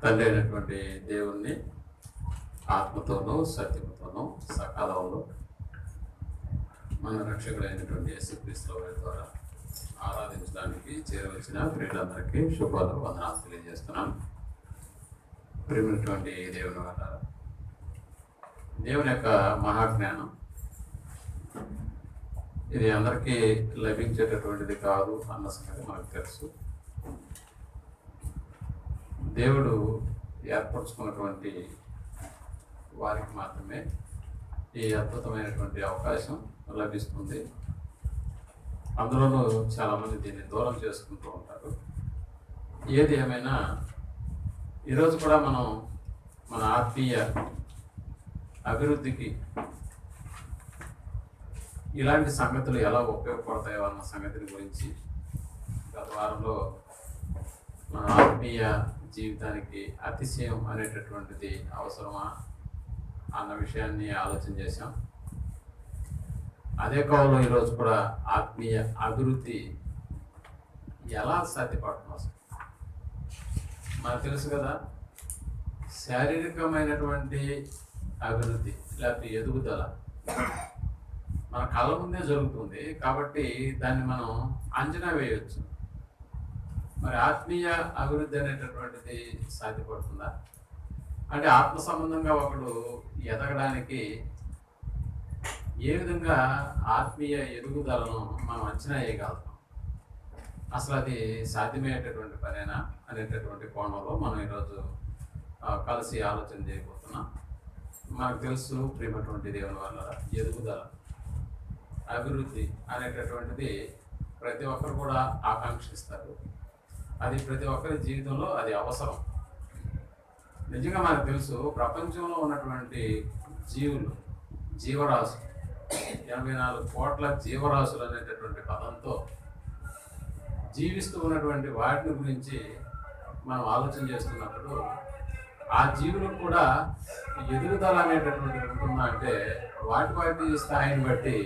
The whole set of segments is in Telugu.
తండ్రి అయినటువంటి దేవుణ్ణి ఆత్మతోనూ సత్యముతోనూ సకాలంలో మన రక్షకుడైనటువంటి యేసుక్రీస్తు వారి ద్వారా ఆరాధించడానికి చేరవచ్చిన ప్రియులందరికీ శుభాలు వందనాలు తెలియజేస్తున్నాను. ప్రియమైనటువంటి దేవుని వల్ల దేవుని యొక్క మహాజ్ఞానం ఇది అందరికీ లభించేటటువంటిది కాదు అన్న సంగతి మనకు తెలుసు. దేవుడు ఏర్పరచుకున్నటువంటి వారికి మాత్రమే ఈ అద్భుతమైనటువంటి అవకాశం లభిస్తుంది. అందులోనూ చాలామంది దీన్ని దూరం చేసుకుంటూ ఉంటారు. ఏది ఏమైనా ఈరోజు కూడా మనం మన ఆత్మీయ అభివృద్ధికి ఇలాంటి సంగతులు ఎలా ఉపయోగపడతాయో అన్న సంగతిని గురించి గత వారంలో మన ఆత్మీయ జీవితానికి అతిశయం అనేటటువంటిది అవసరమా అన్న విషయాన్ని ఆలోచన చేశాం. అదే కాలంలో ఈరోజు కూడా ఆత్మీయ అభివృద్ధి ఎలా సాధ్యపడుతుంది అసలు మనకు తెలుసు కదా. శారీరకమైనటువంటి అభివృద్ధి లేకపోతే ఎదుగుదల మన కళ్ళ ముందే జరుగుతుంది కాబట్టి దాన్ని మనం అంచనా వేయవచ్చు. మరి ఆత్మీయ అభివృద్ధి అనేటటువంటిది సాధ్యపడుతుందా అంటే ఆత్మ సంబంధంగా ఒకడు ఎదగడానికి ఏ విధంగా ఆత్మీయ ఎదుగుదలను మనం అంచనా వేయగలుగుతాం, అసలు అది సాధ్యమయ్యేటటువంటి పనేనా అనేటటువంటి కోణంలో మనం ఈరోజు కలిసి ఆలోచన చేయబోతున్నాం. మనకు తెలుసు ప్రియమైనటువంటి దేవుని వల్ల ఎదుగుదల అభివృద్ధి అనేటటువంటిది ప్రతి ఒక్కరు కూడా ఆకాంక్షిస్తారు. అది ప్రతి ఒక్కరి జీవితంలో అది అవసరం. నిజంగా మనకు తెలుసు ప్రపంచంలో ఉన్నటువంటి జీవులు జీవరాశులు 84 కోట్ల జీవరాశులు అనేటటువంటి పదంతో జీవిస్తూ ఉన్నటువంటి వాటిని గురించి మనం ఆలోచన చేస్తున్నప్పుడు ఆ జీవులకు కూడా ఎదుగుదల అనేటటువంటిది ఉంటుందా అంటే వాటి స్థాయిని బట్టి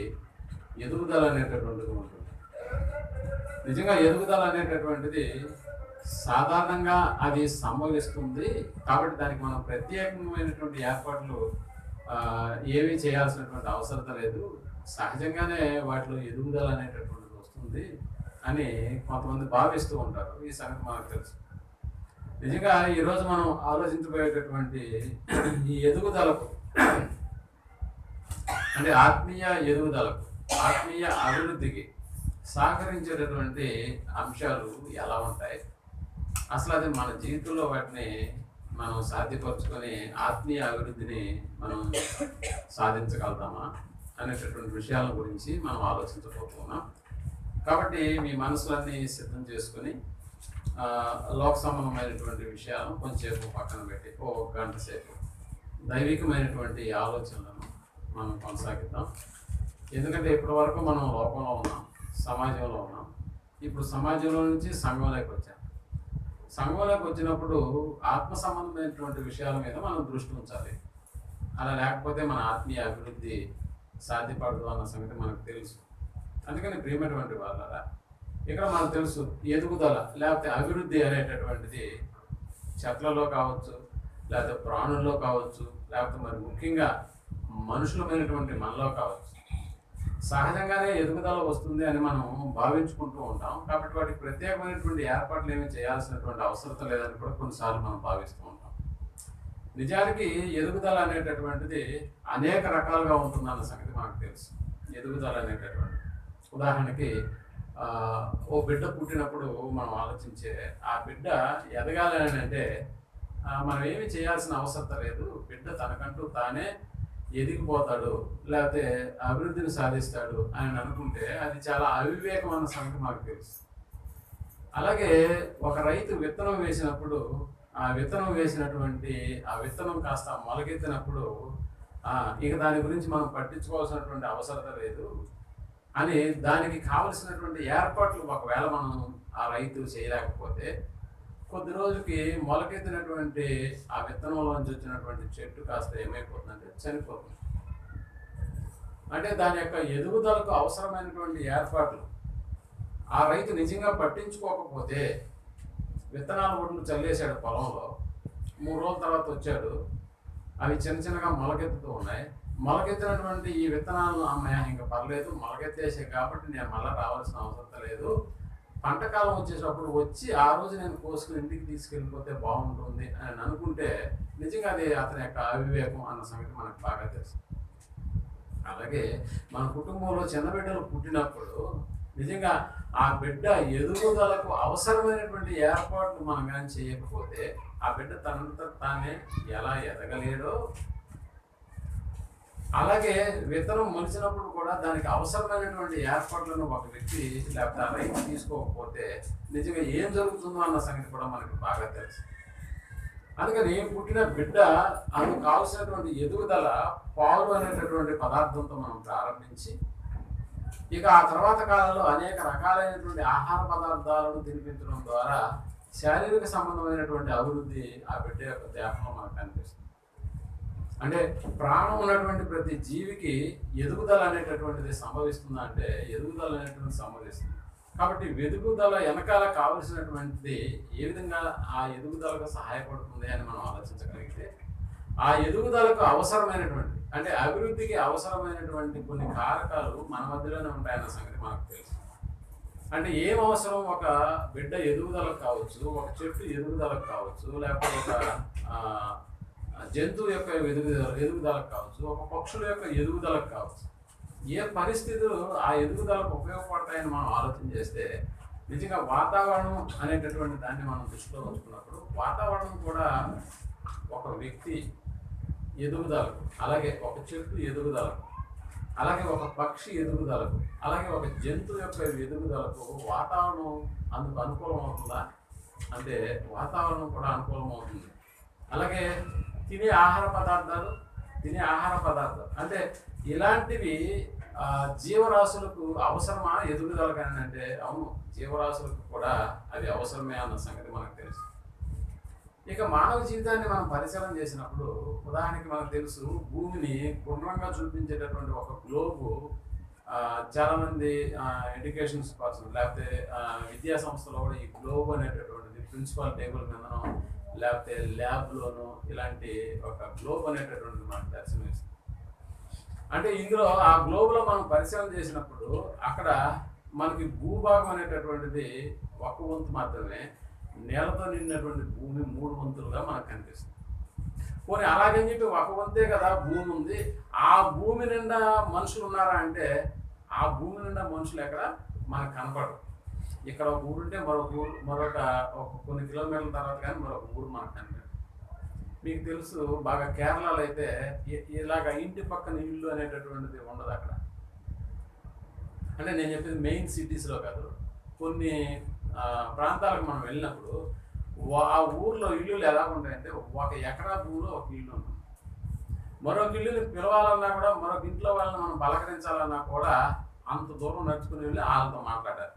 ఎదుగుదల అనేటటువంటిది ఉంటుంది. నిజంగా ఎదుగుదల అనేటటువంటిది సాధారణంగా అది సంభవిస్తుంది కాబట్టి దానికి మనం ప్రత్యేకమైనటువంటి ఏర్పాట్లు ఏమీ చేయాల్సినటువంటి అవసరం లేదు, సహజంగానే వాటిలో ఎదుగుదల అనేటటువంటిది వస్తుంది అని కొంతమంది భావిస్తూ ఉంటారు. ఈ సంగతి మనకు తెలుసు. నిజంగా ఈరోజు మనం ఆలోచించబోయేటటువంటి ఈ ఎదుగుదలకు అంటే ఆత్మీయ ఎదుగుదలకు ఆత్మీయ అభివృద్ధికి సహకరించేటటువంటి అంశాలు ఎలా ఉంటాయి, అసలు అది మన జీవితంలో వాటిని మనం సాధ్యపరచుకొని ఆత్మీయ అభివృద్ధిని మనం సాధించగలుగుతామా అనేటటువంటి విషయాల గురించి మనం ఆలోచించబోతున్నాం. కాబట్టి మీ మనసులన్నీ సిద్ధం చేసుకొని లోక సంబంధమైనటువంటి విషయాలను కొంచెంసేపు పక్కన పెట్టి ఓ గంట సేపు దైవికమైనటువంటి ఆలోచనలను మనం కొనసాగిద్దాం. ఎందుకంటే ఇప్పటి వరకు మనం లోకంలో ఉన్నాం, సమాజంలో ఉన్నాం. ఇప్పుడు సమాజంలో నుంచి సంఘంలోకి వచ్చాం. సంఘంలోకి వచ్చినప్పుడు ఆత్మ సంబంధమైనటువంటి విషయాల మీద మనం దృష్టి ఉంచాలి. అలా లేకపోతే మన ఆత్మీయ అభివృద్ధి సాధ్యపడదు అన్న సంగతి మనకు తెలుసు. అందుకని ప్రియమైనటువంటి వాళ్ళ ఇక్కడ మనకు తెలుసు ఎదుగుదల లేకపోతే అభివృద్ధి అనేటటువంటిది చెట్లలో కావచ్చు, లేకపోతే ప్రాణుల్లో కావచ్చు, లేకపోతే మరి ముఖ్యంగా మనుషులమైనటువంటి మనలో కావచ్చు. సహజంగానే ఎదుగుదల వస్తుంది అని మనం భావించుకుంటూ ఉంటాం. కాబట్టి వాటికి ప్రత్యేకమైనటువంటి ఏర్పాట్లు ఏమీ చేయాల్సినటువంటి అవసరం లేదని కూడా కొన్నిసార్లు మనం భావిస్తూ ఉంటాం. నిజానికి ఎదుగుదల అనేటటువంటిది అనేక రకాలుగా ఉంటుందన్న సంగతి మనకు తెలుసు. ఎదుగుదల అనేటటువంటి ఉదాహరణకి ఓ బిడ్డ పుట్టినప్పుడు మనం ఆలోచించే ఆ బిడ్డ ఎదగాలి అని అంటే మనం ఏమి చేయాల్సిన అవసరం లేదు. బిడ్డ తనకంటూ తానే ఎదిగిపోతాడు లేకపోతే అభివృద్ధిని సాధిస్తాడు అని అనుకుంటే అది చాలా అవివేకం అన్న సంగతి మనకు తెలుసు. అలాగే ఒక రైతు విత్తనం వేసినప్పుడు ఆ విత్తనం వేసినటువంటి ఆ విత్తనం కాస్త మొలకెత్తినప్పుడు ఇక దాని గురించి మనం పట్టించుకోవాల్సినటువంటి అవసరం లేదు అని దానికి కావలసినటువంటి ఏర్పాట్లు ఒకవేళ మనం ఆ రైతు చేయలేకపోతే కొద్ది రోజుకి మొలకెత్తినటువంటి ఆ విత్తనంలోంచి వచ్చినటువంటి చెట్టు కాస్త ఏమైపోతుందంటే చనిపోతుంది. అంటే దాని యొక్క ఎదుగుదలకు అవసరమైనటువంటి ఏర్పాట్లు ఆ రైతు నిజంగా పట్టించుకోకపోతే విత్తనాల ఒడ్లు చల్లేశాడు పొలంలో, 3 రోజుల తర్వాత వచ్చాడు. అవి చిన్న చిన్నగా మొలకెత్తుతూ ఉన్నాయి. మొలకెత్తినటువంటి ఈ విత్తనాలను అమ్మాయి ఇంకా పర్లేదు, మొలకెత్తేసాయి కాబట్టి నేను మళ్ళీ రావాల్సిన అవసరం లేదు, పంట కాలం వచ్చేటప్పుడు వచ్చి ఆ రోజు నేను కోసుకుని ఇంటికి తీసుకెళ్ళిపోతే బాగుంటుంది అని అనుకుంటే నిజంగా అది అతని యొక్క అవివేకం అన్న సంగతి మనకు బాగా తెలుసు. అలాగే మన కుటుంబంలో చిన్న బిడ్డలు పుట్టినప్పుడు నిజంగా ఆ బిడ్డ ఎదుగుదలకు అవసరమైనటువంటి ఏర్పాట్లు మనం కానీ చేయకపోతే ఆ బిడ్డ తనంత తానే ఎలా ఎదగలేడో, అలాగే విత్తనం మొలిచినప్పుడు కూడా దానికి అవసరమైనటువంటి ఏర్పాట్లను ఒక వ్యక్తి లేకపోతే ఆ రైతు తీసుకోకపోతే నిజంగా ఏం జరుగుతుందో అన్న సంగతి కూడా మనకి బాగా తెలుసు. అందుకని పుట్టిన బిడ్డ అందుకు కావలసినటువంటి ఎదుగుదల పాలు అనేటటువంటి పదార్థంతో మనం ప్రారంభించి ఇక ఆ తర్వాత కాలంలో అనేక రకాలైనటువంటి ఆహార పదార్థాలను తినిపించడం ద్వారా శారీరక సంబంధమైనటువంటి అభివృద్ధి ఆ బిడ్డ యొక్క దేహంలో మనకు కనిపిస్తుంది. అంటే ప్రాణం ఉన్నటువంటి ప్రతి జీవికి ఎదుగుదల అనేటటువంటిది సంభవిస్తుందా అంటే ఎదుగుదల అనేటువంటిది సంభవిస్తుంది. కాబట్టి ఎదుగుదల వెనకాల కావలసినటువంటిది ఏ విధంగా ఆ ఎదుగుదలకు సహాయపడుతుంది అని మనం ఆలోచించగలిగితే ఆ ఎదుగుదలకు అవసరమైనటువంటి అంటే అభివృద్ధికి అవసరమైనటువంటి కొన్ని కారకాలు మన మధ్యలోనే ఉంటాయన్న సంగతి మనకు తెలుసు. అంటే ఏం అవసరం, ఒక బిడ్డ ఎదుగుదలకు కావచ్చు, ఒక చెట్టు ఎదుగుదలకు కావచ్చు, లేకపోతే ఒక జంతువు యొక్క ఎదుగుదలకు కావచ్చు, ఒక పక్షుల యొక్క ఎదుగుదలకు కావచ్చు, ఏ పరిస్థితులు ఆ ఎదుగుదలకు ఉపయోగపడతాయని మనం ఆలోచన చేస్తే నిజంగా వాతావరణం అనేటటువంటి దాన్ని మనం దృష్టిలో ఉంచుకున్నప్పుడు వాతావరణం కూడా ఒక వ్యక్తి ఎదుగుదలకు, అలాగే ఒక చెట్టు ఎదుగుదలకు, అలాగే ఒక పక్షి ఎదుగుదలకు, అలాగే ఒక జంతువు యొక్క ఎదుగుదలకు వాతావరణం అందుకు అనుకూలం అవుతుందా అంటే వాతావరణం కూడా అనుకూలం అవుతుంది. అలాగే తినే ఆహార పదార్థాలు అంటే ఇలాంటివి జీవరాశులకు అవసరమా ఎదుగుదల కానీ అంటే అవును, జీవరాశులకు కూడా అది అవసరమే అన్న సంగతి మనకు తెలుసు. ఇక మానవ జీవితాన్ని మనం పరిశీలన చేసినప్పుడు ఉదాహరణకి మనకు తెలుసు, భూమిని గుండ్రంగా చూపించేటటువంటి ఒక గ్లోబు చాలామంది ఎడ్యుకేషన్స్ పర్సన్ లేకపోతే విద్యా సంస్థలో కూడా ఈ గ్లోబ్ అనేటటువంటిది ప్రిన్సిపల్ టేబుల్ మీదనో లేకపోతే ల్యాబ్లోనూ ఇలాంటి ఒక గ్లోబ్ అనేటటువంటిది మనకు దర్శనమిస్తుంది. అంటే ఇందులో ఆ గ్లోబ్లో మనం పరిశీలన చేసినప్పుడు అక్కడ మనకి భూభాగం అనేటటువంటిది ఒక వంతు మాత్రమే, నేలతో నిండినటువంటి భూమి 3 వంతులుగా మనకు కనిపిస్తుంది. పోనీ అలాగని చెప్పి ఒక వంతే కదా భూమి ఉంది, ఆ భూమి నిండా మనుషులు ఉన్నారా అంటే ఆ భూమి నిండా మనుషులు ఎక్కడ మనకు కనపడరు. ఇక్కడ ఒక ఊరు ఉంటే మరొక కొన్ని కిలోమీటర్ల తర్వాత కానీ మరొక ఊరు మనకు కనిపించదు. మీకు తెలుసు బాగా కేరళలో అయితే ఇలాగ ఇంటి పక్కన ఇల్లు అనేటటువంటిది ఉండదు అక్కడ. అంటే నేను చెప్పేది మెయిన్ సిటీస్లో కాదు, కొన్ని ప్రాంతాలకు మనం వెళ్ళినప్పుడు ఆ ఊర్లో ఇల్లులు ఎలా ఉంటాయంటే 1 ఎకరా భూమిలో ఒక ఇల్లు ఉంటుంది. మరొక ఇల్లుని పిలవాలన్నా కూడా మరొక ఇంట్లో వాళ్ళని మనం పలకరించాలన్నా కూడా అంత దూరం నడుచుకుని వెళ్ళి వాళ్ళతో మాట్లాడాలి.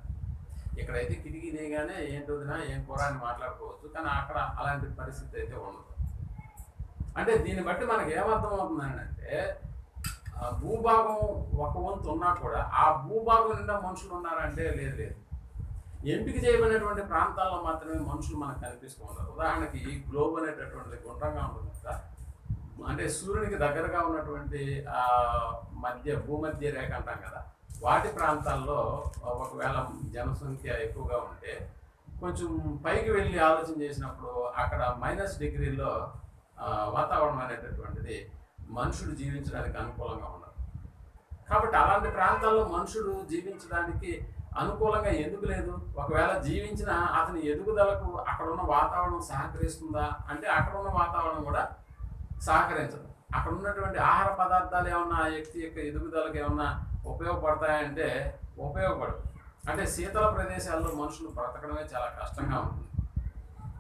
ఇక్కడైతే కిటికీ దిగానే ఏంటొదినా ఏం కూర అని మాట్లాడుకోవచ్చు, కానీ అక్కడ అలాంటి పరిస్థితి అయితే ఉండదు. అంటే దీన్ని బట్టి మనకు ఏమర్థం అవుతుందంటే భూభాగం ఒక వంతు ఉన్నా కూడా ఆ భూభాగం నిండా మనుషులు ఉన్నారంటే లేదు. ఎంపిక చేయబడినటువంటి ప్రాంతాల్లో మాత్రమే మనుషులు మనకు కనిపిస్తూ ఉంటారు. ఉదాహరణకి ఈ గ్లోబ్ అనేటటువంటిది గుండ్రంగా ఉంటుంది కదా, అంటే సూర్యునికి దగ్గరగా ఉన్నటువంటి భూమధ్య రేఖ అంటాం కదా, వాటి ప్రాంతాల్లో ఒకవేళ జనసంఖ్య ఎక్కువగా ఉంటే కొంచెం పైకి వెళ్ళి ఆలోచన చేసినప్పుడు అక్కడ -డిగ్రీలో వాతావరణం అనేటటువంటిది మనుషుడు జీవించడానికి అనుకూలంగా ఉండదు. కాబట్టి అలాంటి ప్రాంతాల్లో మనుషుడు జీవించడానికి అనుకూలంగా ఎందుకు లేదు? ఒకవేళ జీవించిన అతని ఎదుగుదలకు అక్కడ ఉన్న వాతావరణం సహకరిస్తుందా అంటే అక్కడ ఉన్న వాతావరణం కూడా సహకరించదు. అక్కడ ఉన్నటువంటి ఆహార పదార్థాలు ఏమన్నా ఆ వ్యక్తి యొక్క ఎదుగుదలకు ఏమన్నా ఉపయోగపడతాయంటే ఉపయోగపడదు. అంటే శీతల ప్రదేశాల్లో మనుషులు బ్రతకడమే చాలా కష్టంగా ఉంటుంది.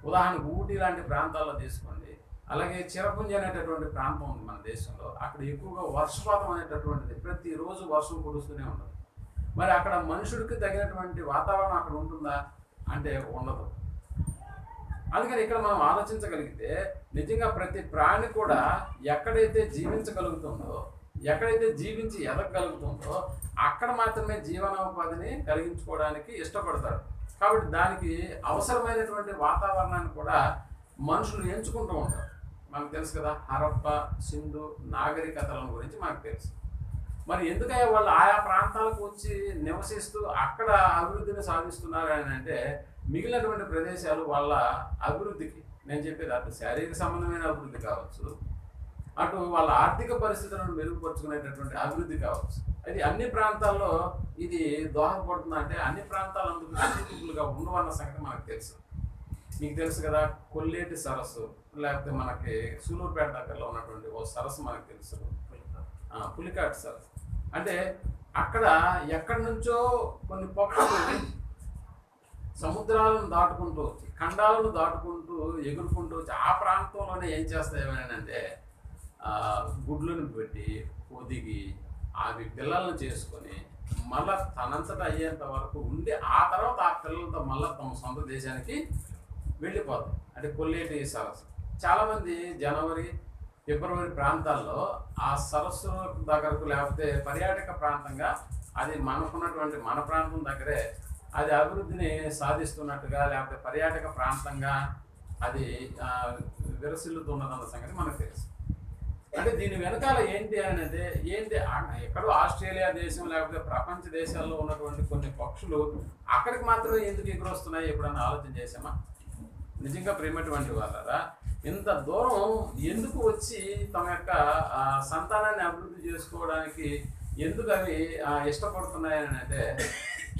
ఉదాహరణకు ఊటీ లాంటి ప్రాంతాల్లో తీసుకోండి, అలాగే చిరపుంజి అనేటటువంటి ప్రాంతం ఉంది మన దేశంలో, అక్కడ ఎక్కువగా వర్షపాతం అనేటటువంటిది ప్రతిరోజు వర్షం కురుస్తూనే ఉంటుంది. మరి అక్కడ మనుషుడికి తగినటువంటి వాతావరణం అక్కడ ఉంటుందా అంటే ఉండదు. అందుకని ఇక్కడ మనం ఆలోచించగలిగితే నిజంగా ప్రతి ప్రాణి కూడా ఎక్కడైతే జీవించగలుగుతుందో, ఎక్కడైతే జీవించి ఎదగలుగుతుందో అక్కడ మాత్రమే జీవనోపాధిని కలిగించుకోవడానికి ఇష్టపడతాడు. కాబట్టి దానికి అవసరమైనటువంటి వాతావరణాన్ని కూడా మనుషులు ఎంచుకుంటూ ఉంటారు. మనకు తెలుసు కదా, హరప్ప సింధు నాగరికతల గురించి మనకు తెలుసు. మరి ఎందుకయ్యా వాళ్ళు ఆయా ప్రాంతాలకు వచ్చి నివసిస్తూ అక్కడ అభివృద్ధిని సాధిస్తున్నారు అని అంటే, మిగిలినటువంటి ప్రదేశాలు వాళ్ళ అభివృద్ధికి, నేను చెప్పేది అటు శారీరక సంబంధమైన అభివృద్ధి కావచ్చు, అటు వాళ్ళ ఆర్థిక పరిస్థితులను మెరుగుపరుచుకునేటటువంటి అభివృద్ధి కావచ్చు, అది అన్ని ప్రాంతాల్లో ఇది దోహదపడుతుంది. అంటే అన్ని ప్రాంతాలు అందుకు సూటిబుల్గా ఉండవన్న సంగతి మనకు తెలుసు. మీకు తెలుసు కదా, కొల్లేటి సరస్సు, లేకపోతే మనకి సూలూరుపేట దగ్గరలో ఉన్నటువంటి ఓ సరస్సు మనకు తెలుసు, పులికాట్ సరస్సు. అంటే అక్కడ ఎక్కడి నుంచో కొన్ని పక్షులు సముద్రాలను దాటుకుంటూ వచ్చి, ఖండాలను దాటుకుంటూ ఎగురుకుంటూ వచ్చి ఆ ప్రాంతంలోనే ఏం చేస్తాయి అంటే గుడ్లను పెట్టి పొదిగి అవి పిల్లలను చేసుకొని మళ్ళా తనంతటా అయ్యేంత వరకు ఉండి ఆ తర్వాత ఆ పిల్లలతో మళ్ళీ తమ సొంత దేశానికి వెళ్ళిపోతాయి. అంటే కొల్లేటి సరస్సు. చాలామంది జనవరి ఫిబ్రవరి ప్రాంతాల్లో ఆ సరస్సు దగ్గరకు, లేకపోతే పర్యాటక ప్రాంతంగా అది మనకున్నటువంటి మన ప్రాంతం దగ్గరే అది అభివృద్ధిని సాధిస్తున్నట్టుగా, లేకపోతే పర్యాటక ప్రాంతంగా అది విరసిల్లుతున్నదన్న సంగతి మనకు తెలుసు. అంటే దీని వెనకాల ఏంటి అనేది, ఎక్కడో ఆస్ట్రేలియా దేశం లేకపోతే ప్రపంచ దేశాల్లో ఉన్నటువంటి కొన్ని పక్షులు అక్కడికి మాత్రమే ఎందుకు ఎగురొస్తున్నాయి ఎప్పుడన్నా ఆలోచన చేసామా? నిజంగా ప్రేమటువంటి వాళ్ళరా, ఇంత దూరం ఎందుకు వచ్చి తమ యొక్క సంతానాన్ని అభివృద్ధి చేసుకోవడానికి ఎందుకు అవి ఇష్టపడుతున్నాయని అంటే,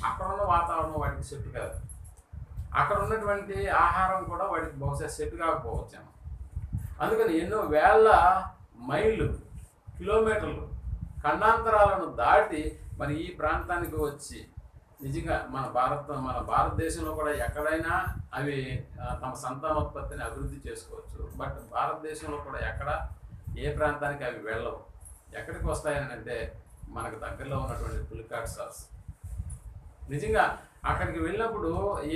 అక్కడ ఉన్న వాతావరణం వాటికి సెట్ కాదు, అక్కడ ఉన్నటువంటి ఆహారం కూడా వాటికి బహుశా సెట్ కాకపోవచ్చాము. అందుకని ఎన్నో వేల మైళ్ళు, కిలోమీటర్లు, ఖండాంతరాలను దాటి మరి ఈ ప్రాంతానికి వచ్చి, నిజంగా మన భారతదేశంలో కూడా ఎక్కడైనా అవి తమ సంతానోత్పత్తిని అభివృద్ధి చేసుకోవచ్చు. బట్ భారతదేశంలో కూడా ఏ ప్రాంతానికి అవి వెళ్ళవు. ఎక్కడికి వస్తాయని అంటే మనకు దగ్గరలో ఉన్నటువంటి పులికాట్ సరస్సు. నిజంగా అక్కడికి వెళ్ళినప్పుడు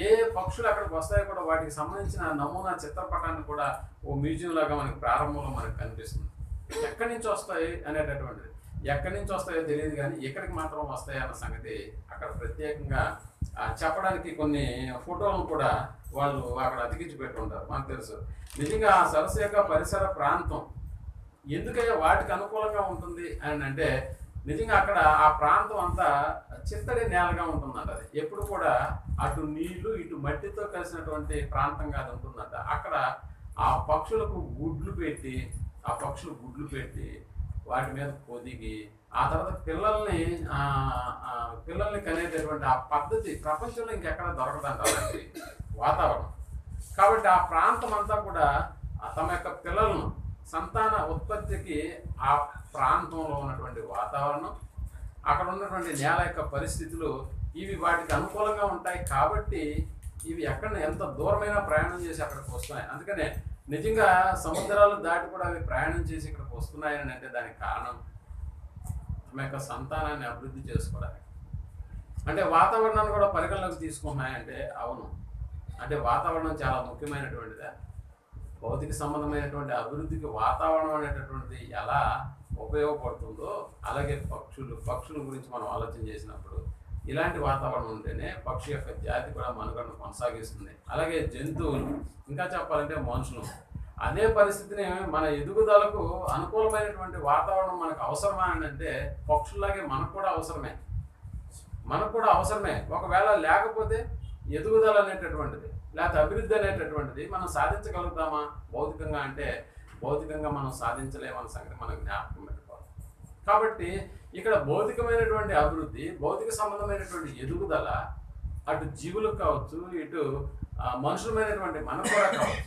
ఏ పక్షులు అక్కడికి వస్తాయో కూడా వాటికి సంబంధించిన నమూనా చిత్రపటాన్ని కూడా ఓ మ్యూజియం లాగా మనకి ప్రారంభంలో మనకు కనిపిస్తుంది. ఎక్కడి నుంచి వస్తాయి అనేటటువంటిది, ఎక్కడి నుంచి వస్తాయో తెలియదు, కానీ ఎక్కడికి మాత్రం వస్తాయి అన్న సంగతి అక్కడ ప్రత్యేకంగా చెప్పడానికి కొన్ని ఫోటోలను కూడా వాళ్ళు అక్కడ అతికించి పెట్టి ఉంటారు, మనకు తెలుసు. నిజంగా ఆ సరస్సు యొక్క పరిసర ప్రాంతం ఎందుకయ్యా వాటికి అనుకూలంగా ఉంటుంది అని అంటే, నిజంగా అక్కడ ఆ ప్రాంతం అంతా చిత్తడి నేలగా ఉంటుందంట. అది ఎప్పుడు కూడా అటు నీళ్లు ఇటు మట్టితో కలిసినటువంటి ప్రాంతంగా అది ఉంటుందంట. అక్కడ ఆ పక్షులకు గుడ్లు పెట్టి వాటి మీద పొదిగి ఆ తర్వాత పిల్లల్ని కనేటటువంటి ఆ పద్ధతి ప్రపంచంలో ఇంకెక్కడ దొరకదంట అలాంటి వాతావరణం. కాబట్టి ఆ ప్రాంతం అంతా కూడా తమ యొక్క పిల్లలను సంతాన ఉత్పత్తికి ఆ ప్రాంతంలో ఉన్నటువంటి వాతావరణం, అక్కడ ఉన్నటువంటి నేల యొక్క పరిస్థితులు ఇవి వాటికి అనుకూలంగా ఉంటాయి. కాబట్టి ఇవి ఎంత దూరమైనా ప్రయాణం చేసి అక్కడికి వస్తున్నాయి. అందుకనే నిజంగా సముద్రాలు దాటి కూడా అవి ప్రయాణం చేసి ఇక్కడికి వస్తున్నాయని అంటే దానికి కారణం తమ యొక్క సంతానాన్ని అభివృద్ధి చేసుకోవడానికి. అంటే వాతావరణాన్ని కూడా పరిగణలోకి తీసుకున్నాయంటే అవును. అంటే వాతావరణం చాలా ముఖ్యమైనటువంటిదే. భౌతిక సంబంధమైనటువంటి అభివృద్ధికి వాతావరణం అనేటటువంటిది ఎలా ఉపయోగపడుతుందో, అలాగే పక్షుల గురించి మనం ఆలోచన చేసినప్పుడు ఇలాంటి వాతావరణం ఉంటేనే పక్షి యొక్క జాతి కూడా మనుగడను కొనసాగిస్తుంది. అలాగే జంతువులు, ఇంకా చెప్పాలంటే మనుషులు, అదే పరిస్థితిని మన ఎదుగుదలకు అనుకూలమైనటువంటి వాతావరణం మనకు అవసరమా అని అంటే పక్షుల్లాగే మనకు కూడా అవసరమే. ఒకవేళ లేకపోతే ఎదుగుదల అనేటటువంటిది లేకపోతే అభివృద్ధి అనేటటువంటిది మనం సాధించగలుగుతామా? భౌతికంగా అంటే భౌతికంగా మనం సాధించలేమన్న సంగతి మనం జ్ఞాపకం పెట్టుకోవాలి. కాబట్టి ఇక్కడ భౌతికమైనటువంటి అభివృద్ధి, భౌతిక సంబంధమైనటువంటి ఎదుగుదల అటు జీవులకు కావచ్చు, ఇటు మనుషులమైనటువంటి మనకు కూడా కావచ్చు.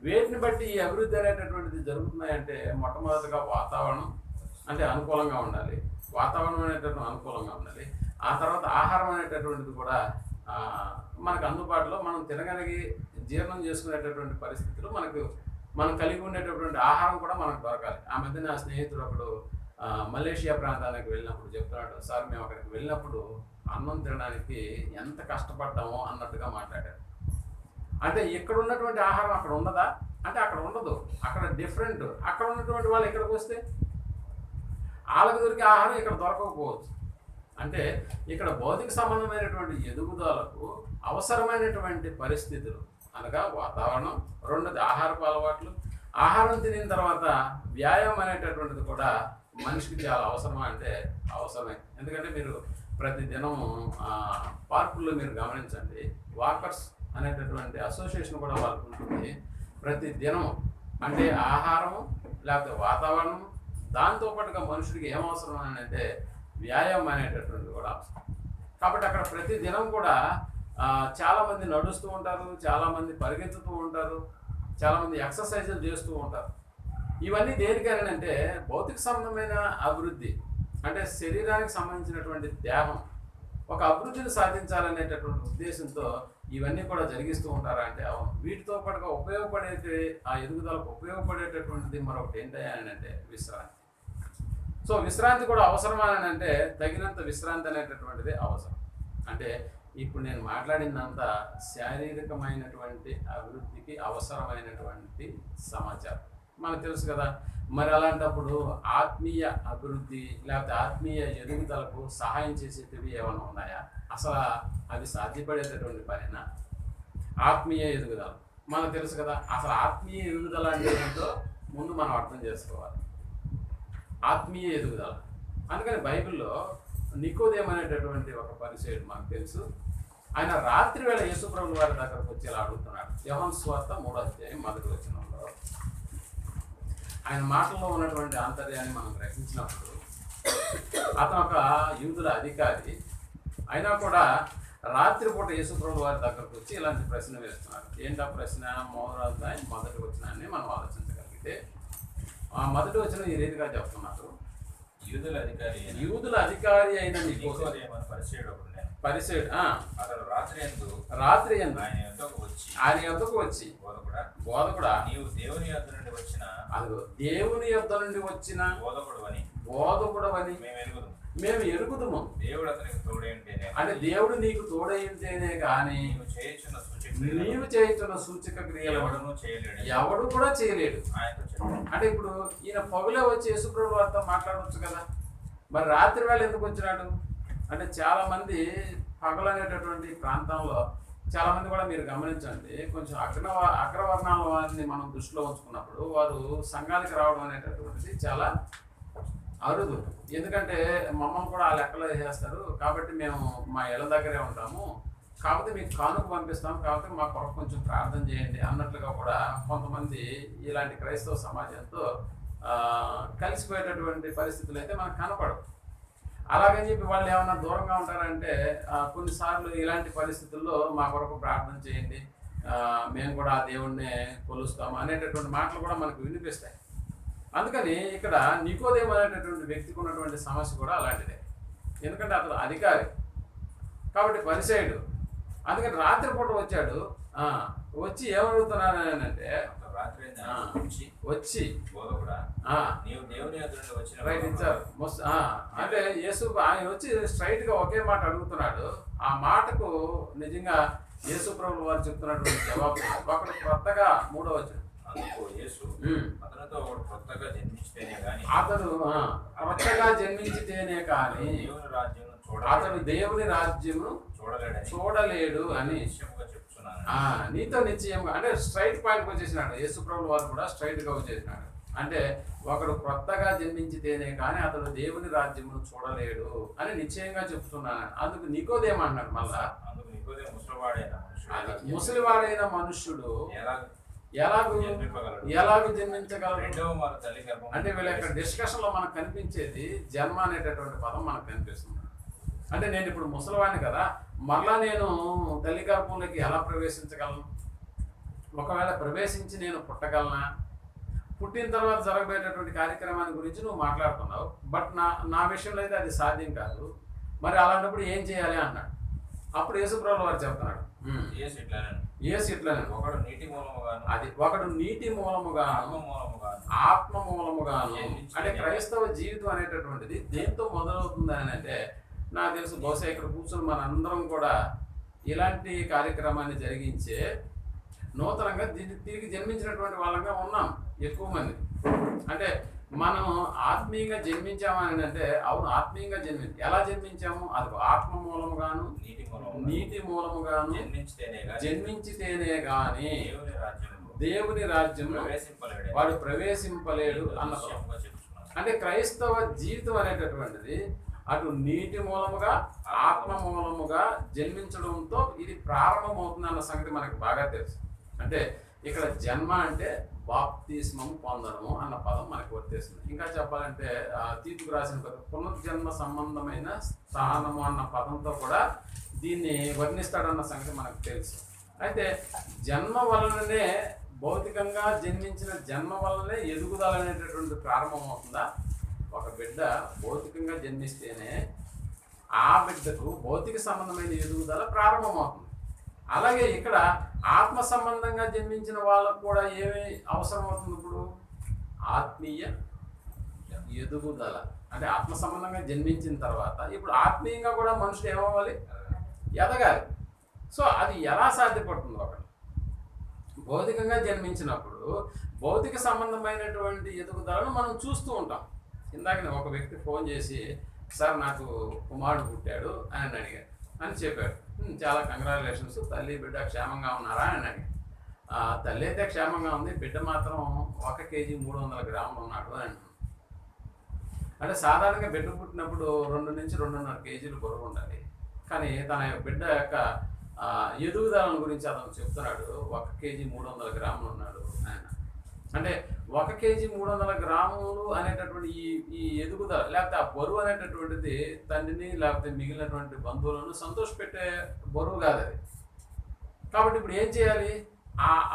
వేటిని బట్టి ఈ అభివృద్ధి అనేటటువంటిది జరుగుతున్నాయంటే మొట్టమొదటిగా వాతావరణం అంటే అనుకూలంగా ఉండాలి, ఆ తర్వాత ఆహారం అనేటటువంటిది కూడా మనకు అందుబాటులో, మనం తినగలిగి జీర్ణం చేసుకునేటటువంటి పరిస్థితులు మనం కలిగి ఉండేటటువంటి ఆహారం కూడా మనకు దొరకాలి. ఆ మధ్య నా స్నేహితుడు ఒకడు మలేషియా ప్రాంతానికి వెళ్ళినప్పుడు చెప్తున్నాడు, సార్ మేము అక్కడికి వెళ్ళినప్పుడు అన్నం తినడానికి ఎంత కష్టపడ్డామో అన్నట్టుగా మాట్లాడాడు. అంటే ఇక్కడ ఉన్నటువంటి ఆహారం అక్కడ ఉండదా అంటే అక్కడ ఉండదు, అక్కడ డిఫరెంట్. అక్కడ ఉన్నటువంటి వాళ్ళు ఇక్కడికి వస్తే వాళ్ళకి దొరికే ఆహారం ఇక్కడ దొరకకపోవచ్చు. అంటే ఇక్కడ భౌతిక సంబంధమైనటువంటి ఎదుగుదలకు అవసరమైనటువంటి పరిస్థితులు, అనగా వాతావరణం, రెండోది ఆహారపు అలవాట్లు. ఆహారం తినిన తర్వాత వ్యాయామం అనేటటువంటిది కూడా మనిషికి చాలా అవసరమా అంటే అవసరమే. ఎందుకంటే మీరు ప్రతి దినము పార్కుల్లో మీరు గమనించండి, వాకర్స్ అనేటటువంటి అసోసియేషన్ కూడా వాళ్ళకు ఉంటుంది. ప్రతి దినం అంటే ఆహారము లేకపోతే వాతావరణం, దాంతోపాటుగా మనుషుడికి ఏం అవసరం అని అంటే వ్యాయామం అనేటటువంటిది కూడా అవసరం. కాబట్టి అక్కడ ప్రతి దినం కూడా చాలామంది నడుస్తూ ఉంటారు, చాలామంది పరిగెత్తుతూ ఉంటారు, చాలామంది ఎక్సర్సైజులు చేస్తూ ఉంటారు. ఇవన్నీ దేనికనంటే భౌతిక సంబంధమైన అభివృద్ధి, అంటే శరీరానికి సంబంధించినటువంటి దేహం ఒక అభివృద్ధిని సాధించాలనేటటువంటి ఉద్దేశంతో ఇవన్నీ కూడా జరిగిస్తూ ఉంటారా అంటే అవును. వీటితో పాటుగా ఉపయోగపడే ఆ ఎదుగుదలకు ఉపయోగపడేటటువంటిది మరొకటి ఏంటని అంటే విశ్రాంతి. సో విశ్రాంతి కూడా అవసరమా అని అంటే తగినంత విశ్రాంతి అనేటటువంటిది అవసరం. అంటే ఇప్పుడు నేను మాట్లాడిందంతా శారీరకమైనటువంటి అభివృద్ధికి అవసరమైనటువంటి సమాచారం మనకు తెలుసు కదా. మరి అలాంటప్పుడు ఆత్మీయ అభివృద్ధి లేకపోతే ఆత్మీయ ఎదుగుదలకు సహాయం చేసేటివి ఏమైనా ఉన్నాయా? అసలు అవి సాధ్యపడేటటువంటి పనేనా? ఆత్మీయ ఎదుగుదల మనకు తెలుసు కదా. అసలు ఆత్మీయ ఎదుగుదల అంటే ఏంటో ముందు మనం అర్థం చేసుకోవాలి. ఆత్మీయ ఎదుగుదల అందుకని బైబిల్లో నికోదేము అనేటటువంటి ఒక పరిచయుడు మనకు తెలుసు. ఆయన రాత్రి వేళ యేసుప్రభుల వారి దగ్గరకు వచ్చి ఇలా అడుగుతున్నాడు. యోహాను సువార్త 3:1 ఆయన మాటల్లో ఉన్నటువంటి ఆంతర్యాన్ని మనం గ్రహించినప్పుడు అతను ఒక యూదుల అధికారి అయినా కూడా రాత్రిపూట యేసుప్రభుల వారి దగ్గరకు వచ్చి ఇలాంటి ప్రశ్న వేస్తున్నాడు. ఏంటా ప్రశ్న? మొదటి వచనాన్ని మనం ఆలోచించగలిగితే మొదటి వచనం ఈ రీతిగా చెప్తున్నారు. యూదుల అధికారి అయిన పరిసయుడు అతడు రాత్రి యందు ఆయన యొద్దకు వచ్చి బోధకుడా నీవు దేవుని యొద్ద నుండి వచ్చిన బోధకుడవని మేము ఎరుగుదుము. దేవుడు అతనికి తోడై ఉంటేనే, అంటే దేవుడు నీకు తోడై ఉంటేనే కానీ నీవు చేయుచున్న సూచక క్రియలు ఎవడు కూడా చేయలేడు. అంటే ఇప్పుడు ఈయన పగులే వచ్చి యేసుప్రభుల వారితో మాట్లాడవచ్చు కదా, మరి రాత్రి వేళ ఎందుకు వచ్చినాడు అంటే చాలా మంది పగలు అనేటటువంటి ప్రాంతంలో చాలా మంది కూడా మీరు గమనించండి, కొంచెం అగ్రవర్ణాల వారిని మనం దృష్టిలో ఉంచుకున్నప్పుడు వారు సంఘానికి రావడం అనేటటువంటిది చాలా అరుదు. ఎందుకంటే మమ్మల్ని కూడా ఆ లెక్కలో వేసేస్తారు, కాబట్టి మేము మా ఇళ్ళ దగ్గరే ఉంటాము, కాకపోతే మీకు కానుక పంపిస్తాం, కాబట్టి మా కొరకు కొంచెం ప్రార్థన చేయండి అన్నట్లుగా కూడా కొంతమంది ఇలాంటి క్రైస్తవ సమాజంతో కలిసిపోయేటటువంటి పరిస్థితులు అయితే మనకు కనపడవు. అలాగని చెప్పి వాళ్ళు ఏమన్నా దూరంగా ఉంటారంటే కొన్నిసార్లు ఇలాంటి పరిస్థితుల్లో మా కొరకు ప్రార్థన చేయండి, మేము కూడా ఆ దేవుణ్ణి కొలుస్తాము అనేటటువంటి మాటలు కూడా మనకు వినిపిస్తాయి. అందుకని ఇక్కడ నికోదేము అనేటటువంటి వ్యక్తికి ఉన్నటువంటి సమస్య కూడా అలాంటిదే. ఎందుకంటే అతను అధికారి కాబట్టి పరిసయుడు. అందుకని రాత్రిపూట వచ్చాడు. వచ్చి ఏమడుగుతున్నాను అంటే వచ్చి రైట్ ఇచ్చారు. అంటే యేసు ఆయన వచ్చి స్ట్రైట్ గా ఒకే మాట అడుగుతున్నాడు. ఆ మాటకు నిజంగా యేసు ప్రభువు వారు చెప్తున్నటువంటి జవాబు ఒకడు కొత్తగా 3వ వచనం అతడు కొత్తగా జన్మించితేనే కానీ అతడు దేవుని రాజ్యము చూడలేడు అని నీతో నిశ్చయంగా అంటే స్ట్రైట్ పాయింట్కి వచ్చేసినాడు. యేసుప్రభుల వారు కూడా స్ట్రైట్ గా వచ్చేసినాడు. అంటే ఒకడు కొత్తగా జన్మించితేనే కానీ అతడు దేవుని రాజ్యమును చూడలేడు అని నిశ్చయంగా చెప్తున్నాను. అందుకు నికోదేము అన్నాడు. మళ్ళా ముసలివాడైన మనుష్యుడు ఎలాగూ జన్మించగలరు అంటే వీళ్ళ యొక్క డిస్కషన్ లో మనకు కనిపించేది జన్మ అనేటటువంటి పదం మనకు కనిపిస్తుంది. అంటే నేను ఇప్పుడు ముసలివాడిని కదా, మరలా నేను తల్లి గర్భంలోకి ఎలా ప్రవేశించగలను? ఒకవేళ ప్రవేశించి నేను పుట్టగలనా? పుట్టిన తర్వాత జరగబోయేటటువంటి కార్యక్రమాన్ని గురించి నువ్వు మాట్లాడుతున్నావు, బట్ నా విషయంలో అయితే అది సాధ్యం కాదు. మరి అలాంటప్పుడు ఏం చేయాలి అన్నాడు. అప్పుడు యేసుప్రభుల వారు చెప్తున్నాడు, ఒకడు నీటి మూలముగాను ఆత్మ మూలముగాను. అంటే క్రైస్తవ జీవితం అనేటటువంటిది దేంతో మొదలవుతుంది అని అంటే నాకు తెలుసు. బహుశా ఇక్కడ కూర్చొని మనందరం కూడా ఇలాంటి కార్యక్రమాన్ని జరిగించే నూతనంగా తిరిగి జన్మించినటువంటి వాళ్ళంగా ఉన్నాం ఎక్కువ మంది. అంటే మనం ఆత్మీయంగా జన్మించామని అంటే అవును ఆత్మీయంగా ఎలా జన్మించాము? అది ఆత్మ మూలముగాను నీటి మూలముగాను జన్మించితేనే గాని దేవుని రాజ్యంలో వాడు ప్రవేశింపలేడు అన్న అంటే క్రైస్తవ జీవితం అనేటటువంటిది అటు నీటి మూలముగా ఆత్మ మూలముగా జన్మించడంతో ఇది ప్రారంభమవుతుంది అన్న సంగతి మనకు బాగా తెలుసు. అంటే ఇక్కడ జన్మ అంటే బాప్తిస్మం పొందడము అన్న పదం మనకు వర్తిస్తుంది. ఇంకా చెప్పాలంటే తీతుకు రాసిన పునర్జన్మ సంబంధమైన స్థానము అన్న పదంతో కూడా దీన్ని వర్ణిస్తాడన్న సంగతి మనకు తెలుసు. అయితే జన్మ వలననే భౌతికంగా జన్మించిన జన్మ వల్లనే ఎదుగుదల అనేటటువంటి ప్రారంభమవుతుందా? ఒక బిడ్డ భౌతికంగా జన్మిస్తేనే ఆ బిడ్డకు భౌతిక సంబంధమైన ఎదుగుదల ప్రారంభమవుతుంది. అలాగే ఇక్కడ ఆత్మ సంబంధంగా జన్మించిన వాళ్ళకు కూడా ఏమి అవసరం అవుతుంది? ఇప్పుడు ఆత్మీయ ఎదుగుదల అంటే ఆత్మ సంబంధంగా జన్మించిన తర్వాత ఇప్పుడు ఆత్మీయంగా కూడా మనుషులు ఏమవ్వాలి? ఎదగాలి. సో అది ఎలా సాధ్యపడుతుంది? ఒకటి భౌతికంగా జన్మించినప్పుడు భౌతిక సంబంధమైనటువంటి ఎదుగుదలను మనం చూస్తూ ఉంటాం. ఇందాక ఒక వ్యక్తి ఫోన్ చేసి సార్ నాకు కుమారుడు పుట్టాడు అని అడిగాడు అని చెప్పాడు. చాలా కంగ్రాచులేషన్స్, తల్లి బిడ్డ క్షేమంగా ఉన్నారా అని అడిగాడు. తల్లి అయితే క్షేమంగా ఉంది, బిడ్డ మాత్రం 1 కేజీ 300 గ్రాములు ఉన్నాడు అని. అంటే సాధారణంగా బిడ్డ పుట్టినప్పుడు 2 నుంచి 2.5 కేజీలు బరువు ఉండాలి. కానీ తన బిడ్డ యొక్క ఎదుగుదల గురించి అతను చెప్తున్నాడు. 1 కేజీ 300 గ్రాములు ఉన్నాడు ఆయన. అంటే 1 కేజీ 300 గ్రాములు అనేటటువంటి ఈ ఎదుగుదల లేకపోతే ఆ బరువు అనేటటువంటిది తండ్రిని లేకపోతే మిగిలినటువంటి బంధువులను సంతోషపెట్టే బరువు కాదు అది. కాబట్టి ఇప్పుడు ఏం చేయాలి?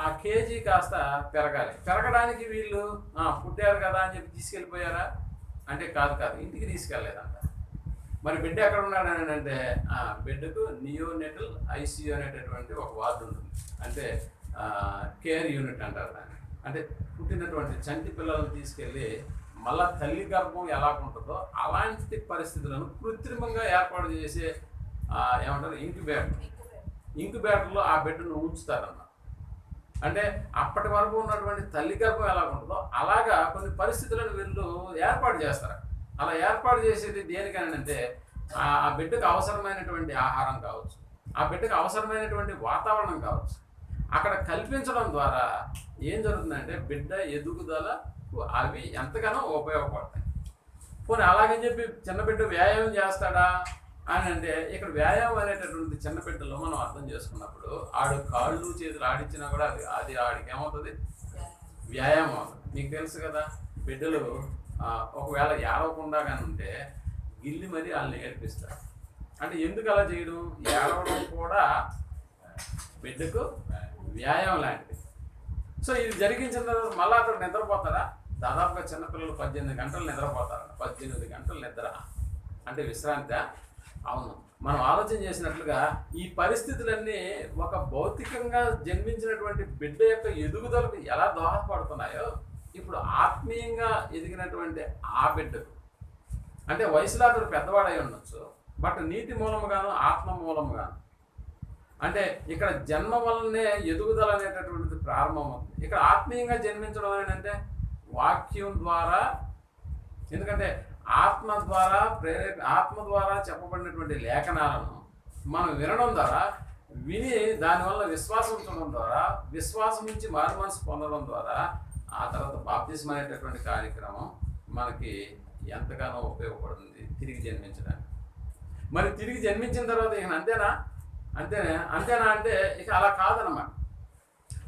ఆ కేజీ కాస్త పెరగాలి. పెరగడానికి వీళ్ళు పుట్టారు కదా అని చెప్పి తీసుకెళ్ళిపోయారా అంటే కాదు, ఇంటికి తీసుకెళ్ళలేదంట. మరి బిడ్డ ఎక్కడ ఉన్నాడు అని అంటే బిడ్డకు నియోనెటల్ ఐసీయూ అనేటటువంటి ఒక వార్డు ఉంటుంది. అంటే కేర్ యూనిట్ అంటారు దాన్ని. అంటే పుట్టినటువంటి చంటి పిల్లలను తీసుకెళ్ళి మళ్ళా తల్లి గర్భం ఎలా ఉంటుందో అలాంటి పరిస్థితులను కృత్రిమంగా ఏర్పాటు చేసే ఏమంటారు ఇంక్యుబేటర్లో ఆ బిడ్డను ఉంచుతారన్న. అంటే అప్పటి వరకు ఉన్నటువంటి తల్లి గర్భం ఎలా ఉంటుందో అలాగా కొన్ని పరిస్థితులను వీళ్ళు ఏర్పాటు చేస్తారు. అలా ఏర్పాటు చేసేది దేనికని అంటే ఆ బిడ్డకు అవసరమైనటువంటి ఆహారం కావచ్చు, ఆ బిడ్డకు అవసరమైనటువంటి వాతావరణం కావచ్చు, అక్కడ కల్పించడం ద్వారా ఏం జరుగుతుందంటే బిడ్డ ఎదుగుదలకు అవి ఎంతగానో ఉపయోగపడతాయి. పోనీ అలాగని చెప్పి చిన్న బిడ్డ వ్యాయామం చేస్తాడా అని అంటే ఇక్కడ వ్యాయామం అనేటటువంటి చిన్న బిడ్డలో మనం అర్థం చేసుకున్నప్పుడు ఆడు కాళ్ళు చేతులు ఆడించినా కూడా అది ఆడికి ఏమవుతుంది? వ్యాయామం అవుతుంది. మీకు తెలుసు కదా, బిడ్డలు ఒకవేళ ఏడవకుండా కానీ ఉంటే గిల్లి మరీ వాళ్ళని ఏడిపిస్తారు. అంటే ఎందుకు అలా చేయడం? ఏడవడం కూడా బిడ్డకు వ్యాయామం లాంటిది. సో ఇది జరిగించిన తర్వాత మళ్ళీ అతడు నిద్రపోతారా? దాదాపుగా చిన్నపిల్లలు 18 గంటలు నిద్రపోతారు. 18 గంటలు నిద్ర అంటే విశ్రాంతి? అవును. మనం ఆలోచన చేసినట్లుగా ఈ పరిస్థితులన్నీ ఒక భౌతికంగా జన్మించినటువంటి బిడ్డ యొక్క ఎదుగుదలకు ఎలా దోహదపడుతున్నాయో ఇప్పుడు ఆత్మీయంగా ఎదిగినటువంటి ఆ బిడ్డకు అంటే వయసులో అతడు పెద్దవాడై ఉండొచ్చు, బట్ నీటి మూలముగాను ఆత్మ మూలముగాను అంటే ఇక్కడ జన్మ వల్లనే ఎదుగుదల అనేటటువంటిది ప్రారంభమవుతుంది. ఇక్కడ ఆత్మీయంగా జన్మించడం ఏంటంటే వాక్యం ద్వారా, ఎందుకంటే ఆత్మ ద్వారా చెప్పబడినటువంటి లేఖనాలను మనం వినడం ద్వారా, విని దానివల్ల విశ్వాసం ఉంచడం ద్వారా, విశ్వాసం నుంచి మారు మనసు పొందడం ద్వారా ఆ తర్వాత బాప్తిస్మం అనేటటువంటి కార్యక్రమం మనకి ఎంతగానో ఉపయోగపడుతుంది తిరిగి జన్మించడానికి. మరి తిరిగి జన్మించిన తర్వాత ఇక అంతేనా అంటే ఇక అలా కాదనమాట.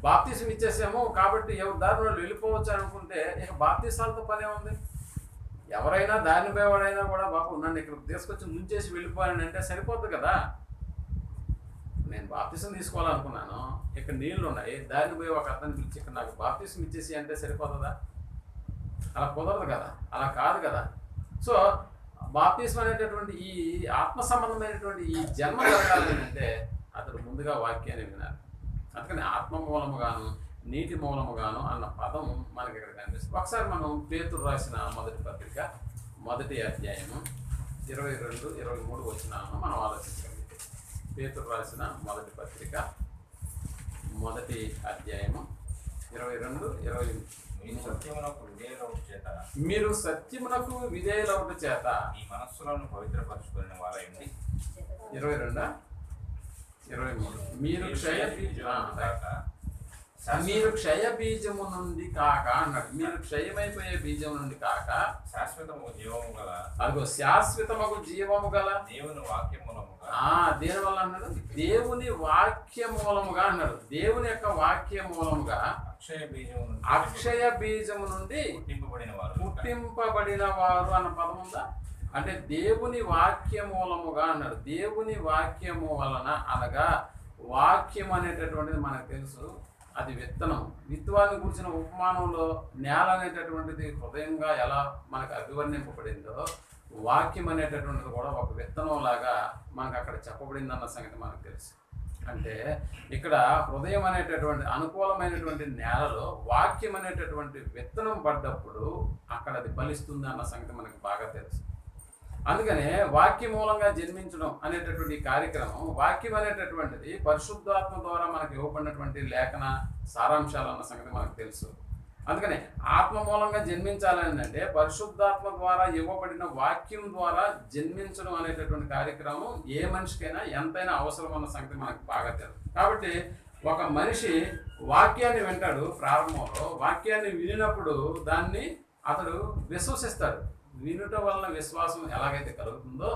బాప్తిస్మం ఇచ్చేసాము కాబట్టి ఎవరి దారిలో వెళ్ళిపోవచ్చు అనుకుంటే ఇక బాప్తిసాలతో పనే ఉంది. ఎవరైనా దారిని పోయేవాడైనా కూడా బాబు నన్ను ఇక్కడ తీసుకొచ్చి ముంచేసి వెళ్ళిపోయాను అంటే సరిపోద్ది కదా. నేను బాప్తిస్మం తీసుకోవాలనుకున్నాను, ఇక్కడ నీళ్లు ఉన్నాయి, దారిని పోయి ఒక అతన్ని పిలిచి ఇక్కడ నాకు బాప్తిస్మం ఇచ్చేసి అంటే సరిపోతుందా? అలా కుదరదు కదా, అలా కాదు కదా. సో బాప్తిస్మం అనేటటువంటి ఈ ఆత్మ సంబంధమైనటువంటి ఈ జన్మ జరగాలి అంటే అతడు ముందుగా వాక్యాన్ని వినాలి. అందుకని ఆత్మ మూలముగాను నీటి మూలముగాను అన్న పదం మనకి ఇక్కడ కనిపిస్తుంది. ఒకసారి మనం పేతురు రాసిన మొదటి పత్రిక 1వ అధ్యాయము 22, 23 వచనాలను మనం ఆలోచించగలిగితే, పేతురు రాసిన మొదటి పత్రిక 1వ అధ్యాయము 22, 28. మీరు సత్యమునకు విధేయులవుట చేత మీరు సత్యమునకు విధేయులవుట చేత ఈ మనస్సులను పవిత్రపరచుకునే వారైంది. 22, 23. మీరు క్షయ మీరు క్షయ బీజము నుండి కాక అన్నాడు. మీరు క్షయమైపోయే బీజం నుండి కాక శాశ్వతము జీవము గల అదిగో శాశ్వతమగు జీవము గల దేవుని వాక్య మూలముగా దేని వల్ల అన్నాడు? దేవుని వాక్య మూలముగా అన్నాడు. దేవుని యొక్క వాక్య మూలముగా అక్షయ బీజము నుండి పుట్టింపబడిన వారు అన్న పదం ఉందా? అంటే దేవుని వాక్య మూలముగా అన్నాడు. దేవుని వాక్యము వలన అనగా వాక్యం అనేటటువంటిది మనకు తెలుసు, అది విత్తనం. విత్తువాన్ని కూర్చిన ఉపమానంలో నేల అనేటటువంటిది హృదయంగా ఎలా మనకు అభివర్ణింపబడిందో వాక్యం అనేటటువంటిది కూడా ఒక విత్తనం లాగా మనకు అక్కడ చెప్పబడింది అన్న సంగతి మనకు తెలుసు. అంటే ఇక్కడ హృదయం అనేటటువంటి అనుకూలమైనటువంటి నేలలో వాక్యం అనేటటువంటి విత్తనం పడ్డప్పుడు అక్కడ అది ఫలిస్తుంది అన్న సంగతి మనకు బాగా తెలుసు. అందుకనే వాక్య మూలంగా జన్మించడం అనేటటువంటి కార్యక్రమం, వాక్యం అనేటటువంటిది పరిశుద్ధాత్మ ద్వారా మనకు ఇవ్వబడినటువంటి లేఖన సారాంశాలు అన్న సంగతి మనకు తెలుసు. అందుకనే ఆత్మ మూలంగా జన్మించాలని అంటే పరిశుద్ధాత్మ ద్వారా ఇవ్వబడిన వాక్యం ద్వారా జన్మించడం అనేటటువంటి కార్యక్రమం ఏ మనిషికైనా ఎంతైనా అవసరం అన్న సంగతి మనకు బాగా తెలుసు. కాబట్టి ఒక మనిషి వాక్యాన్ని వింటాడు. ప్రారంభంలో వాక్యాన్ని వినినప్పుడు దాన్ని అతడు విశ్వసిస్తాడు. వినుట వలన విశ్వాసం ఎలాగైతే కలుగుతుందో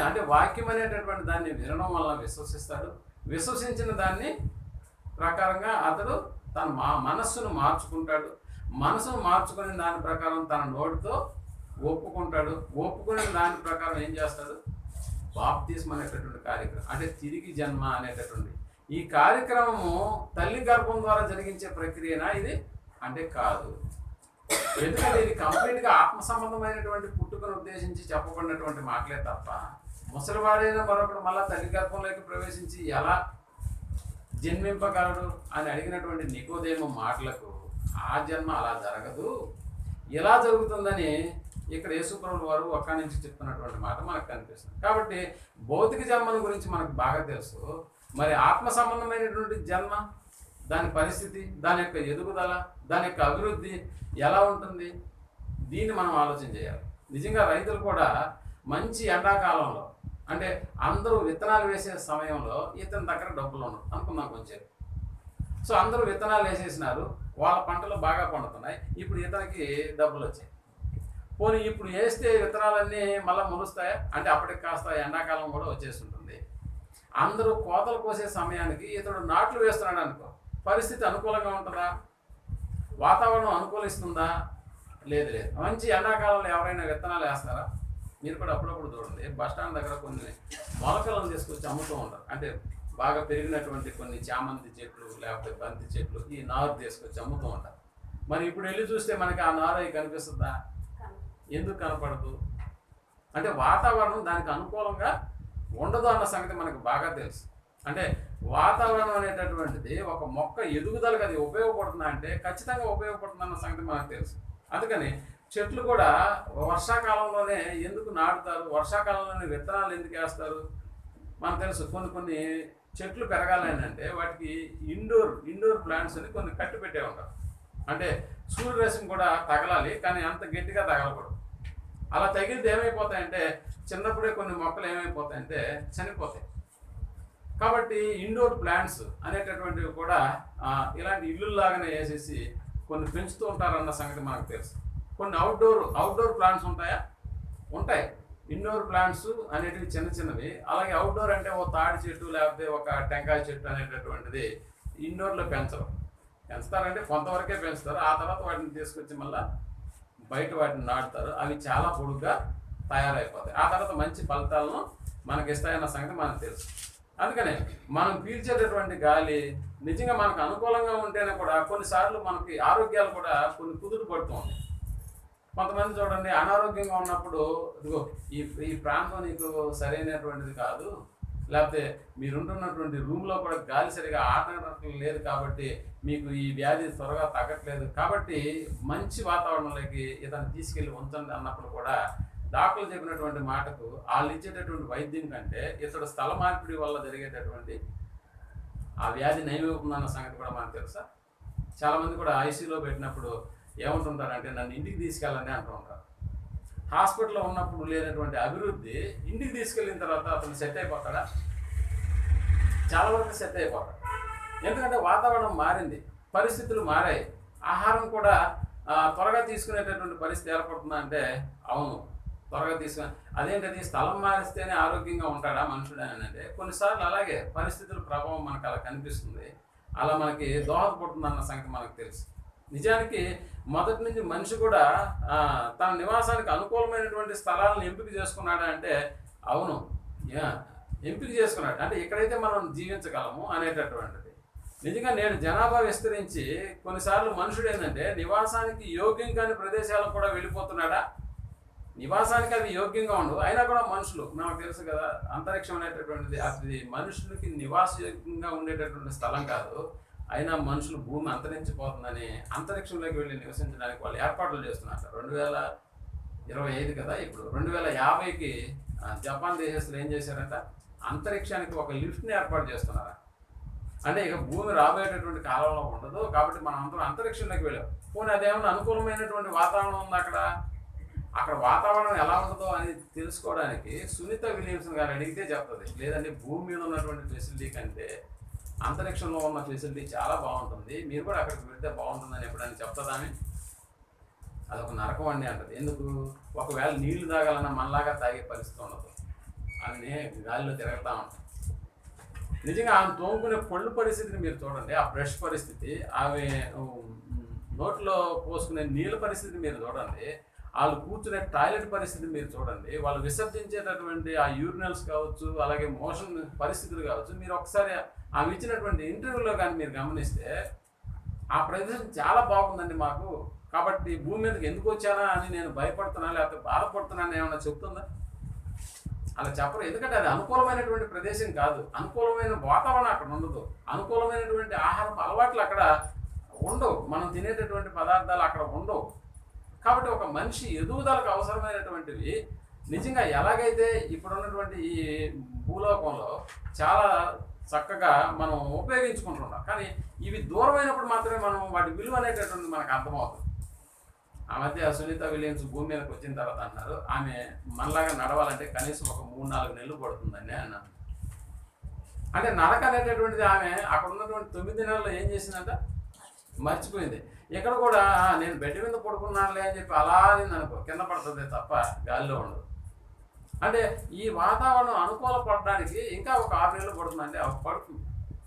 అంటే వాక్యం అనేటటువంటి దాన్ని వినడం వలన విశ్వసిస్తాడు. విశ్వసించిన దాన్ని ప్రకారంగా అతడు తన మనస్సును మార్చుకుంటాడు. మనసును మార్చుకునే దాని ప్రకారం తన నోటితో ఒప్పుకుంటాడు. ఒప్పుకునే దాని ప్రకారం ఏం చేస్తాడు? బాప్తిస్మం అనేటటువంటి కార్యక్రమం, అంటే తిరిగి జన్మ అనేటటువంటి ఈ కార్యక్రమము తల్లి గర్భం ద్వారా జరిగించే ప్రక్రియనా ఇది? అంటే కాదు. ఎందుకంటే ఇది కంప్లీట్గా ఆత్మ సంబంధమైనటువంటి పుట్టుకను ఉద్దేశించి చెప్పబడినటువంటి మాటలే తప్ప ముసలివాడైన మరొకడు మళ్ళా తల్లి గర్భంలోకి ప్రవేశించి ఎలా జన్మింపగలడు అని అడిగినటువంటి నికోదేము మాటలకు ఆ జన్మ అలా జరగదు, ఎలా జరుగుతుందని ఇక్కడ యేసుప్రభువు వారు ఒక్క నుంచి చెప్తున్నటువంటి మాట మనకు కనిపిస్తుంది. కాబట్టి భౌతిక జన్మల గురించి మనకు బాగా తెలుసు. మరి ఆత్మ సంబంధమైనటువంటి జన్మ, దాని పరిస్థితి, దాని యొక్క ఎదుగుదల, దాని యొక్క అభివృద్ధి ఎలా ఉంటుంది, దీన్ని మనం ఆలోచన చేయాలి. నిజంగా రైతులు కూడా మంచి ఎండాకాలంలో అంటే అందరూ విత్తనాలు వేసే సమయంలో ఇతని దగ్గర డబ్బులు ఉండవు అనుకున్నాం కొంచెం. సో అందరూ విత్తనాలు వేసేసినారు, వాళ్ళ పంటలు బాగా పండుతున్నాయి. ఇప్పుడు ఇతనికి డబ్బులు వచ్చాయి. పోనీ ఇప్పుడు వేస్తే విత్తనాలన్నీ మళ్ళీ ములుస్తాయా అంటే అప్పటికి కాస్త ఎండాకాలం కూడా వచ్చేస్తుంటుంది. అందరూ కోతలు కోసే సమయానికి ఇతడు నాట్లు వేస్తున్నాడు అనుకో, పరిస్థితి అనుకూలంగా ఉంటుందా? వాతావరణం అనుకూలిస్తుందా? లేదు లేదు. మంచి ఎండాకాలంలో ఎవరైనా విత్తనాలు వేస్తారా? మీరు కూడా అప్పుడప్పుడు చూడండి, బస్టాండ్ దగ్గర కొన్ని మొలకలను తీసుకొచ్చి అమ్ముతూ ఉంటారు. అంటే బాగా పెరిగినటువంటి కొన్ని చామంతి చెట్లు లేకపోతే బంతి చెట్లు ఈ నారు తీసుకొచ్చి అమ్ముతూ ఉంటారు. మరి ఇప్పుడు వెళ్ళి చూస్తే మనకి ఆ నారు అవి కనిపిస్తుందా? ఎందుకు కనపడదు? అంటే వాతావరణం దానికి అనుకూలంగా ఉండదు అన్న సంగతి మనకు బాగా తెలుసు. అంటే వాతావరణం అనేటటువంటిది ఒక మొక్క ఎదుగుదలకు అది ఉపయోగపడుతుందా అంటే ఖచ్చితంగా ఉపయోగపడుతుంది అన్న సంగతి మనకు తెలుసు. అందుకని చెట్లు కూడా వర్షాకాలంలోనే ఎందుకు నాటుతారు, వర్షాకాలంలోనే విత్తనాలు ఎందుకు వేస్తారు మనకు తెలుసు. కొన్ని చెట్లు పెరగాలని అంటే వాటికి ఇండోర్ ప్లాంట్స్ అని కొన్ని కట్టి పెట్టే ఉంటారు. అంటే సూర్యరశ్మి కూడా తగలాలి, కానీ అంత గట్టిగా తగలకూడదు. అలా తగిలితే ఏమైపోతాయంటే చిన్నప్పుడే కొన్ని మొక్కలు ఏమైపోతాయంటే చనిపోతాయి. కాబట్టి ఇండోర్ ప్లాంట్స్ అనేటటువంటివి కూడా ఇలాంటి ఇల్లులాగానే వేసేసి కొన్ని పెంచుతూ ఉంటారన్న సంగతి మనకు తెలుసు. కొన్ని అవుట్డోర్ ప్లాంట్స్ ఉంటాయా? ఉంటాయి. ఇండోర్ ప్లాంట్స్ అనేటివి చిన్నవి. అలాగే అవుట్డోర్ అంటే ఓ తాడి చెట్టు లేకపోతే ఒక టెంకాయ చెట్టు అనేటటువంటిది ఇండోర్లో పెంచుతారంటే కొంతవరకే పెంచుతారు. ఆ తర్వాత వాటిని తీసుకొచ్చి మళ్ళీ బయట వాటిని నాటుతారు. అవి చాలా పొడుగ్గా తయారైపోతాయి. ఆ తర్వాత మంచి ఫలితాలను మనకి ఇస్తాయన్న సంగతి మనకు తెలుసు. అందుకనే మనం పీల్చేటటువంటి గాలి నిజంగా మనకు అనుకూలంగా ఉంటేనే కూడా కొన్నిసార్లు మనకి ఆరోగ్యాలు కూడా కొన్ని కుదురు పడుతూ ఉంటాయి. కొంతమంది చూడండి అనారోగ్యంగా ఉన్నప్పుడు ఇదిగో ఈ ప్రాంతం నీకు సరైనటువంటిది కాదు, లేకపోతే మీరుంటున్నటువంటి రూమ్లో కూడా గాలి సరిగా ఆడటం లేదు కాబట్టి మీకు ఈ వ్యాధి త్వరగా తగ్గట్లేదు, కాబట్టి మంచి వాతావరణంలోకి ఇతను తీసుకెళ్ళి ఉంచండి అన్నప్పుడు కూడా డాక్టర్లు చెప్పినటువంటి మాటకు వాళ్ళు ఇచ్చేటటువంటి వైద్యం కంటే ఇతడు స్థల మార్పిడి వల్ల జరిగేటటువంటి ఆ వ్యాధి నయమవుతుందన్న సంగతి కూడా మనకు తెలుసా? చాలామంది కూడా ఐసీయూలో పెట్టినప్పుడు ఏమంటుంటారంటే నన్ను ఇంటికి తీసుకెళ్ళండి అంటూ ఉంటారు. హాస్పిటల్లో ఉన్నప్పుడు లేనటువంటి అభివృద్ధి ఇంటికి తీసుకెళ్ళిన తర్వాత అతను సెట్ అయిపోతాడా? చాలా వరకు సెట్ అయిపోతాడు. ఎందుకంటే వాతావరణం మారింది, పరిస్థితులు మారాయి, ఆహారం కూడా త్వరగా తీసుకునేటటువంటి పరిస్థితి ఏర్పడుతుందా అంటే అవును, త్వరగా తీసుకుని అదేంటది స్థలం మారిస్తేనే ఆరోగ్యంగా ఉంటాడా మనుషుడు అని అంటే కొన్నిసార్లు అలాగే పరిస్థితుల ప్రభావం మనకు అలా కనిపిస్తుంది, అలా మనకి దోహదపడుతుంది అన్న సంగతి మనకు తెలుసు. నిజానికి మొదటి నుంచి మనిషి కూడా తన నివాసానికి అనుకూలమైనటువంటి స్థలాలను ఎంపిక చేసుకున్నాడా అంటే అవును, ఎంపిక చేసుకున్నాడు. అంటే ఎక్కడైతే మనం జీవించగలము అనేటటువంటిది. నిజంగా నేడు జనాభా విస్తరించి కొన్నిసార్లు మనుషుడు ఏంటంటే నివాసానికి యోగ్యం కాని ప్రదేశాలకు కూడా వెళ్ళిపోతున్నాడా? నివాసానికి అవి యోగ్యంగా ఉండవు, అయినా కూడా మనుషులు, మనకు తెలుసు కదా, అంతరిక్షం అనేటటువంటిది అది మనుషులకి నివాసయోగ్యంగా ఉండేటటువంటి స్థలం కాదు. అయినా మనుషులు భూమి అంతరించిపోతుందని అంతరిక్షంలోకి వెళ్ళి నివసించడానికి వాళ్ళు ఏర్పాట్లు చేస్తున్నారు. 2025 కదా, ఇప్పుడు 2050కి జపాన్ దేశస్తులు ఏం చేశారంట, అంతరిక్షానికి ఒక లిఫ్ట్ని ఏర్పాటు చేస్తున్నారు. అంటే ఇక భూమి రాబోయేటటువంటి కాలంలో ఉండదు కాబట్టి మనం అందరం అంతరిక్షంలోకి వెళ్ళాం. పోనీ అదేమన్నా అనుకూలమైనటువంటి వాతావరణం ఉంది అక్కడ వాతావరణం ఎలా ఉంటుందో అని తెలుసుకోవడానికి సునీత విలియమ్సన్ గారు అడిగితే చెప్తుంది. లేదంటే భూమి మీద ఉన్నటువంటి ఫెసిలిటీ కంటే అంతరిక్షంలో ఉన్న ఫెసిలిటీ చాలా బాగుంటుంది, మీరు కూడా అక్కడికి వెళ్తే బాగుంటుందని ఎప్పుడైనా చెప్తుందని. అదొక నరకం అండి అంటది. ఎందుకు? ఒకవేళ నీళ్లు తాగాలన్నా మనలాగా తాగే పరిస్థితి ఉండదు, అని గాలిలో తిరుగుతూ ఉంటాం. నిజంగా ఆమె తోముకునే పళ్ళు పరిస్థితిని మీరు చూడండి, ఆ బ్రష్ పరిస్థితి, ఆమె నోట్లో పోసుకునే నీళ్ళ పరిస్థితిని మీరు చూడండి, వాళ్ళు కూర్చునే టాయిలెట్ పరిస్థితి మీరు చూడండి, వాళ్ళు విసర్జించేటటువంటి ఆ యూరినల్స్ కావచ్చు, అలాగే మోషన్ పరిస్థితులు కావచ్చు. మీరు ఒకసారి ఆమె ఇచ్చినటువంటి ఇంటర్వ్యూలో కానీ మీరు గమనిస్తే ఆ ప్రదేశం చాలా బాగుందండి మాకు, కాబట్టి భూమి మీదకి ఎందుకు వచ్చానా అని నేను భయపడుతున్నా లేకపోతే బాధపడుతున్నాను ఏమన్నా చెప్తుందా? అలా చెప్పరు. ఎందుకంటే అది అనుకూలమైనటువంటి ప్రదేశం కాదు, అనుకూలమైన వాతావరణం అక్కడ ఉండదు, అనుకూలమైనటువంటి ఆహారపు అలవాట్లు అక్కడ ఉండవు, మనం తినేటటువంటి పదార్థాలు అక్కడ ఉండవు. కాబట్టి ఒక మనిషి ఎదుగుదలకు అవసరమైనటువంటివి నిజంగా ఎలాగైతే ఇప్పుడున్నటువంటి ఈ భూలోకంలో చాలా చక్కగా మనం ఉపయోగించుకుంటున్నాం, కానీ ఇవి దూరమైనప్పుడు మాత్రమే మనం వాటి విలువ అనేటటువంటి మనకు అర్థమవుతుంది. ఆ మధ్య సునీత విలియమ్స్ భూమి మీదకి వచ్చిన తర్వాత అన్నారు, ఆమె మనలాగా నడవాలంటే కనీసం ఒక 3-4 నెలలు పడుతుందండి అన్నాను. అంటే నడక అనేటటువంటిది ఆమె అక్కడ ఉన్నటువంటి 9 నెలల్లో ఏం చేసిందంట మర్చిపోయింది. ఇక్కడ కూడా నేను బెడ్ మీద పడుకున్నానులే అని చెప్పి అలా అనుకో కింద పడుతుంది తప్ప గాలిలో ఉండదు. అంటే ఈ వాతావరణం అనుకూల పడడానికి ఇంకా ఒక 6 నెలలు పడుతుందంటే ఒక పడుతుంది.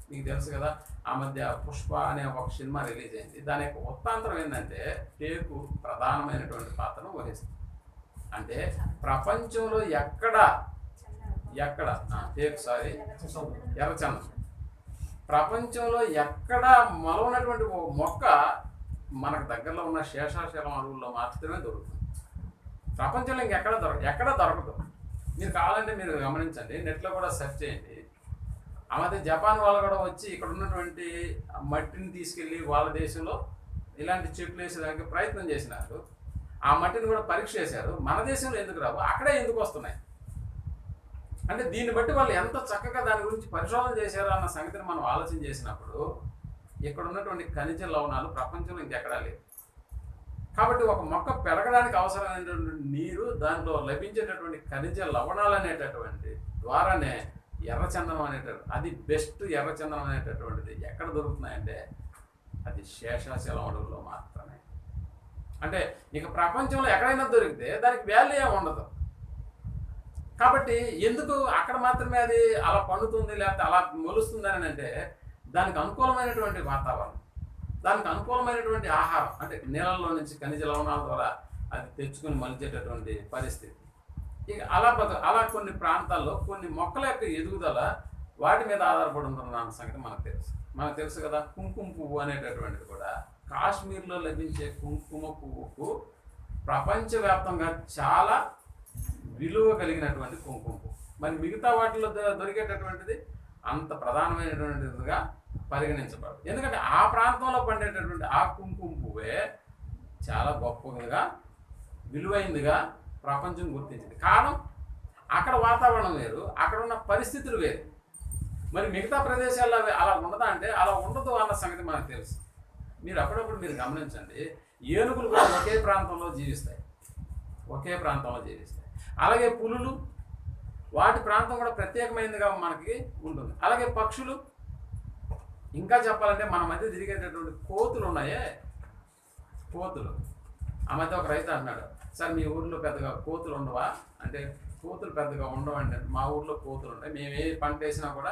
మీకు తెలుసు కదా, ఆ మధ్య పుష్ప అనే ఒక సినిమా రిలీజ్ అయింది. దాని యొక్క ఉత్తాంతరం ఏంటంటే టేకు ప్రధానమైనటువంటి పాత్రను వహిస్తుంది. అంటే ప్రపంచంలో ఎక్కడ టేకు ఎర్రచందనం ప్రపంచంలో ఎక్కడ మొలవనటువంటి మొక్క మనకు దగ్గరలో ఉన్న శేషాచలం అడవుల్లో మాత్రమే దొరుకుతుంది. ప్రపంచంలో ఎక్కడ దొరకదు. మీరు కావాలంటే మీరు గమనించండి, నెట్లో కూడా సెర్చ్ చేయండి. ఆ మధ్య జపాన్ వాళ్ళు కూడా వచ్చి ఇక్కడ ఉన్నటువంటి మట్టిని తీసుకెళ్ళి వాళ్ళ దేశంలో ఇలాంటి చెట్లు వేసేదానికి ప్రయత్నం చేసినారు. ఆ మట్టిని కూడా పరీక్ష చేశారు. మన దేశంలో ఎందుకు రావు, అక్కడే ఎందుకు వస్తున్నాయి అంటే దీన్ని బట్టి వాళ్ళు ఎంత చక్కగా దాని గురించి పరిశోధన చేశారో అన్న సంగతిని మనం ఆలోచన చేసినప్పుడు ఇక్కడ ఉన్నటువంటి ఖనిజ లవణాలు ప్రపంచంలో ఇంకెక్కడా లేవు. కాబట్టి ఒక మొక్క పెరగడానికి అవసరమైనటువంటి నీరు, దాంట్లో లభించేటటువంటి ఖనిజ లవణాలు అనేటటువంటి ద్వారానే ఎర్రచందనం అనేటటువంటి అది బెస్ట్ ఎర్రచందనం అనేటటువంటిది ఎక్కడ దొరుకుతున్నాయంటే అది శేషాచలం అడవుల్లో మాత్రమే. అంటే ఇక ప్రపంచంలో ఎక్కడైనా దొరికితే దానికి వాల్యూ ఏమి ఉండదు. కాబట్టి ఎందుకు అక్కడ మాత్రమే అది అలా పండుతుంది లేకపోతే అలా మొలుస్తుంది అని అంటే దానికి అనుకూలమైనటువంటి వాతావరణం, దానికి అనుకూలమైనటువంటి ఆహారం, అంటే నీళ్ళల్లో నుంచి ఖనిజ లవణాల ద్వారా అది తెచ్చుకుని మలిచేటటువంటి పరిస్థితి. ఇక అలా కొన్ని ప్రాంతాల్లో కొన్ని మొక్కల యొక్క ఎదుగుదల వాటి మీద ఆధారపడి ఉంటున్న సంగతి మనకు తెలుసు కదా. కుంకుమ పువ్వు అనేటటువంటిది కూడా కాశ్మీర్లో లభించే కుంకుమ పువ్వుకు ప్రపంచవ్యాప్తంగా చాలా విలువ కలిగినటువంటి కుంకుమ పువ్వు. మరి మిగతా వాటిలో దొరికేటటువంటిది అంత ప్రధానమైనటువంటిదిగా పరిగణించబడదు. ఎందుకంటే ఆ ప్రాంతంలో పండేటటువంటి ఆ కుంకుమ పువ్వే చాలా గొప్పగా విలువైందిగా ప్రపంచం గుర్తించింది. కారణం అక్కడ వాతావరణం వేరు, అక్కడ ఉన్న పరిస్థితులు వేరు. మరి మిగతా ప్రదేశాల్లో అలా ఉండదా అంటే అలా ఉండదు అన్న సంగతి మనకు తెలుసు. మీరు అప్పుడప్పుడు మీరు గమనించండి, ఏనుగులు కూడా ఒకే ప్రాంతంలో జీవిస్తాయి, ఒకే ప్రాంతంలో జీవిస్తాయి. అలాగే పులులు, వాటి ప్రాంతం కూడా ప్రత్యేకమైనదిగా మనకి ఉంటుంది. అలాగే పక్షులు, ఇంకా చెప్పాలంటే మన మధ్య తిరిగేటటువంటి కోతులు ఉన్నాయే, కోతులు. ఆ మధ్య ఒక రైతు అంటున్నాడు, సార్ మీ ఊర్లో పెద్దగా కోతులు ఉండవా అంటే, కోతులు పెద్దగా ఉండవు అంటే, మా ఊర్లో కోతులు ఉంటాయి, మేము ఏ పంట వేసినా కూడా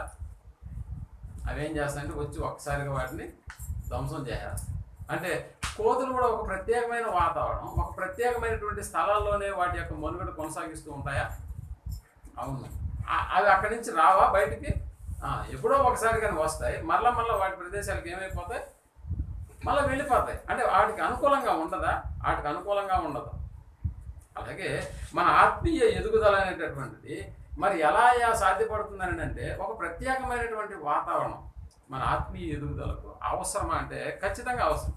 అవి ఏం చేస్తాయంటే వచ్చి ఒక్కసారిగా వాటిని ధ్వంసం చేసేస్తాయి. అంటే కోతులు కూడా ఒక ప్రత్యేకమైన వాతావరణం, ఒక ప్రత్యేకమైనటువంటి స్థలాల్లోనే వాటి యొక్క మనుగడ కొనసాగిస్తూ ఉంటాయా? అవును. అవి అక్కడి నుంచి రావా బయటికి? ఎప్పుడో ఒకసారి కానీ వస్తాయి, మళ్ళీ వాటి ప్రదేశాలకు ఏమైపోతాయి, మళ్ళీ వెళ్ళిపోతాయి. అంటే వాటికి అనుకూలంగా ఉండదా? వాటికి అనుకూలంగా ఉండదు. అలాగే మన ఆత్మీయ ఎదుగుదల అనేటటువంటిది మరి ఎలా సాధ్యపడుతుందని అంటే, ఒక ప్రత్యేకమైనటువంటి వాతావరణం మన ఆత్మీయ ఎదుగుదలకు అవసరమా అంటే ఖచ్చితంగా అవసరం.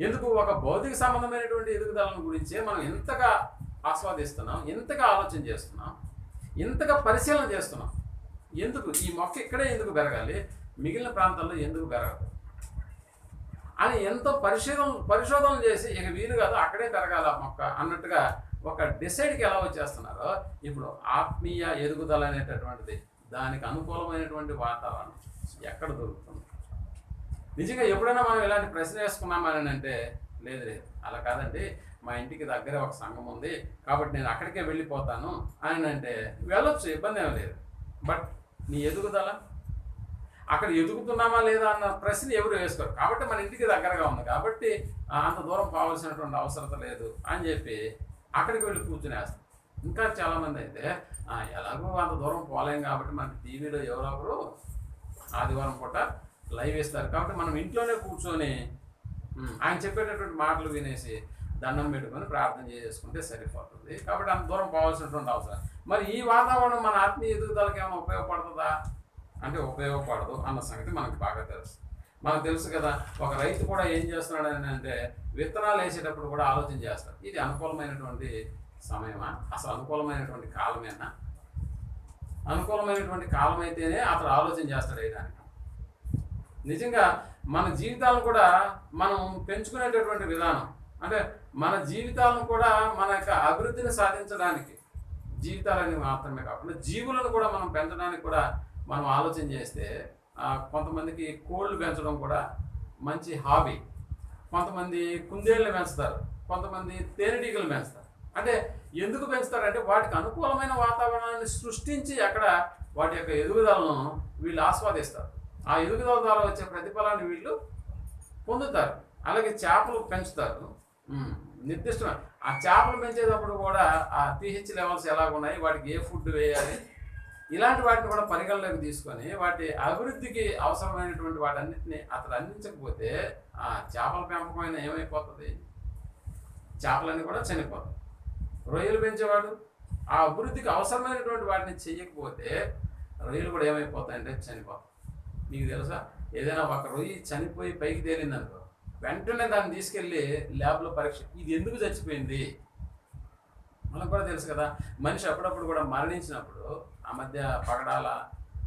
ఎందుకు? ఒక భౌతిక సంబంధమైనటువంటి ఎదుగుదలను గురించే మనం ఎంతగా ఆస్వాదిస్తున్నాం, ఎంతగా ఆలోచన చేస్తున్నాం, ఎంతగా పరిశీలన చేస్తున్నాం. ఎందుకు ఈ మొక్క ఇక్కడే ఎందుకు పెరగాలి, మిగిలిన ప్రాంతాల్లో ఎందుకు పెరగదు అని ఎంతో పరిశోధనలు చేసి ఇక వీలు కాదు అక్కడే పెరగాల మొక్క అన్నట్టుగా ఒక డిసైడ్కి ఎలా వచ్చేస్తున్నారో, ఇప్పుడు ఆత్మీయ ఎదుగుదల అనేటటువంటిది దానికి అనుకూలమైనటువంటి వాతావరణం ఎక్కడ దొరుకుతుంది? నిజంగా ఎప్పుడైనా మనం ఇలాంటి ప్రశ్న వేసుకున్నామని అంటే లేదు, అలా కాదండి, మా ఇంటికి దగ్గరే ఒక సంఘం ఉంది కాబట్టి నేను అక్కడికే వెళ్ళిపోతాను అని అంటే వెళ్ళొచ్చు, ఇబ్బంది ఏమీ లేదు. బట్ నీ ఎదుగుదల, అక్కడ ఎదుగుతున్నామా లేదా అన్న ప్రశ్న ఎవరు వేసుకోరు. కాబట్టి మన ఇంటికి దగ్గరగా ఉంది కాబట్టి అంత దూరం పోవాల్సినటువంటి అవసరం లేదు అని చెప్పి అక్కడికి వెళ్ళి కూర్చునేస్తాం. ఇంకా చాలామంది అయితే ఎలాగో అంత దూరం పోలేం కాబట్టి మనకి టీవీలో ఎవరో ఒకరు ఆదివారం పూట లైవ్ ఇస్తారు కాబట్టి మనం ఇంట్లోనే కూర్చొని ఆయన చెప్పేటటువంటి మాటలు వినేసి దండం పెట్టుకొని ప్రార్థన చేసుకుంటే సరిపోతుంది. కాబట్టి అంత దూరం పోవాల్సినటువంటి అవసరం. మరి ఈ వాతావరణం మన ఆత్మీయ ఎదుగుదలకి ఏమైనా ఉపయోగపడుతుందా అంటే ఉపయోగపడదు అన్న సంగతి మనకు బాగా తెలుసు. మనకు తెలుసు కదా, ఒక రైతు కూడా ఏం చేస్తున్నాడు అని అంటే విత్తనాలు వేసేటప్పుడు కూడా ఆలోచన చేస్తాడు, ఇది అనుకూలమైనటువంటి సమయమా, అసలు అనుకూలమైనటువంటి కాలమేనా, అనుకూలమైనటువంటి కాలం అయితేనే అతను ఆలోచన చేస్తాడు వేయడానికి. నిజంగా మన జీవితాలను కూడా మనం పెంచుకునేటటువంటి విధానం అంటే మన జీవితాలను కూడా మన యొక్క అభివృద్ధిని సాధించడానికి, జీవితాలని మాత్రమే కాకుండా జీవులను కూడా మనం పెంచడానికి కూడా మనం ఆలోచన చేస్తే కొంతమందికి కోళ్ళు పెంచడం కూడా మంచి హాబీ, కొంతమంది కుందేళ్ళు పెంచుతారు, కొంతమంది తేనెటీగలు పెంచుతారు. అంటే ఎందుకు పెంచుతారంటే వాటికి అనుకూలమైన వాతావరణాన్ని సృష్టించి అక్కడ వాటి యొక్క ఎదుగుదలను వీళ్ళు ఆస్వాదిస్తారు. ఆ ఎదుగుదల ద్వారా వచ్చే ప్రతిఫలాన్ని వీళ్ళు పొందుతారు. అలాగే చేపలు పెంచుతారు, నిర్దిష్టమైన ఆ చేపలు పెంచేటప్పుడు కూడా ఆ pH లెవెల్స్ ఎలాగున్నాయి, వాటికి ఏ ఫుడ్ వేయాలి, ఇలాంటి వాటిని కూడా పరిగణలోకి తీసుకొని వాటి అభివృద్ధికి అవసరమైనటువంటి వాటన్నిటిని అతను అందించకపోతే ఆ చేపల పెంపకమైన ఏమైపోతుంది, చేపలన్నీ కూడా చనిపోతాయి. రొయ్యలు పెంచేవాడు ఆ అభివృద్ధికి అవసరమైనటువంటి వాటిని చెయ్యకపోతే రొయ్యలు కూడా ఏమైపోతాయంటే చనిపోతాయి. మీకు తెలుసా, ఏదైనా ఒక రొయ్యి చనిపోయి పైకి తేలిందనుకో వెంటనే దాన్ని తీసుకెళ్ళి ల్యాబ్లో పరీక్ష, ఇది ఎందుకు చచ్చిపోయింది. మనకు కూడా తెలుసు కదా, మనిషి అప్పుడప్పుడు కూడా మరణించినప్పుడు ఆ మధ్య పగడాల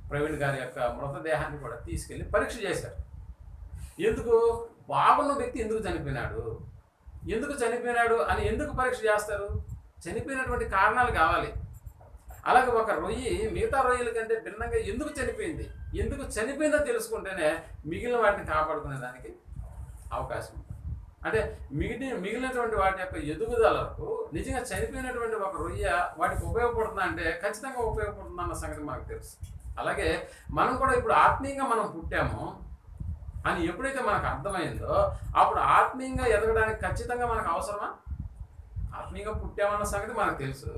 ప్రవీణ్ గారి యొక్క మృతదేహాన్ని కూడా తీసుకెళ్ళి పరీక్ష చేశారు. ఎందుకు, బాగున్న వ్యక్తి ఎందుకు చనిపోయినాడు అని ఎందుకు పరీక్ష చేస్తారు, చనిపోయినటువంటి కారణాలు కావాలి. అలాగే ఒక రొయ్యి మిగతా రొయ్యల కంటే భిన్నంగా ఎందుకు చనిపోయిందో తెలుసుకుంటేనే మిగిలిన వాటిని కాపాడుకునే దానికి అవకాశం ఉంటుంది. అంటే మిగిలినటువంటి వాటి యొక్క ఎదుగుదలకు నిజంగా చనిపోయినటువంటి ఒక రొయ్య వాటికి ఉపయోగపడుతుందా అంటే ఖచ్చితంగా ఉపయోగపడుతుంది అన్న సంగతి మనకు తెలుసు. అలాగే మనం కూడా ఇప్పుడు ఆత్మీయంగా మనం పుట్టాము అని ఎప్పుడైతే మనకు అర్థమైందో అప్పుడు ఆత్మీయంగా ఎదగడానికి ఖచ్చితంగా మనకు అవసరమా, ఆత్మీయంగా పుట్టామన్న సంగతి మనకు తెలుసు.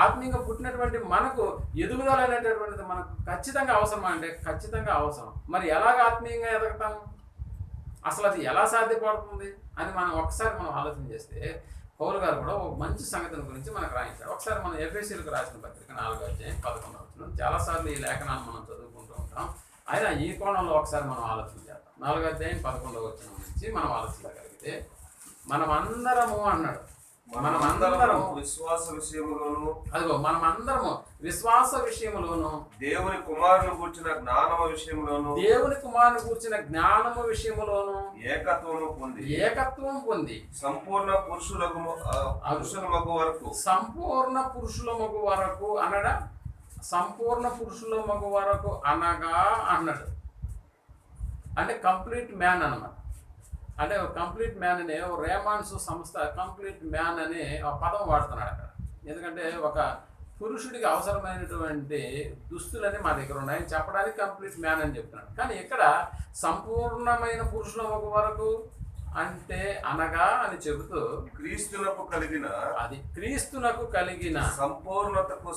ఆత్మీయంగా పుట్టినటువంటి మనకు ఎదుగుదల అనేటటువంటిది మనకు ఖచ్చితంగా అవసరమా అంటే ఖచ్చితంగా అవసరం. మరి ఎలాగ ఆత్మీయంగా ఎదగతాము, అసలు అది ఎలా సాధ్యపడుతుంది అని మనం ఒకసారి ఆలోచన చేస్తే పౌలు గారు కూడా ఒక మంచి సంగతిని గురించి మనకు రాయించారు. ఒకసారి మనం ఎఫెసీయులకు రాసిన పత్రిక 4:11 చాలాసార్లు ఈ లేఖనాన్ని మనం చదువుకుంటూ ఉంటాం. అయినా ఈ కోణంలో ఒకసారి మనం ఆలోచన చేద్దాం. 4:11 నుంచి మనం ఆలోచించగలిగితే మనం అందరము అన్నాడు, మనమందరము విశ్వాస విషయములోను, అదిగో మనమందరము విశ్వాస విషయములోను, దేవుని కుమారుని కూర్చిన జ్ఞానము విషయంలోను, దేవుని కుమారుని కూర్చిన జ్ఞానము విషయములోను ఏకత్వము పొంది సంపూర్ణ పురుషులమగు వరకు అనగా సంపూర్ణ పురుషుల మగు వరకు అనగా అన్నాడు. అంటే కంప్లీట్ మ్యాన్ అన్నమాట. అంటే కంప్లీట్ మ్యాన్ అనే రేమాన్స్ సంస్థ కంప్లీట్ మ్యాన్ అనే పదం వాడుతున్నాడు అక్కడ. ఎందుకంటే ఒక పురుషుడికి అవసరమైనటువంటి దుస్తులన్నీ మా దగ్గర ఉన్నాయని చెప్పడానికి కంప్లీట్ మ్యాన్ అని చెప్తున్నాడు. కానీ ఇక్కడ సంపూర్ణమైన పురుషుల మగు వరకు అంటే అనగా అని చెబుతూ క్రీస్తునకు కలిగిన సంపూర్ణతకు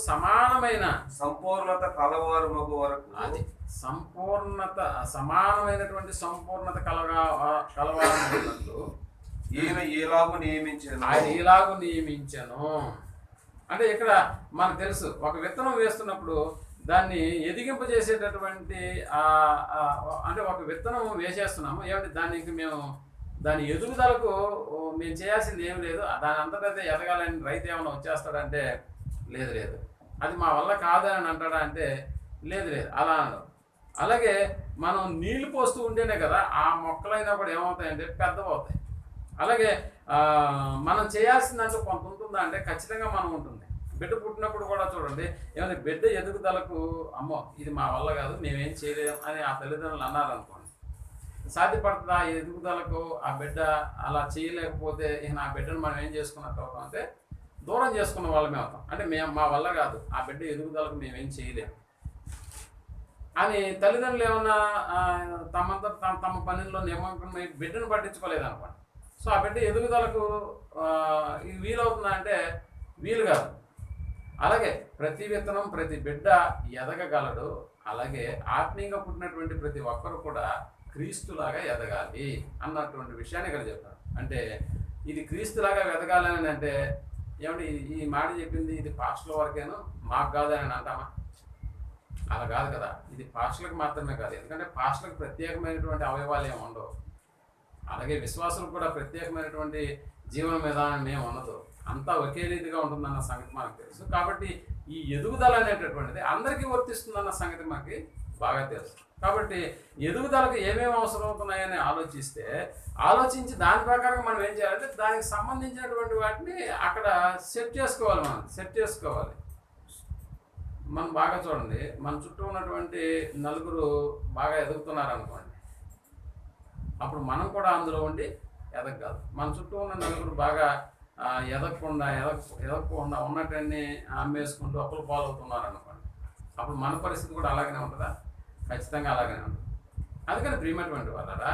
సమానమైన సంపూర్ణత కలవారు మగు వరకు, అది సంపూర్ణత సమానమైనటువంటి సంపూర్ణత కలవారు ఈయన ఈలాగు నియమించను. అంటే ఇక్కడ మనకు తెలుసు, ఒక విత్తనం వేస్తున్నప్పుడు దాన్ని ఎదిగింపజేసేటటువంటి అంటే ఒక విత్తనం వేసేస్తున్నాము ఏమంటే దానికి మేము దాని ఎదుగుదలకు మేము చేయాల్సింది ఏం లేదు, దాని అంతటా ఎదగాలని రైతు ఏమైనా వచ్చేస్తాడంటే లేదు, అది మా వల్ల కాదని అంటాడా అంటే లేదు, అలా అనడం. అలాగే మనం నీళ్లు పోస్తూ ఉంటేనే కదా ఆ మొక్కలైనా కూడా ఏమవుతాయంటే పెద్దవవుతాయి. అలాగే మనం చేయాల్సిందంటూ కొంత ఉంటుందా అంటే ఖచ్చితంగా మనం ఉంటుంది. బిడ్డ పుట్టినప్పుడు కూడా చూడండి, ఏమైనా బిడ్డ ఎదుగుదలకు అమ్మో ఇది మా వల్ల కాదు మేమేం చేయలేము అని ఆ తల్లిదండ్రులు అన్నారనుకోండి, సాధ్యపడుతుందా ఆ ఎదుగుదలకు? ఆ బిడ్డ అలా చేయలేకపోతే ఇక ఆ బిడ్డను మనం ఏం చేసుకున్నట్టు అవుతాం అంటే దూరం చేసుకున్న వాళ్ళమే అవుతాం. అంటే మా వల్ల కాదు, ఆ బిడ్డ ఎదుగుదలకు మేమేం చేయలేము అని తల్లిదండ్రులు ఏమన్నా తమ పనుల్లో నియమంగా బిడ్డను పట్టించుకోలేదు అనుకోండి. సో ఆ బిడ్డ ఎదుగుదలకు ఇది వీలవుతుందా అంటే వీలు కాదు. అలాగే ప్రతి విత్తనం ప్రతి బిడ్డ ఎదగగలడు. అలాగే ఆత్మీయంగా పుట్టినటువంటి ప్రతి ఒక్కరు కూడా క్రీస్తులాగా ఎదగాలి అన్నటువంటి విషయాన్ని ఇక్కడ చెప్తాను. అంటే ఇది క్రీస్తులాగా ఎదగాలని అంటే ఏమంటే ఈ మాట చెప్పింది ఇది పాస్టర్ల వరకేను మాకు కాదు అని అంటామా? అలా కాదు కదా, ఇది పాస్టర్లకు మాత్రమే కాదు. ఎందుకంటే పాస్టర్లకు ప్రత్యేకమైనటువంటి అవయవాలు ఏమి ఉండవు. అలాగే విశ్వాసులకు కూడా ప్రత్యేకమైనటువంటి జీవన విధానం ఏమి ఉండదు. అంతా ఒకే రీతిగా ఉంటుందన్న సంగతి మనకు తెలుసు. కాబట్టి ఈ ఎదుగుదల అనేటటువంటిది అందరికీ వర్తిస్తుందన్న సంగతి మనకి బాగా తెలుసు. కాబట్టి ఎదుగుదలకు ఏమేమి అవసరం అవుతున్నాయని ఆలోచించి దాని ప్రకారం మనం ఏం చేయాలంటే దానికి సంబంధించినటువంటి వాటిని అక్కడ సెట్ చేసుకోవాలి. మనం బాగా చూడండి, మన చుట్టూ ఉన్నటువంటి నలుగురు బాగా ఎదుగుతున్నారు అనుకోండి, అప్పుడు మనం కూడా అందులో ఉండి ఎదగగలం. మన చుట్టూ ఉన్న నలుగురు బాగా ఎదగకుండా ఉన్నట్టన్ని అమ్మేసుకుంటూ అప్పులు పాలవుతున్నారు అనుకోండి, అప్పుడు మన పరిస్థితి కూడా అలాగనే ఉంటుందా? ఖచ్చితంగా అలాగనే ఉంటుంది. అందుకని ప్రియమైనటువంటి వాళ్ళరా,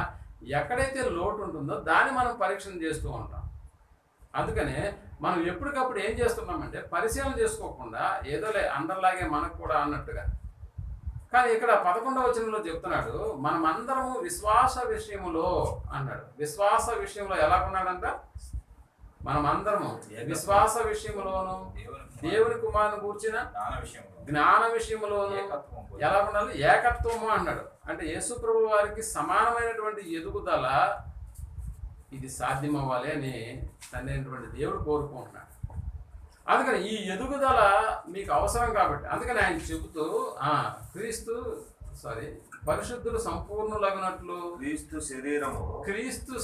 ఎక్కడైతే లోటు ఉంటుందో దాన్ని మనం పరీక్షణ చేస్తూ ఉంటాం. అందుకనే మనం ఎప్పటికప్పుడు ఏం చేస్తున్నామంటే పరిశీలన చేసుకోకుండా ఏదోలే అందరిలాగే మనకు కూడా అన్నట్టుగా. కానీ ఇక్కడ 11వ వచనంలో చెప్తున్నాడు, మనమందరము విశ్వాస విషయములో అన్నాడు. విశ్వాస విషయంలో ఎలా ఉన్నాడంట? మనమందరము విశ్వాస విషయములోను దేవుని కుమారుని కూర్చిన జ్ఞాన విషయములోను ఎలా ఉండాలి? ఏకత్వము అన్నాడు. అంటే యేసు ప్రభు వారికి సమానమైనటువంటి ఎదుగుదల ఇది సాధ్యమవ్వాలి అని తండ్రి అయినటువంటి దేవుడు కోరుకుంటున్నాడు. అందుకని ఈ ఎదుగుదల మీకు అవసరం కాబట్టి అందుకని ఆయన చెబుతూ పరిశుద్ధులు సంపూర్ణులగునట్లు క్రీస్తు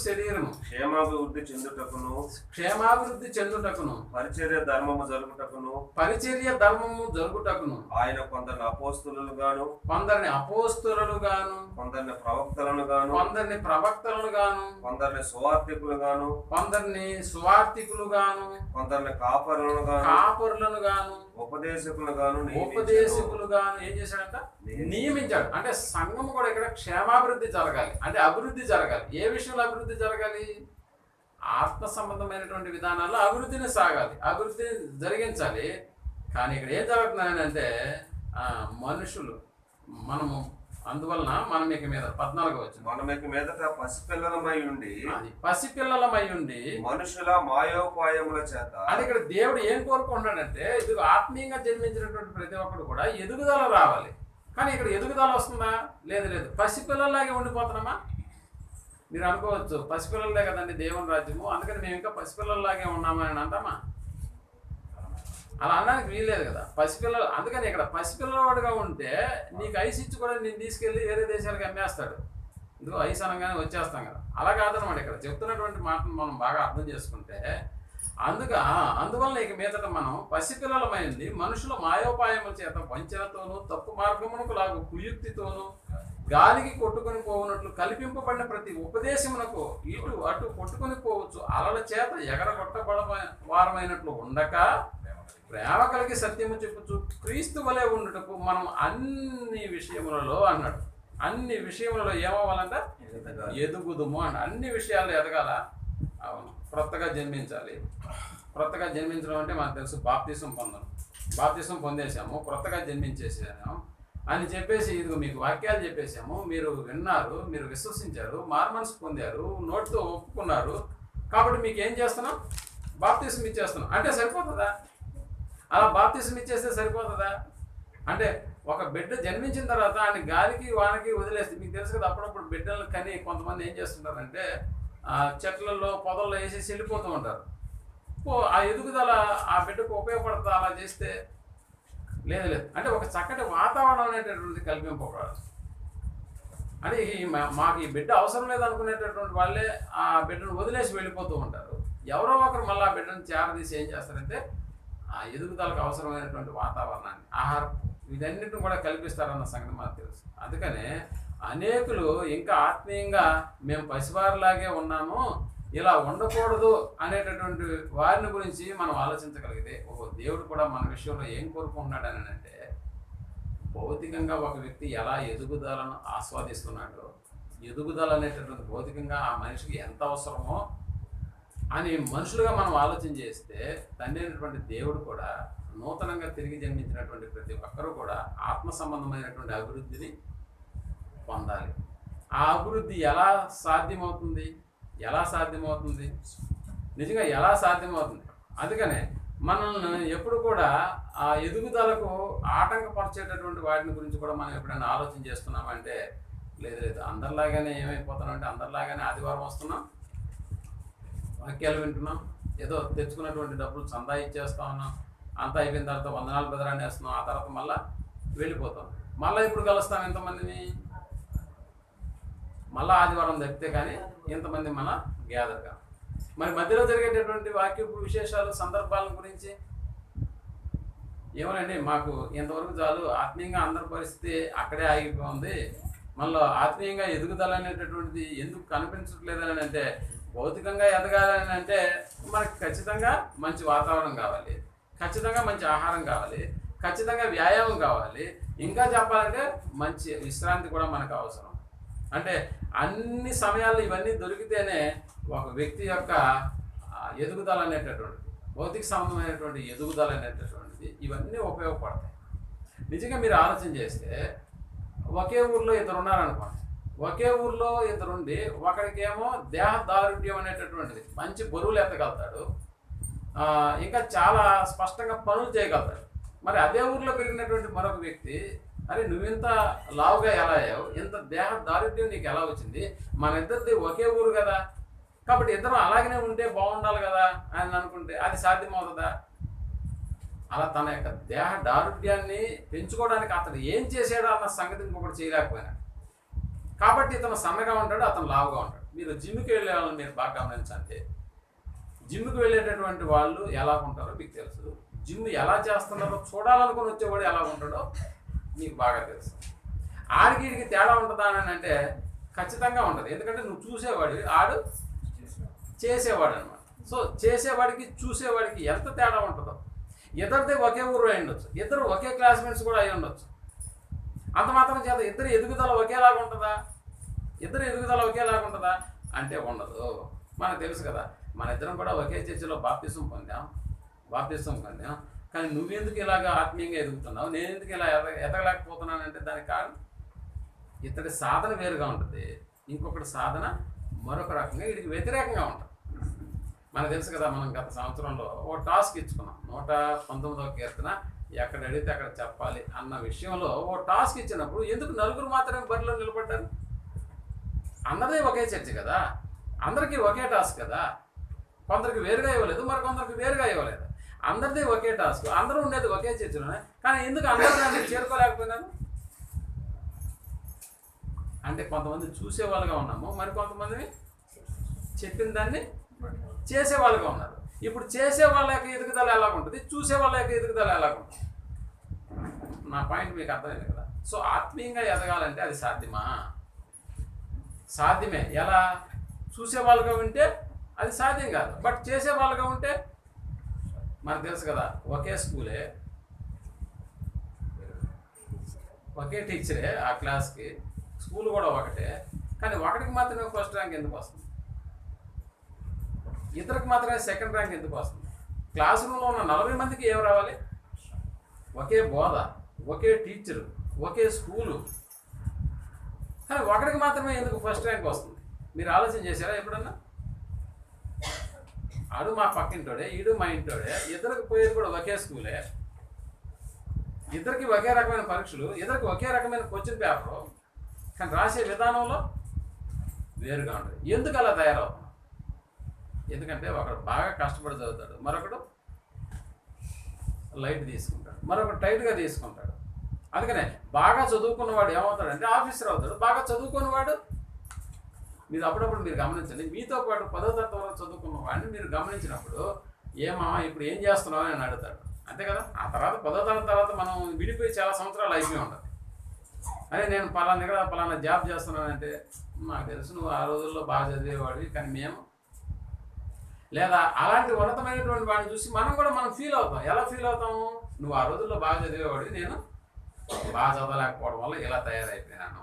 శరీరము క్షేమాభివృద్ధి చెందుటకును పరిచర్య ధర్మము జరుగుటకును ఆయన కొందరిని అపోస్తలులు గాను కొందరిని ప్రవక్తలను గాను కొందరిని సువార్తికులు గాను కొందరిని కాపరులను గాను ఉపదేశకులు గాను ఏం చేశాడంట? నియమించాడు. అంటే సంఘం కూడా ఇక్కడ క్షేమాభివృద్ధి జరగాలి, అంటే అభివృద్ధి జరగాలి. ఏ విషయంలో అభివృద్ధి జరగాలి? ఆత్మ సంబంధమైనటువంటి విధానాల్లో అభివృద్ధిని సాగాలి, అభివృద్ధి జరిగించాలి. కానీ ఇక్కడ ఏం జరుగుతుందని అంటే మనుషులు మనము అందువలన మనం ఇక మీద 14 వచ్చి మనం ఇక మీదట పసిపిల్లలమై ఉండి మనుషుల మాయోపాయముల చేత. అది ఇక్కడ దేవుడు ఏం కోరుకుంటున్నాడంటే ఇది ఆత్మీయంగా జన్మించినటువంటి ప్రతి ఒక్కరు కూడా ఎదుగుదల రావాలి. కానీ ఇక్కడ ఎదుగుదల వస్తుందా? లేదు. పసిపిల్లలాగే ఉండిపోతున్నామా? మీరు అనుకోవచ్చు పసిపిల్లలే కదండి దేవుని రాజ్యము, అందుకని మేము ఇంకా పసిపిల్లల్లాగే ఉన్నామని అంటామా? అలా అనడానికి వీల్లేదు కదా. పసిపిల్లలు, అందుకని ఇక్కడ పసిపిల్లవాడుగా ఉంటే నీకు ఐస్ ఇచ్చి కూడా నేను తీసుకెళ్ళి వేరే దేశాలకు అమ్మేస్తాడు. ఇదిగో ఐస్ అనగానే వచ్చేస్తాం కదా. అలా కాదనమాట ఇక్కడ చెప్తున్నటువంటి మాటను మనం బాగా అర్థం చేసుకుంటే, అందువల్ల ఇక మీదట మనం పసిపిల్లలమైంది మనుషుల మాయోపాయముల చేత వంచనతోనూ తప్పు మార్గమునకు లాగు కుయుక్తితోనూ గాలికి కొట్టుకొని పోవునట్లు కల్పింపబడిన ప్రతి ఉపదేశమునకు ఇటు అటు కొట్టుకొని పోవచ్చు అలల చేత ఎగరగొట్టబడ వారమైనట్లు ఉండక ప్రేమ కలిగి సత్యము చెప్పుచు క్రీస్తు వలె ఉండుటకు మనం అన్ని విషయములలో అన్నాడు. అన్ని విషయములలో ఏమవ్వాలంట? ఎదుగుదుము అన్న. అన్ని విషయాల్లో ఎదగాల. అవును, క్రొత్తగా జన్మించాలి. క్రొత్తగా జన్మించడం అంటే మనకు తెలుసు, బాప్తిసం పొందడం. బాప్తిసం పొందేశాము, క్రొత్తగా జన్మించేసాము అని చెప్పేసి ఇదిగో మీకు వాక్యాలు చెప్పేశాము, మీరు విన్నారు, మీరు విశ్వసించారు, మారుమనసు పొందారు, నోటితో ఒప్పుకున్నారు, కాబట్టి మీకు ఏం చేస్తున్నాం? బాప్తిసం ఇచ్చేస్తున్నాం. అంటే సరిపోతుందా? అలా బాప్తిసం ఇచ్చేస్తే సరిపోతుందా? అంటే ఒక బిడ్డ జన్మించిన తర్వాత ఆయన గాలికి వానకి వదిలేస్తే, మీకు తెలుసు కదా, అప్పుడప్పుడు బిడ్డలు కానీ కొంతమంది ఏం చేస్తుంటారంటే చెట్లలో పొదల్లో వేసేసి వెళ్ళిపోతూ ఉంటారు. ఆ ఎదుగుదల ఆ బిడ్డకు ఉపయోగపడుతుందా అలా చేస్తే? లేదు. అంటే ఒక చక్కటి వాతావరణం అనేటటువంటిది కల్పింపబడాలి. అంటే మాకు ఈ బిడ్డ అవసరం లేదనుకునేటటువంటి వాళ్ళే ఆ బిడ్డను వదిలేసి వెళ్ళిపోతూ ఉంటారు. ఎవరో ఒకరు మళ్ళీ ఆ బిడ్డను చేరదీసి ఏం చేస్తారంటే ఆ ఎదుగుదలకు అవసరమైనటువంటి వాతావరణాన్ని, ఆహారం, వీటన్నిటిని కూడా కల్పిస్తారన్న సంగతి మాకు తెలుసు. అందుకనే అనేకులు ఇంకా ఆత్మీయంగా మేము పసివారిలాగే ఉన్నాము, ఇలా ఉండకూడదు అనేటటువంటి వారిని గురించి మనం ఆలోచించగలిగితే, దేవుడు కూడా మన విషయంలో ఏం కోరుకుంటున్నాడని అంటే, భౌతికంగా ఒక వ్యక్తి ఎలా ఎదుగుదలను ఆస్వాదిస్తున్నాడో, ఎదుగుదల అనేటటువంటి భౌతికంగా ఆ మనిషికి ఎంత అవసరమో అని మనుషులుగా మనం ఆలోచన చేస్తే, తండ్రి అయినటువంటి దేవుడు కూడా నూతనంగా తిరిగి జన్మించినటువంటి ప్రతి ఒక్కరూ కూడా ఆత్మ సంబంధమైనటువంటి అభివృద్ధిని పొందాలి. ఆ అభివృద్ధి ఎలా సాధ్యమవుతుంది? నిజంగా ఎలా సాధ్యమవుతుంది? అందుకనే మనల్ని ఎప్పుడు కూడా ఆ ఎదుగుదలకు ఆటంకపరిచేటటువంటి వాటిని గురించి కూడా మనం ఎప్పుడైనా ఆలోచన చేస్తున్నామంటే, లేదు, అందరిలాగానే ఏమైపోతున్నామంటే అందరిలాగానే ఆదివారం వస్తున్నాం, వాక్యాలు వింటున్నాం, ఏదో తెచ్చుకున్నటువంటి డబ్బులు చందా ఇచ్చేస్తా ఉన్నాం, అంతా అయిపోయిన తర్వాత వందనాలు బెదరాన్ని వేస్తున్నాం, ఆ తర్వాత మళ్ళీ వెళ్ళిపోతాం. మళ్ళీ ఇప్పుడు కలుస్తాం ఎంతమందిని? మళ్ళీ ఆదివారం తప్పితే కానీ ఎంతమంది మన గ్యాదర్గా. మరి మధ్యలో జరిగేటటువంటి వాక్యపు విశేషాలు, సందర్భాల గురించి ఏమోనండి, మాకు ఇంతవరకు చాలు, ఆత్మీయంగా అందరి పరిస్థితి అక్కడే ఆగిపోయింది, మనలో ఆత్మీయంగా ఎదుగుదల అనేటటువంటిది ఎందుకు కనిపించట్లేదని అంటే, భౌతికంగా ఎదగాలని అంటే మనకి ఖచ్చితంగా మంచి వాతావరణం కావాలి, ఖచ్చితంగా మంచి ఆహారం కావాలి, ఖచ్చితంగా వ్యాయామం కావాలి, ఇంకా చెప్పాలంటే మంచి విశ్రాంతి కూడా మనకు అవసరం. అంటే అన్ని సమయాల్లో ఇవన్నీ దొరికితేనే ఒక వ్యక్తి యొక్క ఎదుగుదల అనేటటువంటిది, భౌతిక సంబంధమైనటువంటి ఎదుగుదల అనేటటువంటిది, ఇవన్నీ ఉపయోగపడతాయి. నిజంగా మీరు ఆలోచన చేస్తే, ఒకే ఊర్లో ఇద్దరు ఉన్నారనుకోండి, ఒకే ఊర్లో ఇద్దరుండి ఒకరికేమో దేహ దారుఢ్యం అనేటటువంటిది, మంచి బరువులు ఎత్తగలుగుతాడు, ఇంకా చాలా స్పష్టంగా పనులు చేయగలుగుతాడు. మరి అదే ఊర్లో పెరిగినటువంటి మరొక వ్యక్తి, అరే నువ్వింత లావుగా ఎలా అయ్యావు, ఇంత దేహ దారుఢ్యం నీకు ఎలా వచ్చింది, మన ఇద్దరిది ఒకే ఊరు కదా, కాబట్టి ఇద్దరం అలాగనే ఉంటే బాగుండాలి కదా అని అనుకుంటే అది సాధ్యమవుతుందా? అలా తన యొక్క దేహ దారుఢ్యాన్ని పెంచుకోవడానికి అతను ఏం చేశాడో అన్న సంగతి ఇంకొకటి చేయలేకపోయినాడు. కాబట్టి ఇతను సన్నగా ఉంటాడు, అతను లావుగా ఉంటాడు. మీరు జిమ్కి వెళ్ళే వాళ్ళని మీరు బాగా గమనించండి. జిమ్కి వెళ్ళేటటువంటి వాళ్ళు ఎలా ఉంటారో మీకు తెలుసు, జిమ్ ఎలా చేస్తున్నారో చూడాలనుకుని వచ్చేవాడు ఎలా ఉంటాడో నీకు బాగా తెలుసు. ఆడికి తేడా ఉంటుందా అని అంటే ఖచ్చితంగా ఉంటుంది. ఎందుకంటే నువ్వు చూసేవాడు, ఆడు చేసేవాడు అనమాట. సో చేసేవాడికి చూసేవాడికి ఎంత తేడా ఉంటుందో. ఇద్దరిదే ఒకే ఊరు అయి ఉండొచ్చు, ఇద్దరు ఒకే క్లాస్మేట్స్ కూడా అయి ఉండొచ్చు. అంత మాత్రం చేత ఇద్దరు ఎదుగుదల ఒకేలాగా ఉంటుందా? అంటే ఉండదు. మనకు తెలుసు కదా, మన ఇద్దరం కూడా ఒకే చర్చిలో బాప్తిసం పొందాం, కానీ నువ్వెందుకు ఇలాగ ఆత్మీయంగా ఎదుగుతున్నావు, నేను ఎందుకు ఇలా ఎదగలేకపోతున్నానంటే దానికి కారణం ఇతడి సాధన వేరుగా ఉంటుంది, ఇంకొకటి సాధన మరొక రకంగా వీడికి వ్యతిరేకంగా ఉంటుంది. మనకు తెలుసు కదా, మనం గత సంవత్సరంలో ఓ టాస్క్ ఇచ్చుకున్నాం, 119వ కీర్తన ఎక్కడ అడిగితే అక్కడ చెప్పాలి అన్న విషయంలో ఓ టాస్క్ ఇచ్చినప్పుడు ఎందుకు నలుగురు మాత్రమే బరిలో నిలబడ్డారు? అందరిది ఒకే చర్చ కదా, అందరికీ ఒకే టాస్క్ కదా. కొందరికి వేరుగా ఇవ్వలేదు, మరి కొందరికి వేరుగా ఇవ్వలేదు. అందరిది ఒకే టాస్క్, అందరూ ఉండేది ఒకే చర్చలోనే. కానీ ఎందుకు అందరూ దాన్ని చేరుకోలేకపోయినారు అంటే కొంతమంది చూసేవాళ్ళుగా ఉన్నాము, మరి కొంతమంది చెప్పిన దాన్ని చేసేవాళ్ళుగా ఉన్నారు. ఇప్పుడు చేసే వాళ్ళ యొక్క ఎదుగుదల ఎలా ఉంటుంది, చూసే వాళ్ళ యొక్క ఎదుగుదల ఎలా ఉంటుంది? నా పాయింట్ మీకు అర్థమైంది కదా. సో ఆత్మీయంగా ఎదగాలంటే అది సాధ్యమా? సాధ్యమే. ఎలా? చూసే వాళ్ళుగా ఉంటే అది సాధ్యం కాదు, బట్ చేసే వాళ్ళుగా ఉంటే మనకు తెలుసు కదా, ఒకే స్కూలే, ఒకే టీచరే ఆ క్లాస్కి, స్కూల్ కూడా ఒకటే, కానీ ఒకటికి మాత్రమే ఫస్ట్ ర్యాంక్ ఎందుకు వస్తుంది, ఇతరికి మాత్రమే సెకండ్ ర్యాంక్ ఎందుకు వస్తుంది? క్లాస్ రూమ్లో ఉన్న 40 మందికి ఏం రావాలి? ఒకే బోధ, ఒకే టీచరు, ఒకే స్కూలు, కానీ ఒకటికి మాత్రమే ఎందుకు ఫస్ట్ ర్యాంక్ వస్తుంది? మీరు ఆలోచన చేశారా ఎప్పుడన్నా? ఆడు మా పక్కింటోడే, ఈడు మా ఇంటోడే, ఇద్దరికి పోయేది కూడా ఒకే స్కూలే, ఇద్దరికి ఒకే రకమైన పరీక్షలు, ఇద్దరికి ఒకే రకమైన క్వశ్చన్ పేపరు, కానీ రాసే విధానంలో వేరుగా ఉంటుంది. ఎందుకు అలా తయారవుతుంది? ఎందుకంటే ఒకడు బాగా కష్టపడి చదువుతాడు, మరొకడు లైట్ తీసుకుంటాడు, మరొకడు టైట్గా తీసుకుంటాడు. అందుకనే బాగా చదువుకున్నవాడు ఏమవుతాడంటే ఆఫీసర్ అవుతాడు, బాగా చదువుకున్నవాడు, మీరు అప్పుడప్పుడు మీరు గమనించండి, మీతో పాటు 10వ తరగతి వరకు చదువుకున్న వాడిని మీరు గమనించినప్పుడు ఏమా ఇప్పుడు ఏం చేస్తున్నావు అని అడుగుతాడు, అంతే కదా. ఆ తర్వాత 10వ తరగతి తర్వాత మనం విడిపోయి చాలా సంవత్సరాలు అయిపోయి ఉంటుంది. అదే నేను పలానా జాబ్ చేస్తున్నానంటే, నాకు తెలుసు నువ్వు ఆ రోజుల్లో బాగా చదివేవాడివి, కానీ మేము లేదా అలాంటి ఉన్నతమైనటువంటి వాడిని చూసి మనం ఫీల్ అవుతాం. ఎలా ఫీల్ అవుతాము? నువ్వు ఆ రోజుల్లో బాగా చదివేవాడివి, నేను బాగా చదవలేకపోవడం వల్ల ఇలా తయారైపోయినాను.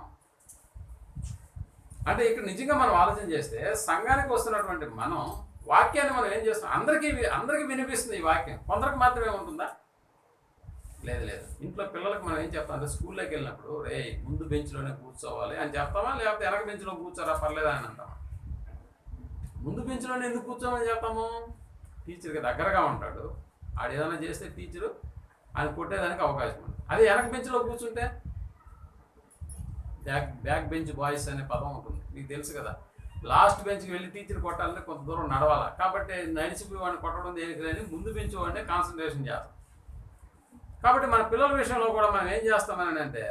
అంటే ఇక్కడ నిజంగా మనం ఆలోచన చేస్తే సంఘానికి వస్తున్నటువంటి మనం వాక్యాన్ని మనం ఏం చేస్తాం? అందరికీ వినిపిస్తుంది ఈ వాక్యం, కొందరికి మాత్రమే ఉంటుందా? లేదు. ఇంట్లో పిల్లలకు మనం ఏం చెప్తాం అంటే, స్కూల్లోకి వెళ్ళినప్పుడు రే ముందు బెంచ్లోనే కూర్చోవాలి అని చెప్తామా, లేకపోతే వెనక బెంచ్లో కూర్చోరా పర్లేదా అని అంటామా? ముందు బెంచ్లోనే ఎందుకు కూర్చోమని చెప్తాము? టీచర్కి దగ్గరగా ఉంటాడు, ఆడు ఏదైనా చేస్తే టీచరు ఆయన కొట్టేదానికి అవకాశం ఉంది. అదే వెనక బెంచ్లో కూర్చుంటే బ్యాక్ బెంచ్ బాయ్స్ అనే పదం ఉంటుంది, మీకు తెలుసు కదా. లాస్ట్ బెంచ్కి వెళ్ళి టీచర్ కొట్టాలంటే కొంత దూరం నడవాలి, కాబట్టి నడిచిపోయి వాడిని కొట్టడం దేనికి లేని ముందు బెంచ్ వాడిని కాన్సన్ట్రేషన్ చేస్తాం. కాబట్టి మన పిల్లల విషయంలో కూడా మనం ఏం చేస్తామని అంటే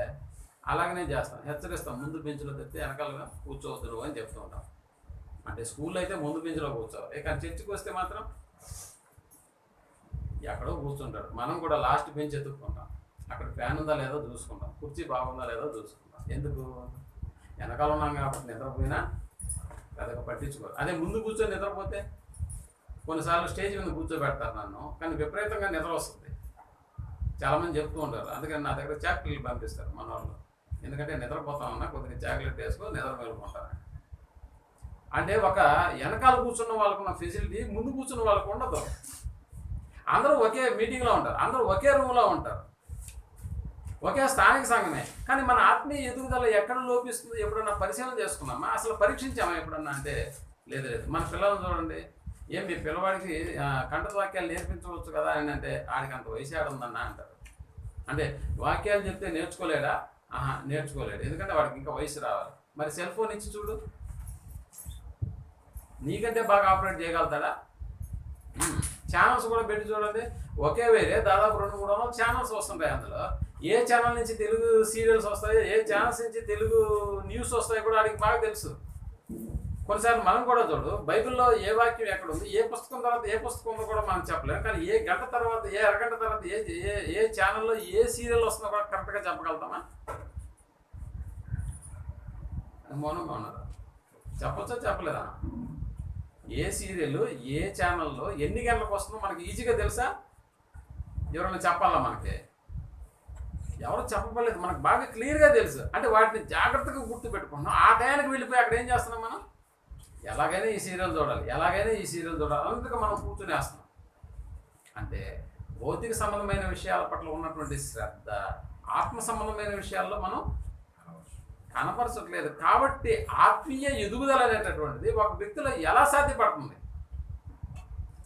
అలాగనే చేస్తాం, హెచ్చరిస్తాం. ముందు బెంచ్లో తెస్తే వెనకాలగా కూర్చోవద్దు నువ్వు అని చెప్తూ ఉంటాం. అంటే స్కూల్లో అయితే ముందు బెంచ్లో కూర్చోవాలి, కానీ చర్చికి వస్తే మాత్రం ఎక్కడో కూర్చుంటాడు. మనం కూడా లాస్ట్ బెంచ్ ఎత్తుక్కుంటాం, అక్కడ ఫ్యాన్ ఉందా లేదో చూసుకుంటాం, కుర్చీ బాగుందా లేదో చూసుకుంటాం. ఎందుకు? వెనకాల ఉన్నాం కాబట్టి నిద్రపోయినా పెద్దగా పట్టించుకోరు. అదే ముందు కూర్చొని నిద్రపోతే కొన్నిసార్లు స్టేజ్ మీద కూర్చోబెడతారు నన్ను, కానీ విపరీతంగా నిద్ర వస్తుంది. చాలామంది చెప్తూ ఉంటారు, అందుకని నా దగ్గర చాక్లెట్లు పంపిస్తారు మన వాళ్ళు. ఎందుకంటే నిద్రపోతామన్నా కొద్దిగా చాక్లెట్ వేసుకొని నిద్ర మేలుకుంటారు. అంటే ఒక వెనకాల కూర్చున్న వాళ్ళకున్న ఫెసిలిటీ ముందు కూర్చున్న వాళ్ళకు ఉండదు. అందరూ ఒకే మీటింగ్లో ఉంటారు, అందరూ ఒకే రూమ్లో ఉంటారు, ఒకే స్థానిక సంఘమే. కానీ మన ఆత్మీయ ఎదుగుదల ఎక్కడ లోపిస్తుంది ఎప్పుడన్నా పరిశీలన చేసుకున్నామా? అసలు పరీక్షించామా ఎప్పుడన్నా అంటే లేదు. మన పిల్లలను చూడండి, ఏం మీ పిల్లవాడికి కంఠత వాక్యాలు నేర్పించవచ్చు కదా అని అంటే ఆడికి అంత వయసు ఆడుందన్నా అంటారు. అంటే వాక్యాలు చెప్తే నేర్చుకోలేడా? నేర్చుకోలేడు, ఎందుకంటే వాడికి ఇంకా వయసు రావాలి. మరి సెల్ ఫోన్ ఇచ్చి చూడు, నీకంటే బాగా ఆపరేట్ చేయగలుగుతాడా? ఛానల్స్ కూడా పెట్టి చూడండి, ఒకే వేరే దాదాపు 200-300 ఛానల్స్ వస్తుంటాయి. అందులో ఏ ఛానల్ నుంచి తెలుగు సీరియల్స్ వస్తాయో, ఏ ఛానల్స్ నుంచి తెలుగు న్యూస్ వస్తాయో కూడా వాడికి బాగా తెలుసు. కొన్నిసార్లు మనం కూడా చూడు, బైబిల్లో ఏ వాక్యం ఎక్కడ ఉంది, ఏ పుస్తకం తర్వాత ఏ పుస్తకం ఉందో కూడా మనం చెప్పలేము, కానీ ఏ గంట తర్వాత ఏ అరగంట తర్వాత ఏ ఛానల్లో ఏ సీరియల్ వస్తుందో కూడా కరెక్ట్గా చెప్పగలుగుతామా? మౌనంగా ఉన్నారు. చెప్పచ్చా చెప్పలేదా? ఏ సీరియల్ ఏ ఛానల్లో ఎన్ని గంటలకు వస్తుందో మనకి ఈజీగా తెలుసా? ఎవరైనా చెప్పాలా? మనకి ఎవరు చెప్పలేదు, మనకు బాగా క్లియర్గా తెలుసు. అంటే వాటిని జాగ్రత్తగా గుర్తుపెట్టుకుంటున్నాం. ఆ టయానికి వెళ్ళిపోయి అక్కడ ఏం చేస్తున్నాం? మనం ఎలాగైనా ఈ సీరియల్ చూడాలి, ఎలాగైనా ఈ సీరియల్ చూడాలి, అందుకు మనం కూర్చునేస్తున్నాం. అంటే భౌతిక సంబంధమైన విషయాల పట్ల ఉన్నటువంటి శ్రద్ధ ఆత్మ సంబంధమైన విషయాల్లో మనం కనపరచట్లేదు. కాబట్టి ఆత్మీయ ఎదుగుదల అనేటటువంటిది ఒక వ్యక్తిలో ఎలా సాధ్యపడుతుంది?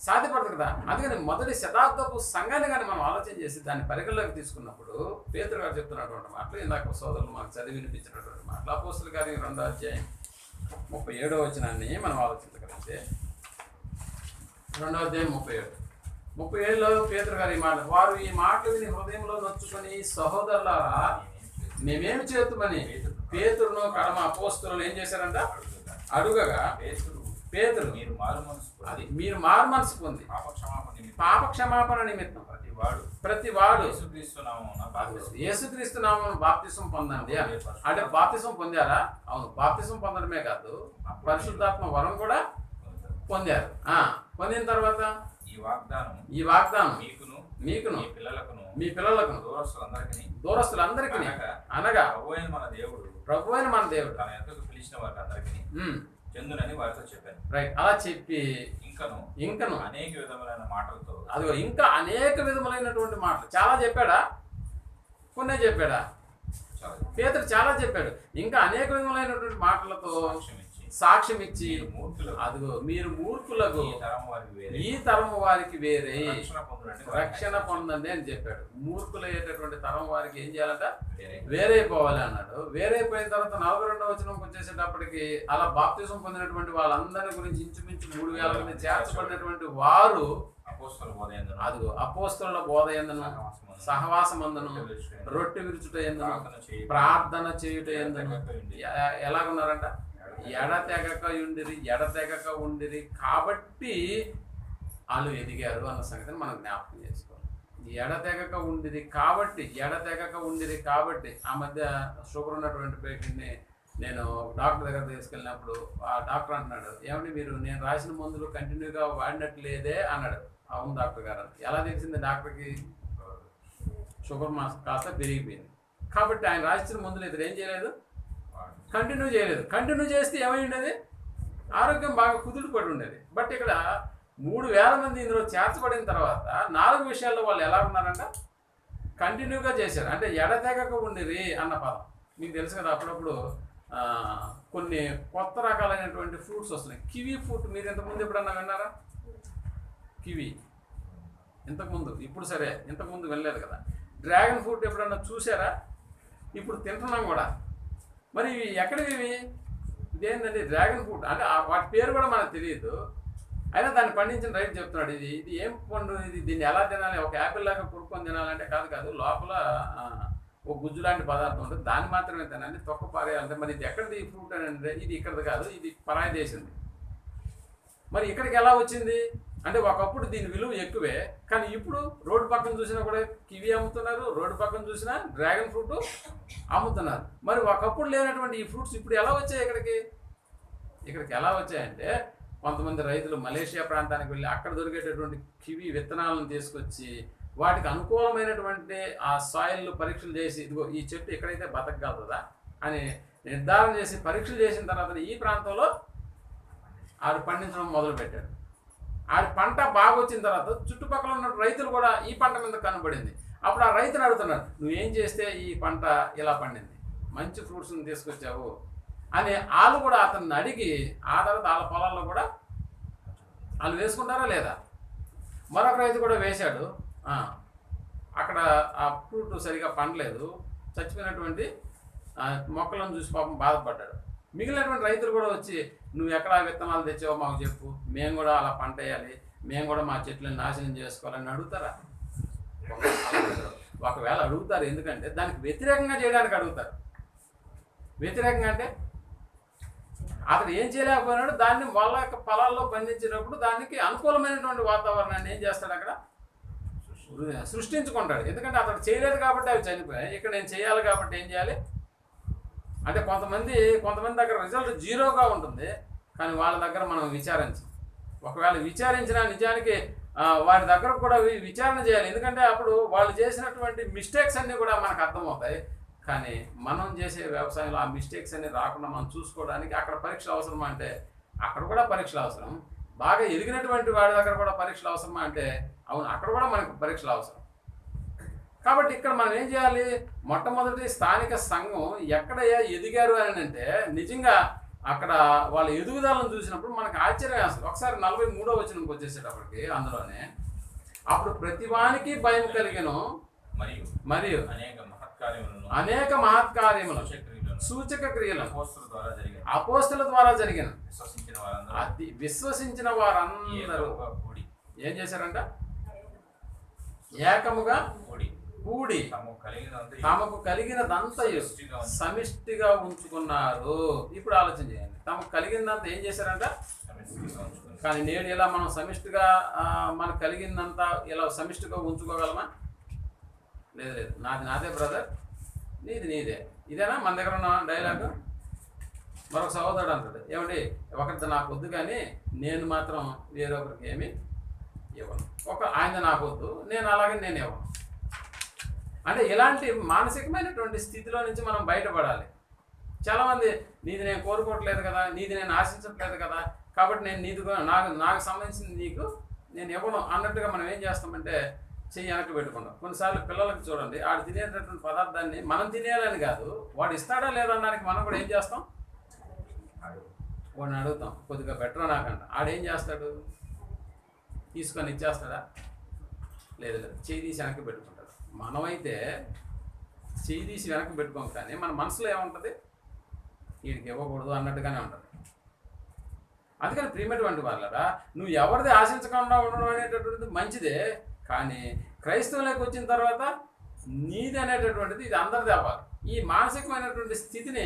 సాధ్యపడదు కదా. అందుకని మొదటి శతాబ్దపు సంఘాన్ని కానీ మనం ఆలోచన చేసి దాన్ని పరిగణలోకి తీసుకున్నప్పుడు పేతురు గారు చెప్తున్నటువంటి మాటలు, ఇందాక సోదరులు మనకు చదివి వినిపించినటువంటి మాటలు, అపోస్తలుల కార్యం 2వ అధ్యాయం 37వ వచనాన్ని మనం ఆలోచించగలిగితే 2వ అధ్యాయం 37లో పేతురు గారు ఈ మాట, వారు ఈ మాటలు విని హృదయంలో నొచ్చుకొని, సహోదరులారా మేమేమి చేతుమని పేతురును కడమ అపోస్తలులు ఏం చేశారంట అడుగగా, పేతురు మీరు మారు మనసు పొంది పాప క్షమాపణ నిమిత్తం ప్రతి వాడు యేసుక్రీస్తు నామమున బాప్తిసం పొందండి. అంటే బాప్తిసం పొందారా? అవును, బాప్తిసం పొందడమే కాదు, పరిశుద్ధాత్మ వరం కూడా పొందారు. పొందిన తర్వాత ఈ వాగ్దానం మీకును మీ పిల్లలకును దూరస్తులందరికీ అనగా ప్రభువైన మన దేవుడు తన యొద్దకు పిలిచిన వారికి అందరికీ చెందునని వారితో చెప్పాను. రైట్, అలా చెప్పి ఇంకను అనేక విధములైన మాటలతో, అదిగో ఇంకా అనేక విధములైనటువంటి మాటలు చాలా చెప్పాడా? కొన్నే చెప్పాడా? పేతురు చాలా చెప్పాడు. ఇంకా అనేక విధములైనటువంటి మాటలతో సాక్ష్యం ఇచ్చి, అదిగో మీరు మూర్ఖులకు ఈ తరము వారికి వేరే రక్షణ పొందండి అని చెప్పాడు. మూర్ఖులు అయ్యేటటువంటి తరం వారికి ఏం చేయాలంట? వేరైపోవాలి అన్నాడు. వేరైపోయిన తర్వాత 42వ వచనంకి వచ్చేసేటప్పటికి అలా బాప్తిజం పొందినటువంటి వాళ్ళందరి గురించి ఇంచుమించు 3000 మంది చేర్చబడినటువంటి వారు అదిగో అపోస్తలుల బోధ యందును సహవాసమందును రొట్టె విరుచుట యందును ప్రార్థన చేయుట యందును ఎలాగున్నారంట? ఎడతెగక ఉండిరి కాబట్టి వాళ్ళు ఎదిగారు అన్న సంగతిని మనం జ్ఞాపకం చేసుకోవాలి. ఎడతెగక ఉండిరి కాబట్టి ఆ మధ్య షుగర్ ఉన్నటువంటి పేషెంట్ని నేను డాక్టర్ దగ్గర తీసుకెళ్ళినప్పుడు ఆ డాక్టర్ అంటున్నాడు, ఏమంటే మీరు నేను రాసిన మందులు కంటిన్యూగా వాడినట్లేదే అన్నాడు. అవును డాక్టర్ గారు. ఎలా తెలిసింది డాక్టర్కి? షుగర్ మాస్ కాస్త పెరిగిపోయింది కాబట్టి ఆయన రాసిన మందులు ఇతను ఏం చేయలేదు, కంటిన్యూ చేయలేదు. కంటిన్యూ చేస్తే ఏమై ఉండేది? ఆరోగ్యం బాగా కుదుటపడి ఉండేది. బట్ ఇక్కడ 3000 మంది ఇందులో చేర్చబడిన తర్వాత 4 విషయాల్లో వాళ్ళు ఎలా ఉన్నారంట? కంటిన్యూగా చేశారు. అంటే ఎడతెగక ఉండిరి అన్న పదం మీకు తెలుసు కదా. అప్పుడప్పుడు కొన్ని కొత్త రకాలైనటువంటి ఫ్రూట్స్ వస్తున్నాయి. కివీ ఫ్రూట్ మీరు ఇంతకుముందు ఎప్పుడన్నా విన్నారా? కివీ ఇంతకుముందు, ఇప్పుడు సరే ఇంతకుముందు వినలేదు కదా. డ్రాగన్ ఫ్రూట్ ఎప్పుడన్నా చూసారా? ఇప్పుడు తింటున్నాం కూడా. మరి ఇవి ఎక్కడివి? ఇదేంటంటే డ్రాగన్ ఫ్రూట్. అంటే వాటి పేరు కూడా మనకు తెలియదు, అయినా దాన్ని పండించిన రైతు చెప్తున్నాడు ఇది ఏం పండు, దీన్ని ఎలా తినాలి? ఒక యాపిల్ లాగా కొనుక్కొని తినాలంటే కాదు, లోపల ఒక గుజ్జు లాంటి పదార్థం ఉంటుంది, దాన్ని మాత్రమే తినాలి, తొక్క పారేయాలంటే. మరి ఇది ఎక్కడిది ఈ ఫ్రూట్ అని అంటే ఇది ఇక్కడిది కాదు, ఇది పరాయి దేశంది. మరి ఇక్కడికి ఎలా వచ్చింది అంటే ఒకప్పుడు దీని విలువ ఎక్కువే, కానీ ఇప్పుడు రోడ్డు పక్కన చూసినా కూడా కివి అమ్ముతున్నారు, రోడ్డు పక్కన చూసినా డ్రాగన్ ఫ్రూట్ అమ్ముతున్నారు. మరి ఒకప్పుడు లేనటువంటి ఈ ఫ్రూట్స్ ఇప్పుడు ఎలా వచ్చాయి ఇక్కడికి ఎలా వచ్చాయంటే కొంతమంది రైతులు మలేషియా ప్రాంతానికి వెళ్ళి అక్కడ దొరికేటటువంటి కివి విత్తనాలను తీసుకొచ్చి వాటికి అనుకూలమైనటువంటి ఆ సాయిల్ పరీక్షలు చేసి, ఇదిగో ఈ చెట్టు ఎక్కడైతే బతకగలుగుతుందా అని నిర్ధారణ చేసి పరీక్షలు చేసిన తర్వాత ఈ ప్రాంతంలో ఆడు పండించడం మొదలుపెట్టాడు. ఆడి పంట బాగా వచ్చిన తర్వాత చుట్టుపక్కల ఉన్న రైతులు కూడా ఈ పంట మీద కనబడింది. అప్పుడు ఆ రైతులు అడుగుతున్నారు, నువ్వేం చేస్తే ఈ పంట ఇలా పండింది, మంచి ఫ్రూట్స్ని తీసుకొచ్చావు అని వాళ్ళు కూడా అతన్ని అడిగి ఆ తర్వాత వాళ్ళ పొలాల్లో కూడా వాళ్ళు వేసుకుంటారా లేదా? మరొక రైతు కూడా వేశాడు, అక్కడ ఆ ఫ్రూట్ సరిగా పండలేదు, చచ్చిపోయినటువంటి మొక్కలను చూసి పాపం బాధపడ్డాడు. మిగిలినటువంటి రైతులు కూడా వచ్చి నువ్వు ఎక్కడ విత్తనాలు తెచ్చావో మాకు చెప్పు, మేము కూడా అలా పంట వేయాలి, మేము కూడా మా చెట్లను నాశనం చేసుకోవాలని అడుగుతారా? ఒకవేళ అడుగుతారు, ఎందుకంటే దానికి వ్యతిరేకంగా చేయడానికి అడుగుతారు. వ్యతిరేకంగా అంటే అతను ఏం చేయలేకపోయినాడు, దాన్ని వాళ్ళ యొక్క పొలాల్లో పండించేటప్పుడు దానికి అనుకూలమైనటువంటి వాతావరణాన్ని ఏం చేస్తాడు, అక్కడ సృష్టించుకుంటాడు. ఎందుకంటే అతడు చేయలేదు కాబట్టి అవి చనిపోయాయి. ఇక్కడ నేను చేయాలి కాబట్టి ఏం చేయాలి అంటే కొంతమంది దగ్గర రిజల్ట్ 0గా ఉంటుంది, కానీ వాళ్ళ దగ్గర మనం విచారించాం. ఒకవేళ విచారించినా నిజానికి వారి దగ్గర కూడా విచారణ చేయాలి. ఎందుకంటే అప్పుడు వాళ్ళు చేసినటువంటి మిస్టేక్స్ అన్నీ కూడా మనకు అర్థమవుతాయి. కానీ మనం చేసే వ్యవసాయంలో ఆ మిస్టేక్స్ అన్ని రాకుండా మనం చూసుకోవడానికి అక్కడ పరీక్షలు అవసరమా అంటే అక్కడ కూడా పరీక్షలు అవసరం. బాగా ఎదిగినటువంటి వాడి దగ్గర కూడా పరీక్షలు అవసరమా అంటే అవును, అక్కడ కూడా మనకు పరీక్షలు అవసరం. కాబట్టి ఇక్కడ మనం ఏం చేయాలి? మొట్టమొదటి స్థానిక సంఘం ఎక్కడ ఎదిగారు అని అంటే నిజంగా అక్కడ వాళ్ళ ఎదుగుదలను చూసినప్పుడు మనకు ఆశ్చర్యం వేస్తుంది. ఒకసారి 43వ వచనంకి వచ్చేసేటప్పటికి అందులోనే అప్పుడు ప్రతివానికి భయం కలిగెను మరియు అనేక మహత్కార్యములను సూచక క్రియలను అపోస్తుల ద్వారా జరిగిన విశ్వసించిన వారందరూ అది విశ్వసించిన వారందరూ ఏకముగా కూడి ఏం చేశారంట? ఏకముగా కూడి తమకు కలిగినదంతయు సమిష్టిగా ఉంచుకున్నారు. ఇప్పుడు ఆలోచన చేయండి, తమకు కలిగినదంతా ఏం చేశారంట? కానీ నేడు ఇలా మనం సమిష్టిగా మనకు కలిగిందంతా ఇలా సమిష్టిగా ఉంచుకోగలమా? లేదు లేదు. నాది నాదే బ్రదర్, నీది నీదే. ఇదేనా మన దగ్గర ఉన్న డైలాగ్? మరొక సహోదరుడు అంటాడు, ఏమండి ఒకరిది నాకు వద్దు కానీ నేను మాత్రం వేరొకరికి ఏమి ఇవ్వను. ఆయన నాకు వద్దు, నేను అలాగే నేను ఇవ్వను. అంటే ఇలాంటి మానసికమైనటువంటి స్థితిలో నుంచి మనం బయటపడాలి. చాలామంది నీది నేను కోరుకోవట్లేదు కదా, నీది నేను ఆశించట్లేదు కదా, కాబట్టి నేను నీదిగా నాకు సంబంధించింది నీకు నేను ఇవ్వను అన్నట్టుగా మనం ఏం చేస్తామంటే చెయ్యి వెనక్కి పెట్టుకుంటాం. కొన్నిసార్లు పిల్లలకి చూడండి, ఆడు తినేటటువంటి పదార్థాన్ని మనం తినేయాలని కాదు, వాడు ఇస్తాడా లేదా అనడానికి మనం కూడా ఏం చేస్తాం? వాడిని అడుగుతాం, కొద్దిగా బెటర్ నాకంట. ఆడేం చేస్తాడు? తీసుకొని ఇచ్చేస్తాడా? లేదు లేదు, చెయ్యి తీసి వెనక్కి పెట్టుకుంటాడు. మనమైతే చెయ్యి తీసి వెనక్కి పెట్టుకోం, కానీ మన మనసులో ఏముంటుంది? వీడికి ఇవ్వకూడదు అన్నట్టుగానే ఉంటుంది. అందుకని ప్రియమైనటువంటి వాళ్ళరా, నువ్వు ఎవరిది ఆశించకుండా ఉండడం అనేటటువంటిది మంచిదే, కానీ క్రైస్తవులకు వచ్చిన తర్వాత నీది అనేటటువంటిది ఇది అందరిది అవ్వాలి. ఈ మానసికమైనటువంటి స్థితిని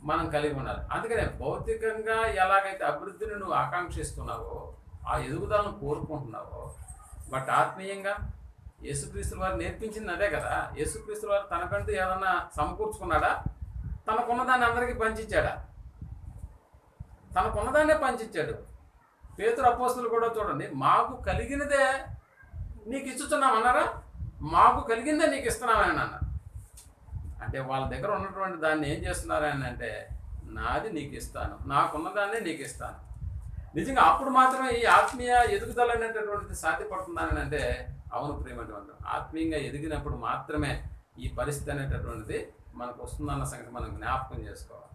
మనం కలిగి ఉండాలి. అందుకనే భౌతికంగా ఎలాగైతే అభివృద్ధిని నువ్వు ఆకాంక్షిస్తున్నావో, ఆ ఎదుగుదలను కోరుకుంటున్నావో, బట్ ఆత్మీయంగా యేసుక్రీస్తు వారు నేర్పించింది అదే కదా. యేసుక్రీస్తు వారు తనకంటూ ఏదన్నా సమకూర్చుకున్నాడా? తనకున్నదాన్ని అందరికీ పంచిచ్చాడా? తనకున్నదాన్నే పంచిచ్చాడు. పేతురు అపోస్తులు కూడా చూడండి, మాకు కలిగినదే నీకు ఇచ్చుతున్నాం అన్నారా? మాకు కలిగిందే నీకు ఇస్తున్నామని అన్నారు. అంటే వాళ్ళ దగ్గర ఉన్నటువంటి దాన్ని ఏం చేస్తున్నారని అంటే, నాది నీకు ఇస్తాను, నాకున్నదాన్నే నీకు ఇస్తాను. నిజంగా అప్పుడు మాత్రమే ఈ ఆత్మీయ ఎదుగుదల అనేటటువంటిది సాధ్యపడుతుందని అంటే, అవును ప్రియమైనటువంటి ఆత్మీయంగా ఎదిగినప్పుడు మాత్రమే ఈ పరిస్థితి అనేటటువంటిది మనకు వస్తుందన్న సంగతి మనం జ్ఞాపకం చేసుకోవాలి.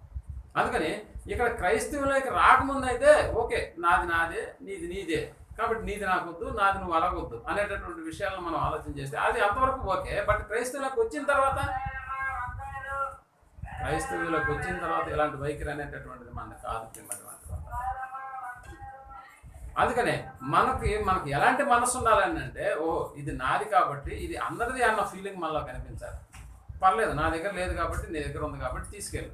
అందుకని ఇక్కడ క్రైస్తవులకి రాకముందు అయితే ఓకే, నాది నాదే, నీది నీదే, కాబట్టి నీది నాకు వద్దు, నాది నువ్వు అలగొద్దు అనేటటువంటి విషయాలను మనం ఆలోచన చేస్తే అది అంతవరకు ఓకే. బట్ క్రైస్తవులకు వచ్చిన తర్వాత ఇలాంటి వైఖరి అనేటటువంటిది మనకు కాదు ప్రియమైనటువంటి. అందుకనే మనకి ఎలాంటి మనసు ఉండాలని అంటే, ఓ ఇది నాది కాబట్టి ఇది అందరిది అన్న ఫీలింగ్ మనలో కనిపించాలి. పర్లేదు, నా దగ్గర లేదు కాబట్టి నీ దగ్గర ఉంది కాబట్టి తీసుకెళ్ళు,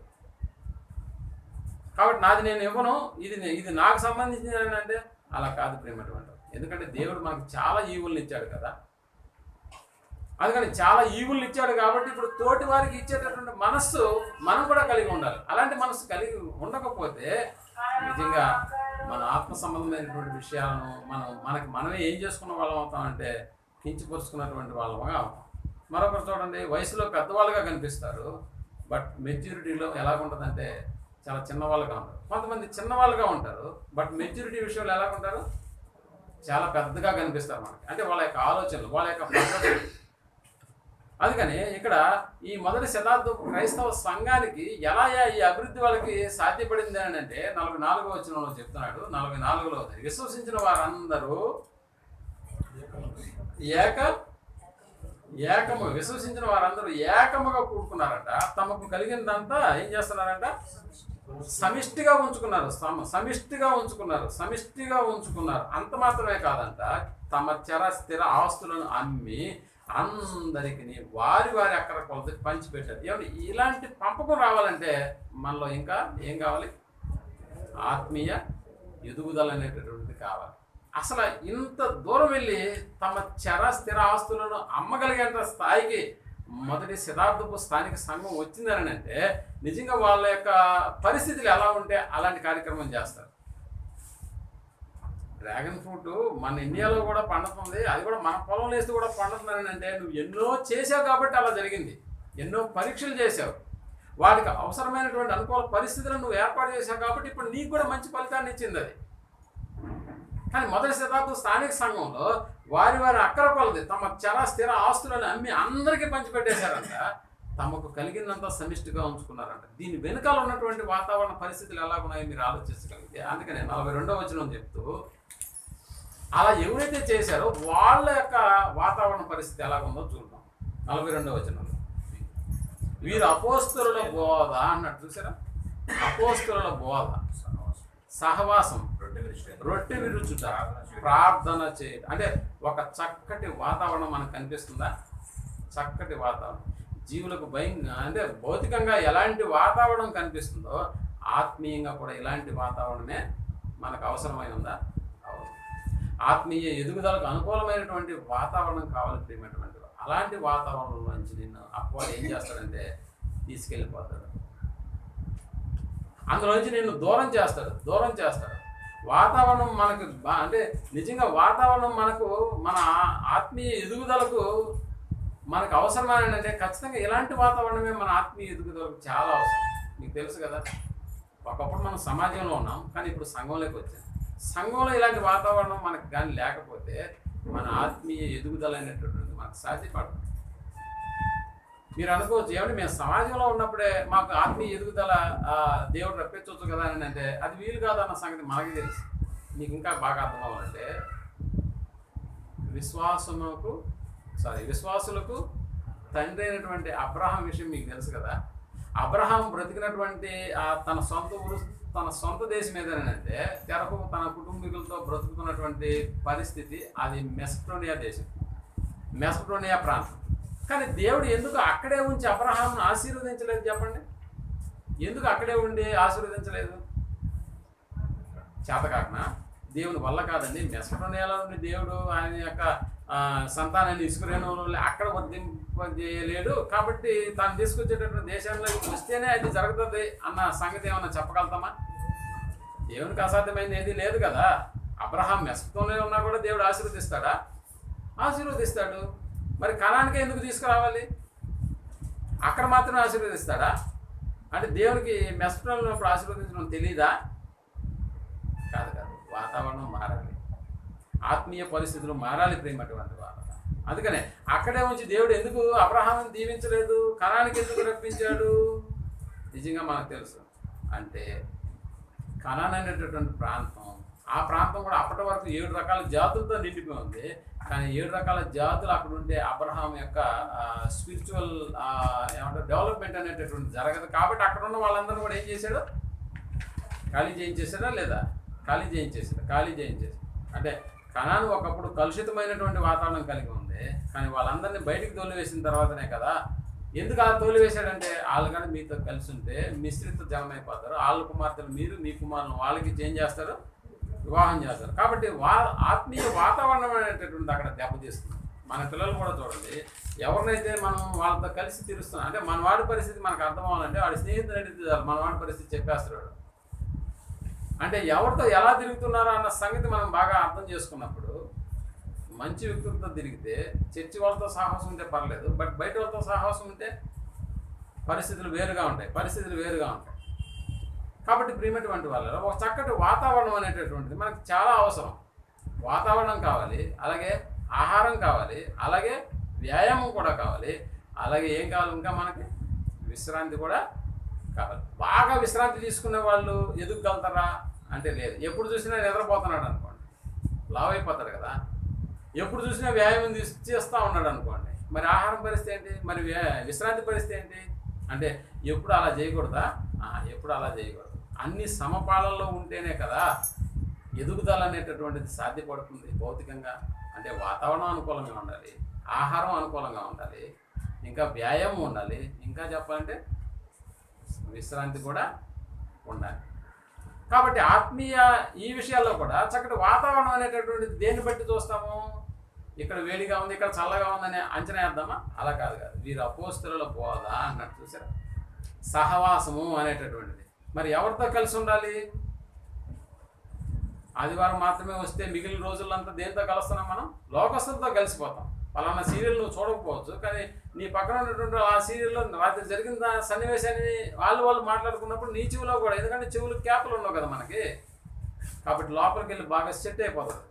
కాబట్టి నాది నేను ఇవ్వను, ఇది నాకు సంబంధించింది అంటే అలా కాదు ప్రియమైనటువంటి. ఎందుకంటే దేవుడు మనకు చాలా ఈవుల్ని ఇచ్చాడు కదా. అందుకని చాలా ఈవుల్ని ఇచ్చాడు కాబట్టి ఇప్పుడు తోటి వారికి ఇచ్చేటటువంటి మనస్సు మనం కూడా కలిగి ఉండాలి. అలాంటి మనస్సు కలిగి ఉండకపోతే నిజంగా మన ఆత్మ సంబంధమైనటువంటి విషయాలను మనమే ఏం చేసుకున్న వాళ్ళం అవుతామంటే కించిపరుచుకున్నటువంటి వాళ్ళముగా అవుతాం. మరొకరు చూడండి, వయసులో పెద్దవాళ్ళుగా కనిపిస్తారు, బట్ మెచ్యూరిటీలో ఎలాగుంటుందంటే చాలా చిన్నవాళ్ళుగా ఉంటారు. కొంతమంది చిన్నవాళ్ళుగా ఉంటారు, బట్ మెచ్యూరిటీ విషయంలో ఎలాగుంటారు? చాలా పెద్దగా కనిపిస్తారు మనకి. అంటే వాళ్ళ యొక్క ఆలోచనలు, వాళ్ళ యొక్క పద్ధతులు. అందుకని ఇక్కడ ఈ మొదటి శతాబ్దపు క్రైస్తవ సంఘానికి ఎలా ఈ అభివృద్ధి వాళ్ళకి సాధ్యపడింది అని అంటే 44వ వచనంలో చెప్తున్నాడు. 44లో విశ్వసించిన వారందరూ విశ్వసించిన వారందరూ ఏకముగా కూడుకున్నారట. తమకు కలిగినదంతా ఏం చేస్తున్నారంట? సమిష్టిగా ఉంచుకున్నారు. అంత మాత్రమే కాదంట, తమ స్థిర ఆస్తులను అమ్మి అందరికి వారి అక్కడ కొలతకి పంచిపెట్టారు. ఏమంటే ఇలాంటి పంపకం రావాలంటే మనలో ఇంకా ఏం కావాలి? ఆత్మీయ ఎదుగుదల అనేటటువంటిది కావాలి. అసలు ఇంత దూరం వెళ్ళి తమ స్థిర ఆస్తులను అమ్మగలిగేంత స్థాయికి మొదటి శతాబ్దపు స్థానిక సంఘం వచ్చిందని అంటే నిజంగా వాళ్ళ యొక్క పరిస్థితులు ఎలా ఉంటే అలాంటి కార్యక్రమం చేస్తారు. డ్రాగన్ ఫ్రూట్ మన ఇండియాలో కూడా పండుతుంది, అది కూడా మన పొలంలో వేసి కూడా పండుతుందని అంటే నువ్వు ఎన్నో చేసావు కాబట్టి అలా జరిగింది. ఎన్నో పరీక్షలు చేసావు, వాటికి అవసరమైనటువంటి అనుకూల పరిస్థితులను నువ్వు ఏర్పాటు చేసావు కాబట్టి ఇప్పుడు నీకు కూడా మంచి ఫలితాన్ని ఇచ్చింది అది. కానీ మొదటి శతాబ్దం స్థానిక సంఘంలో వారి అక్కర కొలది తమ స్థిర ఆస్తులను అమ్మి అందరికీ పంచిపెట్టేశారంట. తమకు కలిగినంత సమిష్టిగా ఉంచుకున్నారంట. దీని వెనుకాల ఉన్నటువంటి వాతావరణ పరిస్థితులు ఎలా ఉన్నాయో మీరు ఆలోచించగలిగితే, అందుకనే 42వ వచనం చెప్తూ అలా ఎవరైతే చేశారో వాళ్ళ యొక్క వాతావరణ పరిస్థితి ఎలా ఉందో చూద్దాం. 42వ వచనంలో వీరు అపోస్తలుల బోధ అన్నట్టు చూసారా, అపోస్తలుల బోధ, సహవాసం, రొట్టె విరుచుట, ప్రార్థన చేయడం. అంటే ఒక చక్కటి వాతావరణం మనకు కనిపిస్తుందా? చక్కటి వాతావరణం. జీవులకు భయంగా అంటే భౌతికంగా ఎలాంటి వాతావరణం కనిపిస్తుందో ఆత్మీయంగా కూడా ఇలాంటి వాతావరణమే మనకు అవసరమై ఉందా? ఆత్మీయ ఎదుగుదలకు అనుకూలమైనటువంటి వాతావరణం కావాలి ప్రియమైనటువంటి. అలాంటి వాతావరణంలోంచి నిన్ను అపవాది ఏం చేస్తాడంటే తీసుకెళ్ళిపోతాడు. అందులోంచి నిన్ను దూరం చేస్తాడు. వాతావరణం మనకు అంటే నిజంగా వాతావరణం మనకు మన ఆత్మీయ ఎదుగుదలకు మనకు అవసరమైన అంటే ఖచ్చితంగా ఇలాంటి వాతావరణమే మన ఆత్మీయ ఎదుగుదలకు చాలా అవసరం. మీకు తెలుసు కదా, ఒకప్పుడు మనం సమాజంలో ఉన్నాం, కానీ ఇప్పుడు సంఘంలోకి వచ్చాం. సంఘంలో ఇలాంటి వాతావరణం మనకు కానీ లేకపోతే మన ఆత్మీయ ఎదుగుదల అనేటటువంటిది మనకు సాధ్యపడదు. మీరు అనుకోవచ్చు, ఏమంటే మేము సమాజంలో ఉన్నప్పుడే మాకు ఆత్మీయ ఎదుగుదల దేవుడు రప్పించవచ్చు కదా అని అంటే అది వీలు కాదన్న సంగతి మనకి తెలుసు. మీకు ఇంకా బాగా అర్థం అవ్వాలంటే విశ్వాసులకు తండ్రి అయినటువంటి అబ్రహాం విషయం మీకు తెలుసు కదా. అబ్రహాం బ్రతికినటువంటి తన సొంత దేశం ఏదనంటే తెరకు తన కుటుంబీకులతో బ్రతుకుతున్నటువంటి పరిస్థితి అది మెసపటోనియా దేశం, మెసపటోనియా ప్రాంతం. కానీ దేవుడు ఎందుకు అక్కడే ఉంచి అబ్రహాంను ఆశీర్వదించలేదు చెప్పండి? ఎందుకు అక్కడే ఉండి ఆశీర్వదించలేదు? చేతకాకనా? దేవుని వల్ల కాదండి. మెసపటోనియాలో ఉండి దేవుడు ఆయన యొక్క సంతానాన్ని ఇసుకురేణువులు అక్కడ వర్తింపజేయలేడు. కాబట్టి తాను తీసుకొచ్చేటటువంటి దేశంలో వస్తేనే అది జరుగుతుంది అన్న సంగతి ఏమన్నా చెప్పగలుగుతామా? దేవునికి అసాధ్యమైనది ఏది లేదు కదా. అబ్రహాం మెసపటోనియాలో ఉన్నా కూడా దేవుడు ఆశీర్వదిస్తాడా? ఆశీర్వదిస్తాడు. మరి కనానికి ఎందుకు తీసుకురావాలి? అక్కడ మాత్రమే ఆశీర్వదిస్తాడా? అంటే దేవునికి మెసపటోనియాలో ఉన్నప్పుడు ఆశీర్వదించడం తెలీదా? కాదు. వాతావరణం మారాలి, ఆత్మీయ పరిస్థితులు మారాలి ప్రేమటువంటి వాళ్ళ. అందుకనే అక్కడే ఉంచి దేవుడు ఎందుకు అబ్రహాంని దీవించలేదు, కనానికి ఎందుకు రప్పించాడు? నిజంగా మనకు తెలుసు. అంటే కనాన్ అనేటటువంటి ప్రాంతం, ఆ ప్రాంతం కూడా అప్పటి వరకు 7 రకాల జాతులతో నిండిపోయి ఉంది. కానీ 7 రకాల జాతులు అక్కడ ఉంటే అబ్రహాం యొక్క స్పిరిచువల్ ఏమంటారు డెవలప్మెంట్ అనేటటువంటి జరగదు. కాబట్టి అక్కడ ఉన్న వాళ్ళందరూ కూడా ఏం చేశాడు? ఖాళీ చేయించేసాడా లేదా? ఖాళీ చేయించేసాడు. అంటే కనాను ఒకప్పుడు కలుషితమైనటువంటి వాతావరణం కలిగి ఉంది. కానీ వాళ్ళందరినీ బయటికి తోలివేసిన తర్వాతనే కదా. ఎందుకు అలా తోలివేశాడంటే వాళ్ళు కానీ మీతో కలిసి ఉంటే మిశ్రిత జనం అయిపోతారు. వాళ్ళ కుమార్తెలు మీరు, మీ కుమారులు వాళ్ళకి చేంజ్ చేస్తారు, వివాహం చేస్తారు. కాబట్టి ఆత్మీయ వాతావరణం అనేటటువంటి అక్కడ దెబ్బతీస్తుంది. మన పిల్లలు కూడా చూడండి, ఎవరినైతే మనం వాళ్ళతో కలిసి తీరుస్తున్నాం అంటే మన వాడి పరిస్థితి మనకు అర్థం అవ్వాలంటే వాడి స్నేహితులు అడిగితే మన వాడి పరిస్థితి చెప్పేస్తాడు. అంటే ఎవరితో ఎలా తిరుగుతున్నారో అన్న సంగతి మనం బాగా అర్థం చేసుకున్నప్పుడు మంచి వ్యక్తులతో తిరిగితే చర్చి వాళ్ళతో సాహసం ఉంటే పర్లేదు, బట్ బయట వాళ్ళతో సాహసం ఉంటే పరిస్థితులు వేరుగా ఉంటాయి. కాబట్టి ప్రియమైనటువంటి వాళ్ళలో ఒక చక్కటి వాతావరణం అనేటటువంటిది మనకు చాలా అవసరం. వాతావరణం కావాలి, అలాగే ఆహారం కావాలి, అలాగే వ్యాయామం కూడా కావాలి, అలాగే ఏం కావాలి ఇంకా మనకి విశ్రాంతి కూడా కావాలి. బాగా విశ్రాంతి తీసుకునే వాళ్ళు ఎదుగలుగుతారా అంటే లేదు. ఎప్పుడు చూసినా నిద్రపోతున్నాడు అనుకోండి, లావ్ అయిపోతాడు కదా. ఎప్పుడు చూసినా వ్యాయామం చేస్తూ ఉన్నాడు అనుకోండి, మరి ఆహారం పరిస్థితి ఏంటి? మరి విశ్రాంతి పరిస్థితి ఏంటి? అంటే ఎప్పుడు అలా చేయకూడదా? ఎప్పుడు అలా చేయకూడదు. అన్ని సమపాలనలో ఉంటేనే కదా ఎదుగుదల అనేటటువంటిది సాధ్యపడుతుంది భౌతికంగా. అంటే వాతావరణం అనుకూలంగా ఉండాలి, ఆహారం అనుకూలంగా ఉండాలి, ఇంకా వ్యాయామం ఉండాలి, ఇంకా చెప్పాలంటే విశ్రాంతి కూడా ఉండాలి. కాబట్టి ఆత్మీయ ఈ విషయాల్లో కూడా చక్కటి వాతావరణం అనేటటువంటిది దేన్ని బట్టి చూస్తాము? ఇక్కడ వేడిగా ఉంది, ఇక్కడ చల్లగా ఉందని అంచనా వేద్దామా? అలా కాదు. వీరు అపోస్తలుల బోధ అన్నట్టు చూసారా. సహవాసము అనేటటువంటిది మరి ఎవరితో కలిసి ఉండాలి? ఆదివారం మాత్రమే వస్తే మిగిలిన రోజులంతా దేంతో కలుస్తున్నాం? మనం లోకస్తులతో కలిసిపోతాం. పలానా సీరియల్ నువ్వు చూడకపోవచ్చు, కానీ నీ పక్కన ఉన్నటువంటి ఆ సీరియల్లో రాత్రి జరిగిన సన్నివేశాన్ని వాళ్ళు మాట్లాడుకున్నప్పుడు నీ చెవిలో కూడా, ఎందుకంటే చెవులు క్యాప్లు ఉండవు కదా మనకి, కాబట్టి లోపలికి వెళ్ళి బాగా సెట్ అయిపోతుంది.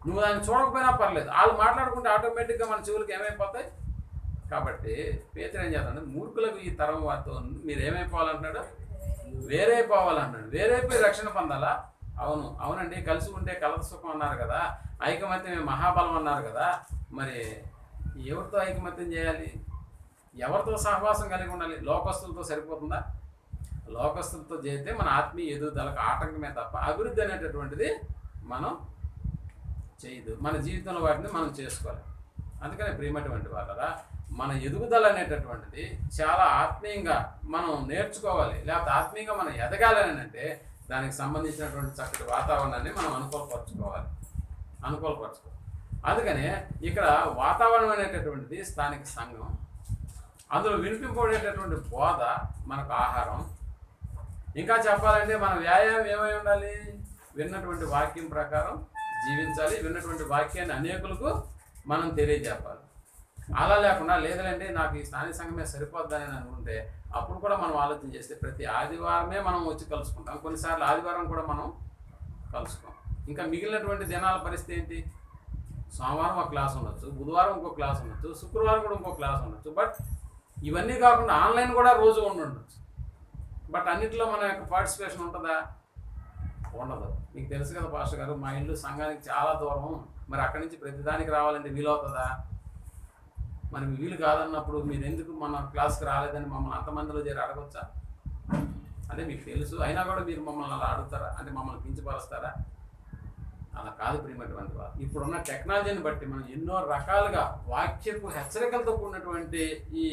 నువ్వు దాన్ని చూడకపోయినా పర్లేదు, వాళ్ళు మాట్లాడుకుంటే ఆటోమేటిక్గా మన చెవులకు ఏమైపోతాయి. కాబట్టి పేతురు ఏం చేస్తాడు? మూర్ఖులకు ఈ తరం వారితో మీరు ఏమైపోవాలంటాడు? వేరైపోవాలంటాడు. వేరైపోయి రక్షణ పొందాలా? అవునండి, కలిసి ఉంటే కలత సుఖం అన్నారు కదా, ఐకమత్యమే మహాబలం అన్నారు కదా. మరి ఎవరితో ఐకమత్యం చేయాలి? ఎవరితో సహవాసం కలిగి ఉండాలి? లోకస్తులతో సరిపోతుందా? లోకస్తులతో చేస్తే మన ఆత్మీయ ఎదుగుదలకు ఆటంకమే తప్ప అభివృద్ధి అనేటటువంటిది మనం చేయదు. మన జీవితంలో వాటిని మనం చేసుకోవాలి. అందుకని ప్రియమైనటువంటి వాళ్ళరా, మన ఎదుగుదల అనేటటువంటిది చాలా ఆత్మీయంగా మనం నేర్చుకోవాలి. లేకపోతే ఆత్మీయంగా మనం ఎదగాలని అంటే దానికి సంబంధించినటువంటి చక్కటి వాతావరణాన్ని మనం అనుకూలపరచుకోవాలి. అందుకనే ఇక్కడ వాతావరణం అనేటటువంటిది స్థానిక సంఘం, అందులో వినిపింపబడేటటువంటి బోధ మనకు ఆహారం. ఇంకా చెప్పాలంటే మన వ్యాయామం ఏమై ఉండాలి? విన్నటువంటి వాక్యం ప్రకారం జీవించాలి. విన్నటువంటి వాక్యాన్ని అనేకులకు మనం తెలియజెప్పాలి. అలా లేకుండా లేదంటే నాకు ఈ స్థానిక సంఘమే సరిపోద్దని అనుకుంటే అప్పుడు కూడా మనం ఆలోచన చేస్తే ప్రతి ఆదివారమే మనం వచ్చి కలుసుకుంటాం. కొన్నిసార్లు ఆదివారం కూడా మనం కలుసుకోం. ఇంకా మిగిలినటువంటి దినాల పరిస్థితి ఏంటి? సోమవారం ఒక క్లాస్ ఉండొచ్చు, బుధవారం ఇంకో క్లాస్ ఉండొచ్చు, శుక్రవారం కూడా ఇంకో క్లాస్ ఉండొచ్చు. బట్ ఇవన్నీ కాకుండా ఆన్లైన్ కూడా రోజు ఉండొచ్చు. బట్ అన్నింటిలో మన యొక్క పార్టిసిపేషన్ ఉంటుందా? ఉండదు. మీకు తెలుసు కదా పాస్టర్ గారు, మా ఇల్లు సంఘానికి చాలా దూరం, మరి అక్కడి నుంచి ప్రతిదానికి రావాలంటే వీలవుతుందా? మరి వీలు కాదన్నప్పుడు మీరు ఎందుకు మన క్లాస్కి రాలేదని మమ్మల్ని అంతమందిలో చేరి అడగొచ్చా? అంటే మీకు తెలుసు, అయినా కూడా మీరు మమ్మల్ని అలా అడుగుతారా? అంటే మమ్మల్ని కించపరుస్తారా? అలా కాదు ప్రియమైనటువంటి వారు. ఇప్పుడున్న టెక్నాలజీని బట్టి మనం ఎన్నో రకాలుగా వాక్యపు హెచ్చరికలతో కూడినటువంటి ఈ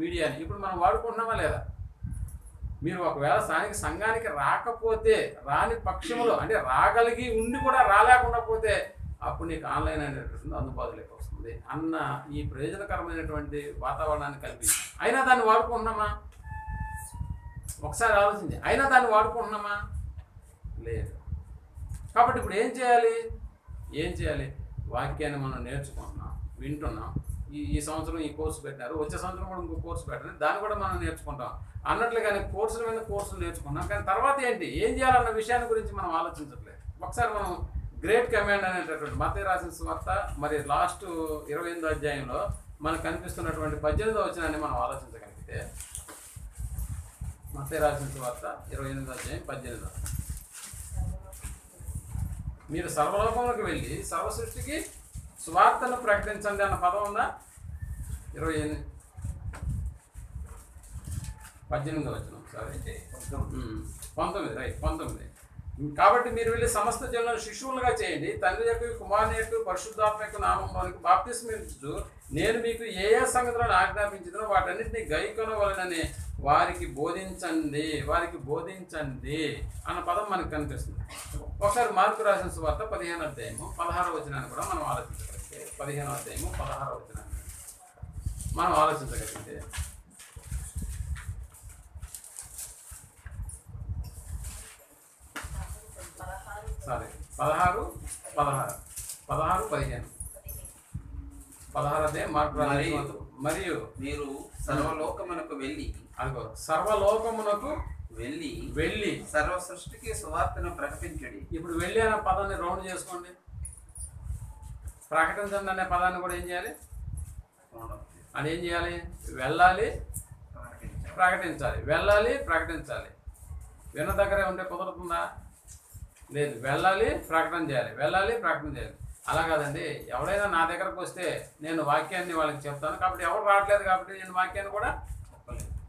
మీడియాని ఇప్పుడు మనం వాడుకుంటున్నామా లేదా? మీరు ఒకవేళ స్థానిక సంఘానికి రాకపోతే, రాని పక్షంలో అంటే రాగలిగి ఉండి కూడా రాలేకుండా పోతే అప్పుడు నీకు ఆన్లైన్ అనేటటువంటి అందుబాటులోకి వస్తుంది అన్న ఈ ప్రయోజనకరమైనటువంటి వాతావరణాన్ని కల్పించి అయినా దాన్ని వాడుకుంటున్నామా? ఒకసారి ఆలోచించి, అయినా దాన్ని వాడుకుంటున్నామా? లేదు. కాబట్టి ఇప్పుడు ఏం చేయాలి? వాక్యాన్ని మనం నేర్చుకుంటున్నాం, వింటున్నాం. ఈ సంవత్సరం ఈ కోర్సు పెట్టారు, వచ్చే సంవత్సరం కూడా ఇంకో కోర్సు పెట్టారు, దాన్ని కూడా మనం నేర్చుకుంటాం. అన్నట్లుగానే కోర్సుల మీద కోర్సులు నేర్చుకున్నాం. కానీ తర్వాత ఏం చేయాలన్న విషయాన్ని గురించి మనం ఆలోచించట్లేదు. ఒకసారి మనం గ్రేట్ కమాండ్ అనేటటువంటి మత్తయి రాసిన సువార్త మరి లాస్ట్ 28వ అధ్యాయంలో మనకు కనిపిస్తున్నటువంటి 18వ వచనాన్ని మనం ఆలోచించగలిగితే, మత్తయి రాసిన సువార్త 28వ అధ్యాయం 18వ, మీరు సర్వలోకంలోకి వెళ్ళి సర్వ సృష్టికి సువార్తను ప్రకటించండి అన్న పదం ఉందా? 18వ వచనం, సారీ 19, రైట్ 19. కాబట్టి మీరు వెళ్ళి సమస్త జనులను శిశువులుగా చేయండి, తండ్రి యొక్క కుమారుని యొక్క పరిశుద్ధాత్మ యొక్క నామంలోనికి బాప్తిస్మం ఇచ్చుచు నేను మీకు ఏ సంగతులను ఆజ్ఞాపించిందో వాటన్నిటిని గైకొనవలెనని వారికి బోధించండి అన్న పదం మనకు కనిపిస్తుంది. ఒకసారి మార్కు రాసిన సువార్త 15వ అధ్యాయము 16వ వచనాన్ని కూడా మనం ఆలోచించగలిగితే, 15వ అధ్యాయము 16వ వచనాన్ని మనం ఆలోచించగలిగితే, సారీ 16, 15 16 మార్కు రాసిన మరియు మీరు సర్వలోకమునకు వెళ్ళి సర్వలోకమునకు వెళ్ళి సర్వ సృష్టికి సువార్తను ప్రకటించండి. ఇప్పుడు వెళ్ళి అనే పదాన్ని రౌండ్ చేసుకోండి. ప్రకటించండి అనే పదాన్ని కూడా ఏం చేయాలి? అది ఏం చేయాలి? వెళ్ళాలి, ప్రకటించాలి. ప్రకటించాలి. విన్న దగ్గరే ఉంటే కుదురుతుందా? లేదు. వెళ్ళాలి, ప్రకటన చేయాలి. అలా కాదండి, ఎవరైనా నా దగ్గరకు వస్తే నేను వాక్యాన్ని వాళ్ళకి చెప్తాను, కాబట్టి ఎవరు రావట్లేదు కాబట్టి నేను వాక్యాన్ని కూడా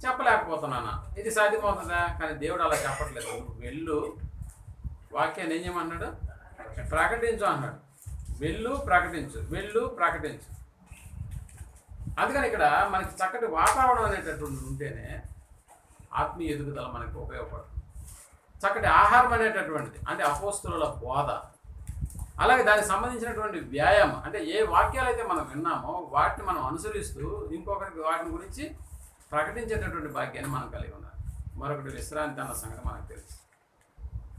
చెప్పలేకపోతున్నాను. ఇది సాధ్యమవుతుందా? కానీ దేవుడు అలా చెప్పట్లేదు. వెళ్ళు, వాక్యాన్ని ఏం చేయమన్నాడు? ప్రకటించు అన్నాడు. వెళ్ళు ప్రకటించు. అందుకని ఇక్కడ మనకి చక్కటి వాతావరణం అనేటటువంటి ఉంటేనే ఆత్మీయ ఎదుగుదల మనకి ఉపయోగపడుతుంది. చక్కటి ఆహారం అనేటటువంటిది అంటే అపోస్తుల బోధ, అలాగే దానికి సంబంధించినటువంటి వ్యాయామం అంటే ఏ వాక్యాలు అయితే మనం విన్నామో వాటిని మనం అనుసరిస్తూ ఇంకొకరికి వాటిని గురించి ప్రకటించేటటువంటి భాగ్యాన్ని మనం కలిగి ఉండాలి. మరొకటి విశ్రాంతి అన్న సంగతి మనకు తెలుసు.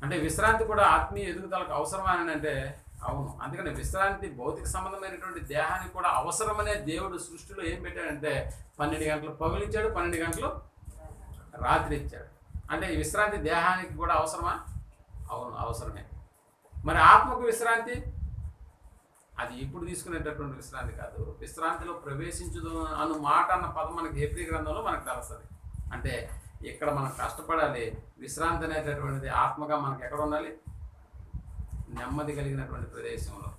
అంటే విశ్రాంతి కూడా ఆత్మీయ ఎదుగుదలకు అవసరమని అంటే అవును. అందుకని విశ్రాంతి భౌతిక సంబంధమైనటువంటి దేహానికి కూడా అవసరమనే దేవుడు సృష్టిలో ఏం పెట్టాడంటే 12 గంటలు పగులిచ్చాడు, 12 గంటలు రాత్రి ఇచ్చాడు. అంటే ఈ విశ్రాంతి దేహానికి కూడా అవసరమా? అవును, అవసరమే. మరి ఆత్మకు విశ్రాంతి అది ఇప్పుడు తీసుకునేటటువంటి విశ్రాంతి కాదు. విశ్రాంతిలో ప్రవేశించుదు అను మాట అన్న పదం మనకి హెబ్రీ గ్రంథంలో మనకు తెలుస్తుంది. అంటే ఇక్కడ మనం కష్టపడాలి. విశ్రాంతి అనేటటువంటిది ఆత్మగా మనకి ఎక్కడ ఉండాలి? నెమ్మది కలిగినటువంటి ప్రదేశంలో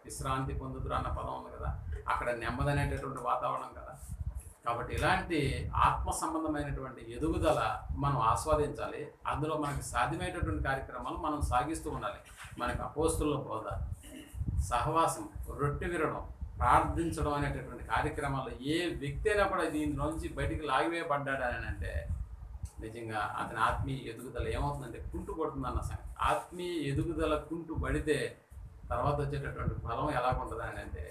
విశ్రాంతి పొందుతురు అన్న పదం ఉంది కదా, అక్కడ నెమ్మది అనేటటువంటి వాతావరణం కదా. కాబట్టి ఇలాంటి ఆత్మ సంబంధమైనటువంటి ఎదుగుదల మనం ఆస్వాదించాలి. అందులో మనకి సాధ్యమైనటువంటి కార్యక్రమాలు మనం సాగిస్తూ ఉండాలి. మనకి అపోస్తుల బోధ, సహవాసం, రొట్టె విరడం, ప్రార్థించడం అనేటటువంటి కార్యక్రమాలు ఏ వ్యక్తి అయినా కూడా దీనిలోంచి బయటికి లాగివేయబడ్డాడు అని అంటే నిజంగా అతని ఆత్మీయ ఎదుగుదల ఏమవుతుందంటే కుంటు పడుతుందన్న సంగతి. ఆత్మీయ ఎదుగుదల కుంటు పడితే తర్వాత వచ్చేటటువంటి ఫలం ఎలా ఉంటుంది అని అంటే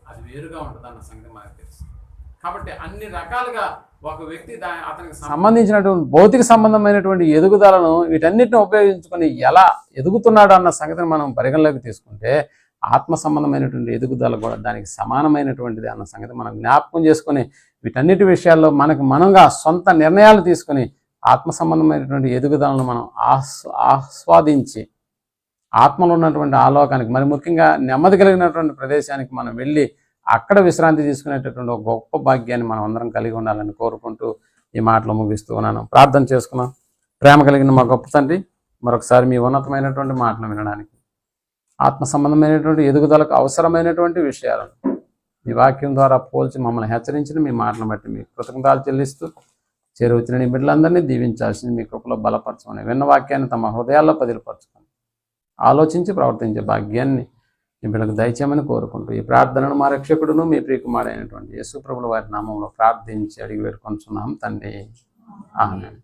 అది వేరుగా ఉంటుంది అన్న సంగతి మనకు తెలుసు. కాబట్టి అన్ని రకాలుగా ఒక వ్యక్తి అతనికి సంబంధించినటువంటి భౌతిక సంబంధమైనటువంటి ఎదుగుదలను వీటన్నిటిని ఉపయోగించుకొని ఎలా ఎదుగుతున్నాడు అన్న సంగతిని మనం పరిగణలోకి తీసుకుంటే ఆత్మ సంబంధమైనటువంటి ఎదుగుదల కూడా దానికి సమానమైనటువంటిది అన్న సంగతి మనం జ్ఞాపకం చేసుకొని వీటన్నిటి విషయాల్లో మనకు మనంగా సొంత నిర్ణయాలు తీసుకొని ఆత్మ సంబంధమైనటువంటి ఎదుగుదలను మనం ఆస్వాదించి ఆత్మలో ఉన్నటువంటి ఆలోకానికి మరి ముఖ్యంగా నెమ్మది కలిగినటువంటి ప్రదేశానికి మనం వెళ్ళి అక్కడ విశ్రాంతి తీసుకునేటటువంటి ఒక గొప్ప భాగ్యాన్ని మనం అందరం కలిగి ఉండాలని కోరుకుంటూ ఈ మాటలు ముగిస్తూ ఉన్నాను. ప్రార్థన చేసుకున్నాం. ప్రేమ కలిగిన మా గొప్ప తండ్రి, మరొకసారి మీ ఉన్నతమైనటువంటి మాటలు వినడానికి ఆత్మ సంబంధమైనటువంటి ఎదుగుదలకు అవసరమైనటువంటి విషయాలను మీ వాక్యం ద్వారా పోల్చి మమ్మల్ని హెచ్చరించిన మీ మాటలను బట్టి మీ కృతజ్ఞతలు చెల్లిస్తూ చేరువచ్చిన నీ బిడ్డలందరినీ దీవించాల్సింది మీ కృపలో బలపరచమని విన్న వాక్యాన్ని తమ హృదయాల్లో పదిలపరచుకొని ఆలోచించి ప్రవర్తించే భాగ్యాన్ని మీ బిడ్డలకు దయచేయమని కోరుకుంటూ ఈ ప్రార్థనను మా రక్షకుడును మీ ప్రియకుమారుడైనటువంటి యేసు ప్రభుల వారి నామంలో ప్రార్థించి అడిగి వేడుకొంచున్నాం తండ్రి. ఆమేన్.